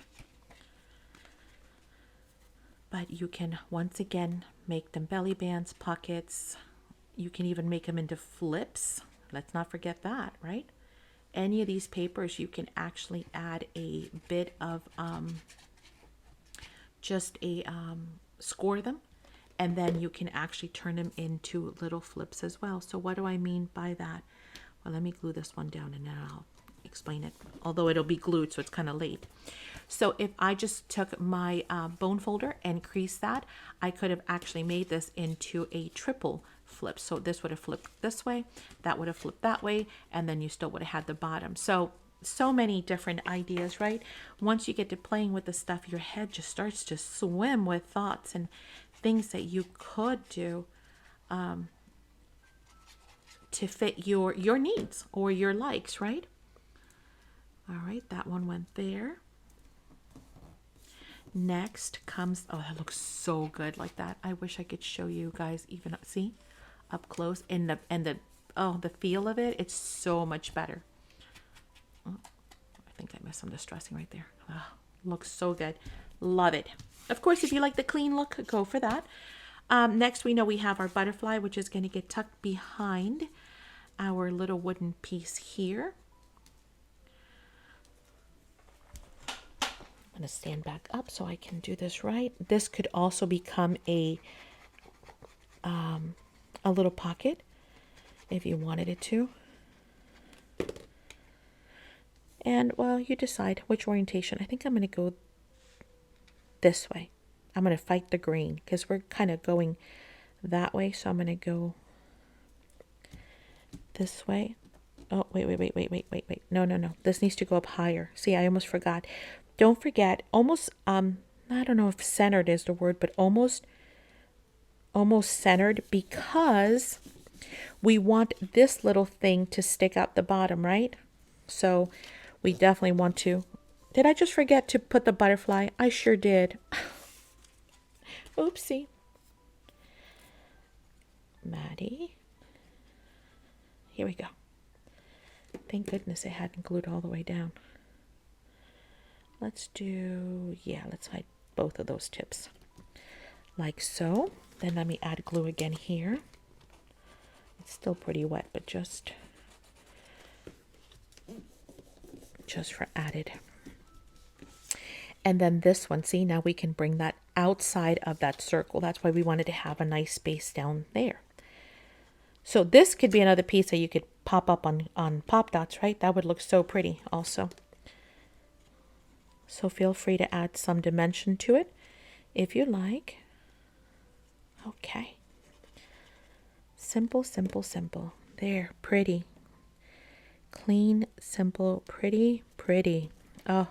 But you can, once again, make them belly bands, pockets. You can even make them into flips. Let's not forget that, right? Any of these papers, you can actually add a bit of score them, and then you can actually turn them into little flips as well. So what do I mean by that? Well, let me glue this one down and then I'll explain it, although it'll be glued, so it's kind of late. So if I just took my bone folder and creased that, I could have actually made this into a triple flip. So this would have flipped this way, that would have flipped that way, and then you still would have had the bottom. So many different ideas, right? Once you get to playing with the stuff, your head just starts to swim with thoughts and things that you could do to fit your needs or your likes, right? All right, that one went there. Next comes, oh, that looks so good like that. I wish I could show you guys even, see, up close, and the feel of it, it's so much better. Oh, I think I missed some distressing right there. Oh, looks so good. Love it. Of course, if you like the clean look, go for that. Next, we know we have our butterfly, which is going to get tucked behind our little wooden piece here. I'm going to stand back up so I can do this right. This could also become a little pocket if you wanted it to. And, well, you decide which orientation. I think I'm going to go this way. I'm going to fight the grain because we're kind of going that way. So I'm going to go this way. Oh, wait. No. This needs to go up higher. See, I almost forgot. Don't forget, almost, I don't know if centered is the word, but almost centered, because we want this little thing to stick out the bottom, right? So we definitely want to. Did I just forget to put the butterfly? I sure did. Oopsie. Maddie. Here we go. Thank goodness it hadn't glued all the way down. Let's hide both of those tips. Like so. Then let me add glue again here. It's still pretty wet, but just for added. And then this one, see, now we can bring that outside of that circle. That's why we wanted to have a nice space down there. So this could be another piece that you could pop up on pop dots, right? That would look so pretty also. So feel free to add some dimension to it if you like. Okay. Simple, simple, simple. There, pretty. Clean, simple, pretty, pretty. Oh,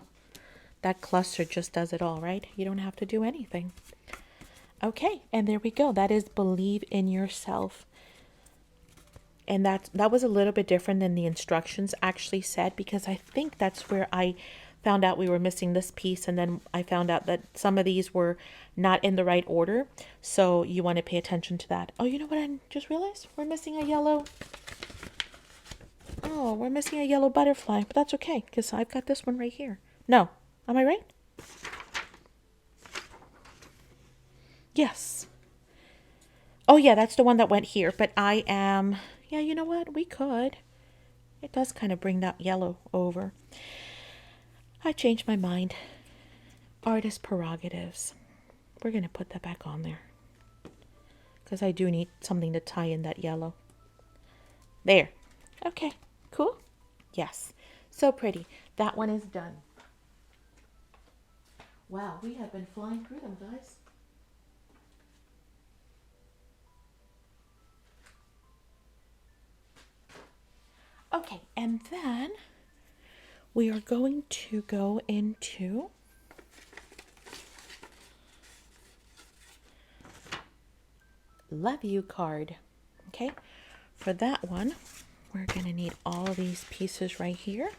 that cluster just does it all, right? You don't have to do anything. Okay, and there we go. That is believe in yourself. And that was a little bit different than the instructions actually said, because I think that's where I found out we were missing this piece, and then I found out that some of these were not in the right order. So you want to pay attention to that. Oh, you know what I just realized? We're missing a yellow. Oh, we're missing a yellow butterfly, but that's okay because I've got this one right here. No, am I right? Yes. Oh yeah, that's the one that went here, but I am, yeah, you know what? We could. It does kind of bring that yellow over. I changed my mind. Artist prerogatives. We're going to put that back on there because I do need something to tie in that yellow. There. Okay, cool. Yes, so pretty. That one is done. Wow, we have been flying through them, guys. Okay, and then we are going to go into Love You card. Okay, for that one, we're going to need all of these pieces right here.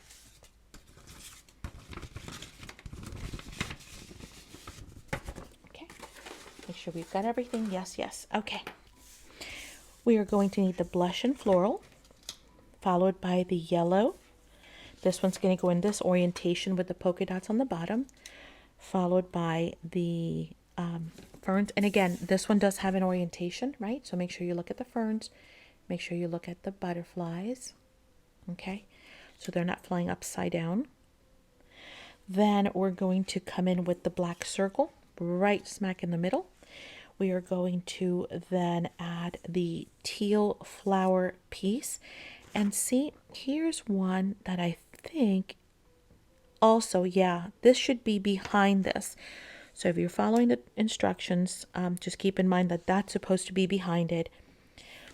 Okay, make sure we've got everything. Yes, yes. Okay, we are going to need the blush and floral, followed by the yellow. This one's going to go in this orientation with the polka dots on the bottom, followed by the ferns. And again, this one does have an orientation, right? So make sure you look at the ferns. Make sure you look at the butterflies. Okay, so they're not flying upside down. Then we're going to come in with the black circle right smack in the middle. We are going to then add the teal flower piece. And see, here's one that I think also, yeah, this should be behind this. So if you're following the instructions, just keep in mind that that's supposed to be behind it.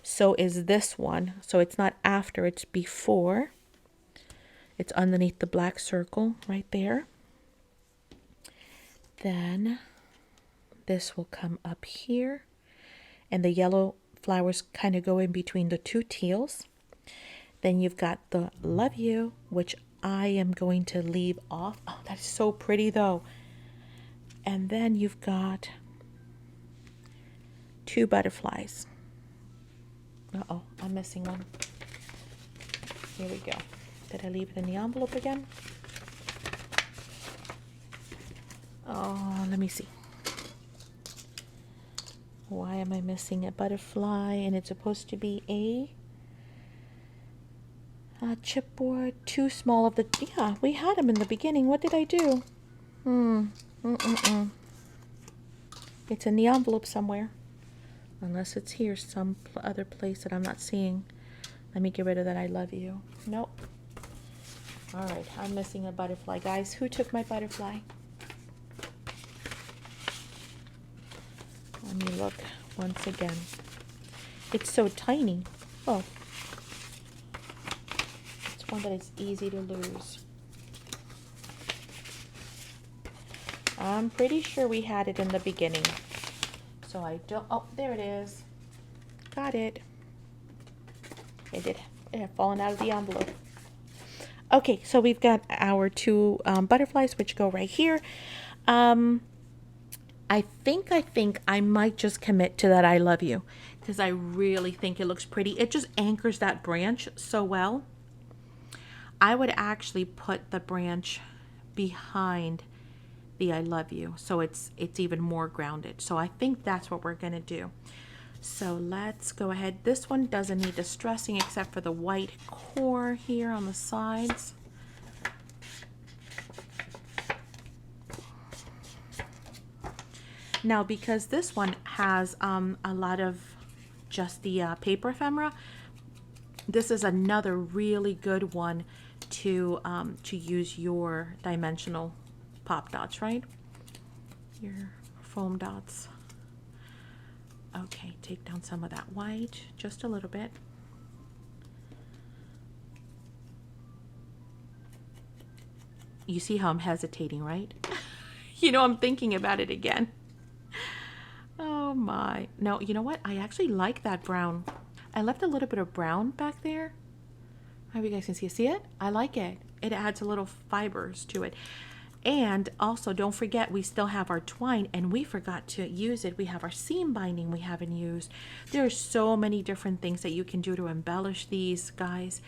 So is this one. So it's not after, it's before. It's underneath the black circle right there. Then this will come up here. And the yellow flowers kind of go in between the two teals. Then you've got the Love You, which I am going to leave off. Oh, that's so pretty though. And then you've got two butterflies. Uh-oh, I'm missing one. Here we go. Did I leave it in the envelope again? Oh, let me see. Why am I missing a butterfly? And it's supposed to be a chipboard. Too small of the... Yeah, we had them in the beginning. What did I do? It's in the envelope somewhere. Unless it's here, some other place that I'm not seeing. Let me get rid of that I love you. Nope. All right, I'm missing a butterfly. Guys, who took my butterfly? Let me look once again. It's so tiny. Oh. It's one that is easy to lose. I'm pretty sure we had it in the beginning. So I don't... Oh, there it is. Got it. It had fallen out of the envelope. Okay, so we've got our two butterflies, which go right here. I think I might just commit to that I love you, because I really think it looks pretty. It just anchors that branch so well. I would actually put the branch behind the I love you, so it's even more grounded. So I think that's what we're going to do. So let's go ahead. This one doesn't need distressing except for the white core here on the sides. Now, because this one has a lot of just the paper ephemera, this is another really good one to use your dimensional pop dots, right? Your foam dots. Okay, take down some of that white, just a little bit. You see how I'm hesitating, right? You know, I'm thinking about it again. Oh my. No, you know what? I actually like that brown. I left a little bit of brown back there. I hope you guys can see it. See it? I like it. It adds a little fibers to it. And also, don't forget, we still have our twine, and we forgot to use it. We have our seam binding we haven't used. There are so many different things that you can do to embellish these, guys.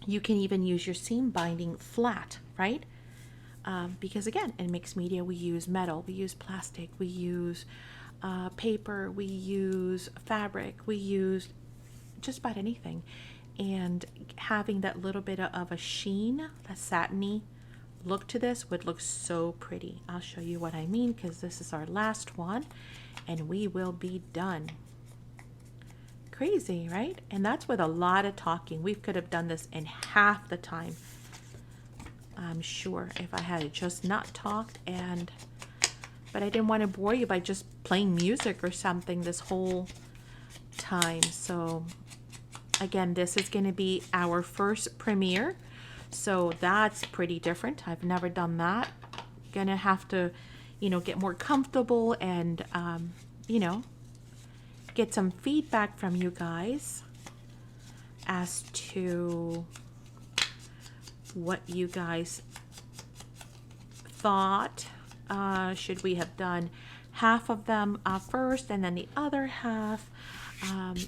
You can even use your seam binding flat, right? Because again, in mixed media, we use metal, we use plastic, we use paper, we use fabric, we use just about anything. And having that little bit of a sheen, a satiny look to this would look so pretty. I'll show you what I mean, because this is our last one and we will be done. Crazy, right? And that's with a lot of talking. We could have done this in half the time, I'm sure, if I had just not talked. But I didn't want to bore you by just playing music or something this whole time. So again, this is going to be our first premiere, so that's pretty different. I've never done that. Gonna have to, you know, get more comfortable and you know, get some feedback from you guys as to what you guys thought. Should we have done half of them first and then the other half?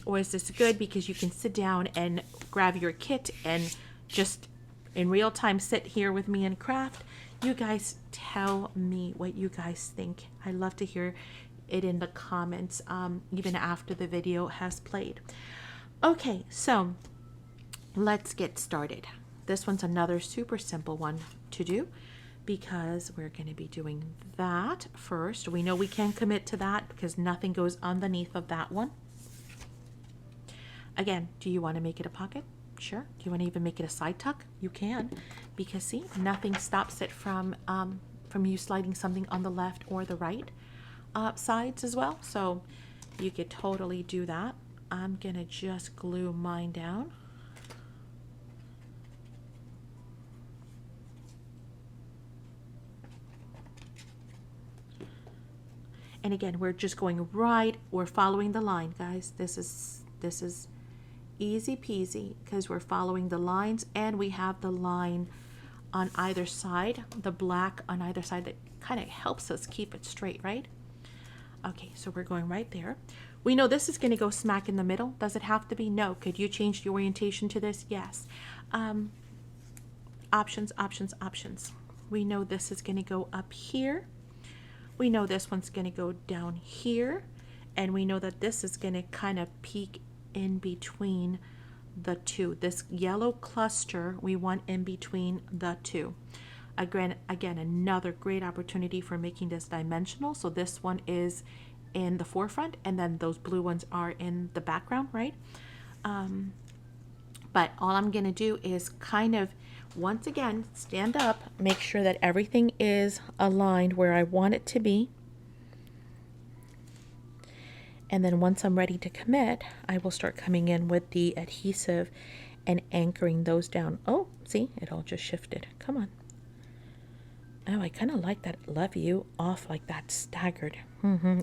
Or is this good because you can sit down and grab your kit and just in real time sit here with me and craft? You guys tell me what you guys think. I love to hear it in the comments, even after the video has played. Okay, so let's get started. This one's another super simple one to do because we're going to be doing that first. We know we can commit to that because nothing goes underneath of that one. Again, do you want to make it a pocket? Sure. Do you want to even make it a side tuck? You can, because see, nothing stops it from you sliding something on the left or the right sides as well. So you could totally do that. I'm gonna just glue mine down. And again, we're just going right. We're following the line, guys. This is easy peasy because we're following the lines and we have the line on either side, the black on either side that kind of helps us keep it straight, right? Okay, so we're going right there. We know this is going to go smack in the middle. Does it have to be? No. Could you change the orientation to this? Yes. Options, options, options. We know this is going to go up here. We know this one's going to go down here. And we know that this is going to kind of peek in between the two. This yellow cluster we want in between the two. Again, another great opportunity for making this dimensional. So this one is in the forefront and then those blue ones are in the background, right? But all I'm going to do is kind of, once again, stand up, make sure that everything is aligned where I want it to be. And then once I'm ready to commit, I will start coming in with the adhesive and anchoring those down. Oh, see, it all just shifted. Come on. Oh, I kind of like that love you off like that, staggered.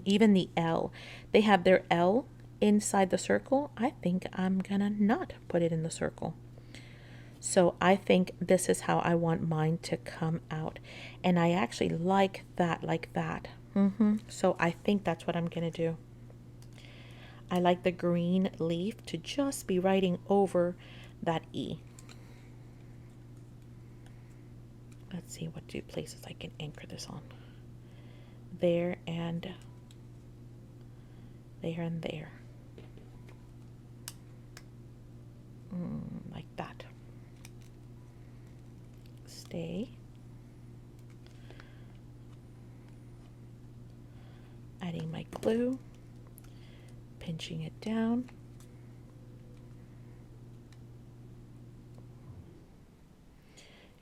Even the L. They have their L inside the circle. I think I'm gonna not put it in the circle. So I think this is how I want mine to come out. And I actually like that. So I think that's what I'm gonna do. I like the green leaf to just be writing over that E. Let's see what 2 places I can anchor this on. There and there and there. Like that. Stay. Adding my glue, pinching it down.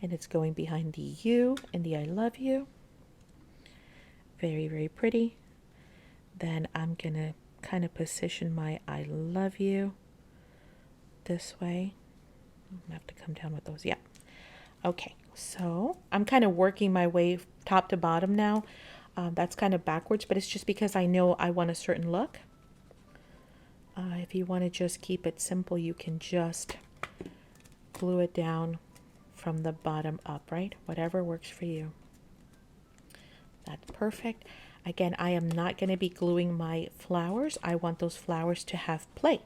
And it's going behind the U and the I love you. Very, very pretty. Then I'm going to kind of position my I love you this way. I'm going to have to come down with those. Yeah. Okay. So I'm kind of working my way top to bottom now. That's kind of backwards, but it's just because I know I want a certain look. If you want to just keep it simple, you can just glue it down from the bottom up, right? Whatever works for you. That's perfect. Again, I am not going to be gluing my flowers. I want those flowers to have play.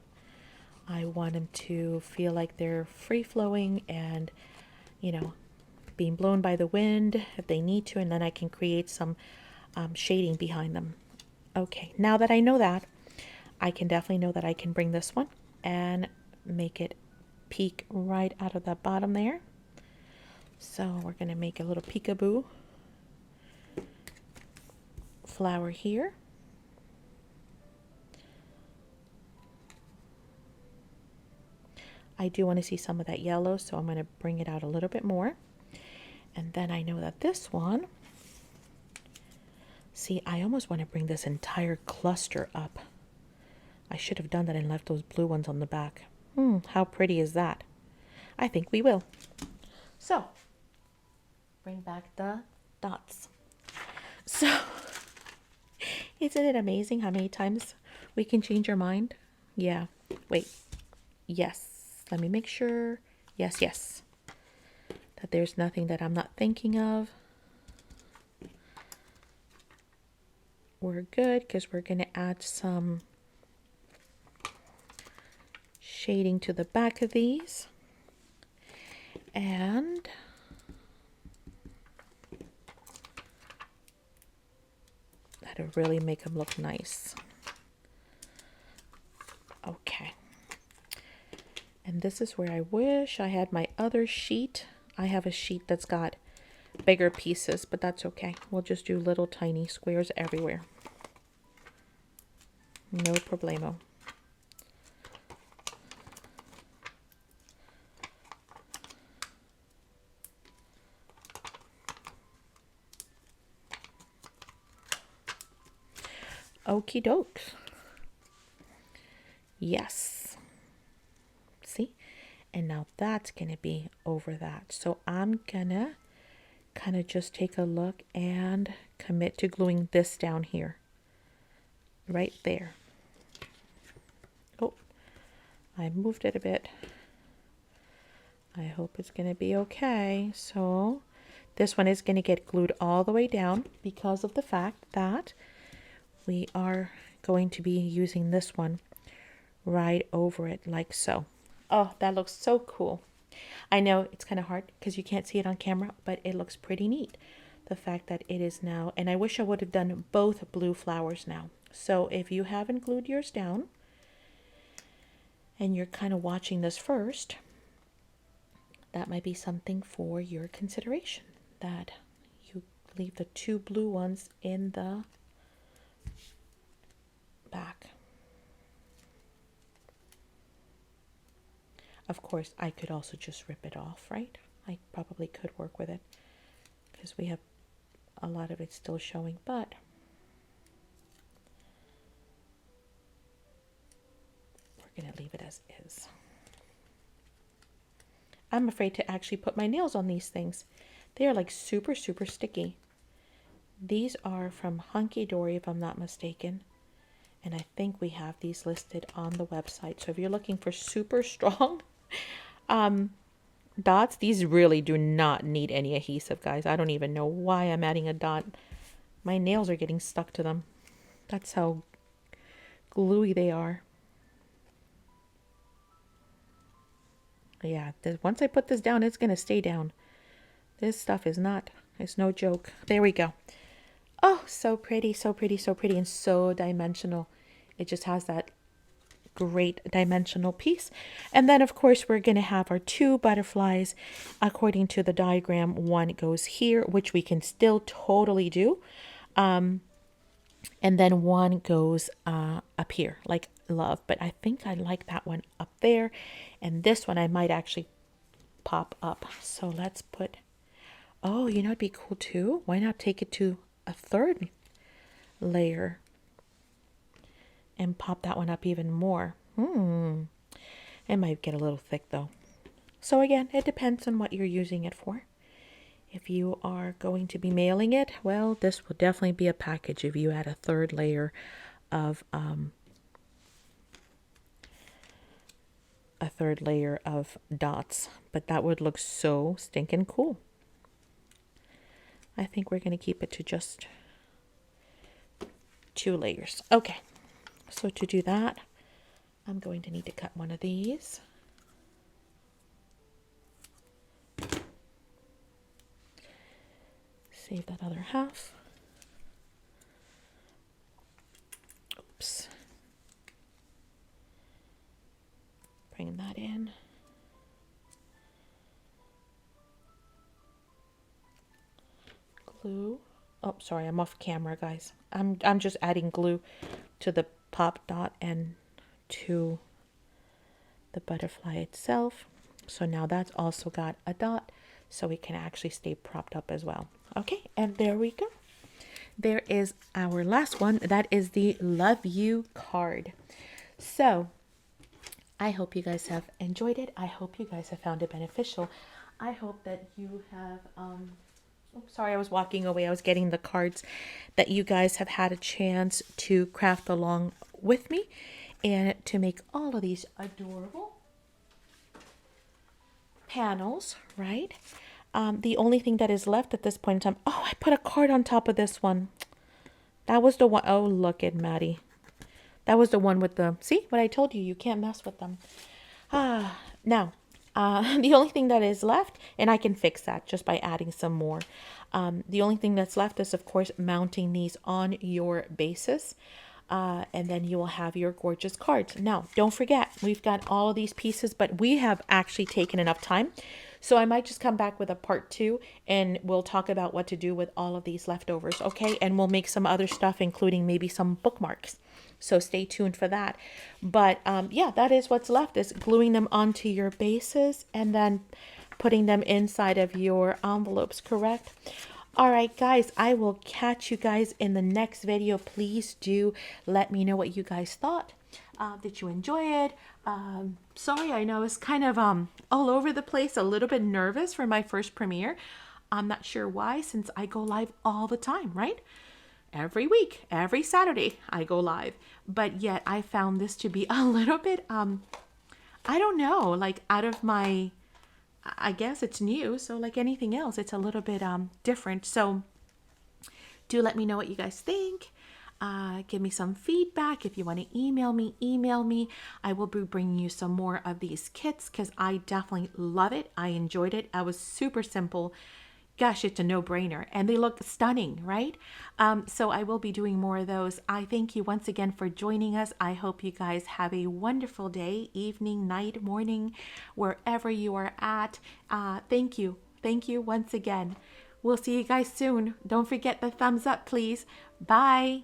I want them to feel like they're free flowing and, you know, being blown by the wind if they need to, and then I can create some shading behind them. Okay, now that I know that, I can definitely know that I can bring this one and make it peek right out of the bottom there. So we're going to make a little peekaboo flower here. I do want to see some of that yellow, so I'm going to bring it out a little bit more. And then I know that this one, see, I almost want to bring this entire cluster up. I should have done that and left those blue ones on the back. How pretty is that? I think we will. So, bring back the dots. So, isn't it amazing how many times we can change our mind? Yeah. Wait. Yes. Let me make sure. Yes, yes. That there's nothing that I'm not thinking of. We're good because we're going to add some shading to the back of these. And that'll really make them look nice. Okay. And this is where I wish I had my other sheet. I have a sheet that's got bigger pieces, but that's okay. We'll just do little tiny squares everywhere. No problemo. Okie dokes. Yes. See? And now that's going to be over that. So I'm going to kind of just take a look and commit to gluing this down here. Right there. Oh, I moved it a bit. I hope it's going to be okay. So this one is going to get glued all the way down because of the fact that we are going to be using this one right over it like so. Oh, that looks so cool. I know it's kind of hard because you can't see it on camera, but it looks pretty neat. The fact that it is now, and I wish I would have done both blue flowers now. So if you haven't glued yours down and you're kind of watching this first, that might be something for your consideration, that you leave the two blue ones in the back. Of course, I could also just rip it off, right? I probably could work with it because we have a lot of it still showing, but we're going to leave it as is. I'm afraid to actually put my nails on these things. They are like super, super sticky. These are from Hunky Dory, if I'm not mistaken. And I think we have these listed on the website. So if you're looking for super strong dots, these really do not need any adhesive, guys. I don't even know why I'm adding a dot. My nails are getting stuck to them. That's how gluey they are. Yeah, once I put this down, it's going to stay down. This stuff is not, it's no joke. There we go. Oh, so pretty, so pretty, so pretty, and so dimensional. It just has that great dimensional piece. And then, of course, we're going to have our two butterflies. According to the diagram, one goes here, which we can still totally do. And then one goes up here, like love. But I think I like that one up there. And this one I might actually pop up. So let's put, oh, you know, it'd be cool too. Why not take it to a third layer and pop that one up even more? It might get a little thick though. So again, it depends on what you're using it for. If you are going to be mailing it, well, this will definitely be a package if you add a third layer of dots. But that would look so stinking cool. I think we're going to keep it to just 2 layers. Okay, so to do that, I'm going to need to cut one of these. Save that other half. Oops. Bring that in. Glue. Oh, sorry, I'm off camera, guys. I'm just adding glue to the pop dot and to the butterfly itself. So now that's also got a dot, so it can actually stay propped up as well. Okay, and there we go. There is our last one. That is the Love You card. So I hope you guys have enjoyed it. I hope you guys have found it beneficial. I hope that you have, sorry, I was walking away. I was getting the cards, that you guys have had a chance to craft along with me and to make all of these adorable panels, right? The only thing that is left at this point in time, oh, I put a card on top of this one. That was the one. Oh, look at Maddie. That was the one with the, see what I told you, you can't mess with them. Now, the only thing that is left, and I can fix that just by adding some more. The only thing that's left is, of course, mounting these on your bases. And then you will have your gorgeous cards. Now, don't forget, we've got all of these pieces, but we have actually taken enough time. So I might just come back with a part 2 and we'll talk about what to do with all of these leftovers, okay? And we'll make some other stuff, including maybe some bookmarks. So stay tuned for that. But yeah, that is what's left, is gluing them onto your bases and then putting them inside of your envelopes, correct? All right, guys, I will catch you guys in the next video. Please do let me know what you guys thought. Did you enjoy it? Sorry, I know it's kind of all over the place, a little bit nervous for my first premiere. I'm not sure why, since I go live all the time, right? Every week, every Saturday, I go live. But yet I found this to be a little bit, I don't know, like out of my, I guess it's new. So like anything else, it's a little bit different. So do let me know what you guys think. Give me some feedback. If you want to email me. I will be bringing you some more of these kits because I definitely love it. I enjoyed it. I was super simple. Gosh, it's a no-brainer. And they look stunning, right? So I will be doing more of those. I thank you once again for joining us. I hope you guys have a wonderful day, evening, night, morning, wherever you are at. Thank you. Thank you once again. We'll see you guys soon. Don't forget the thumbs up, please. Bye.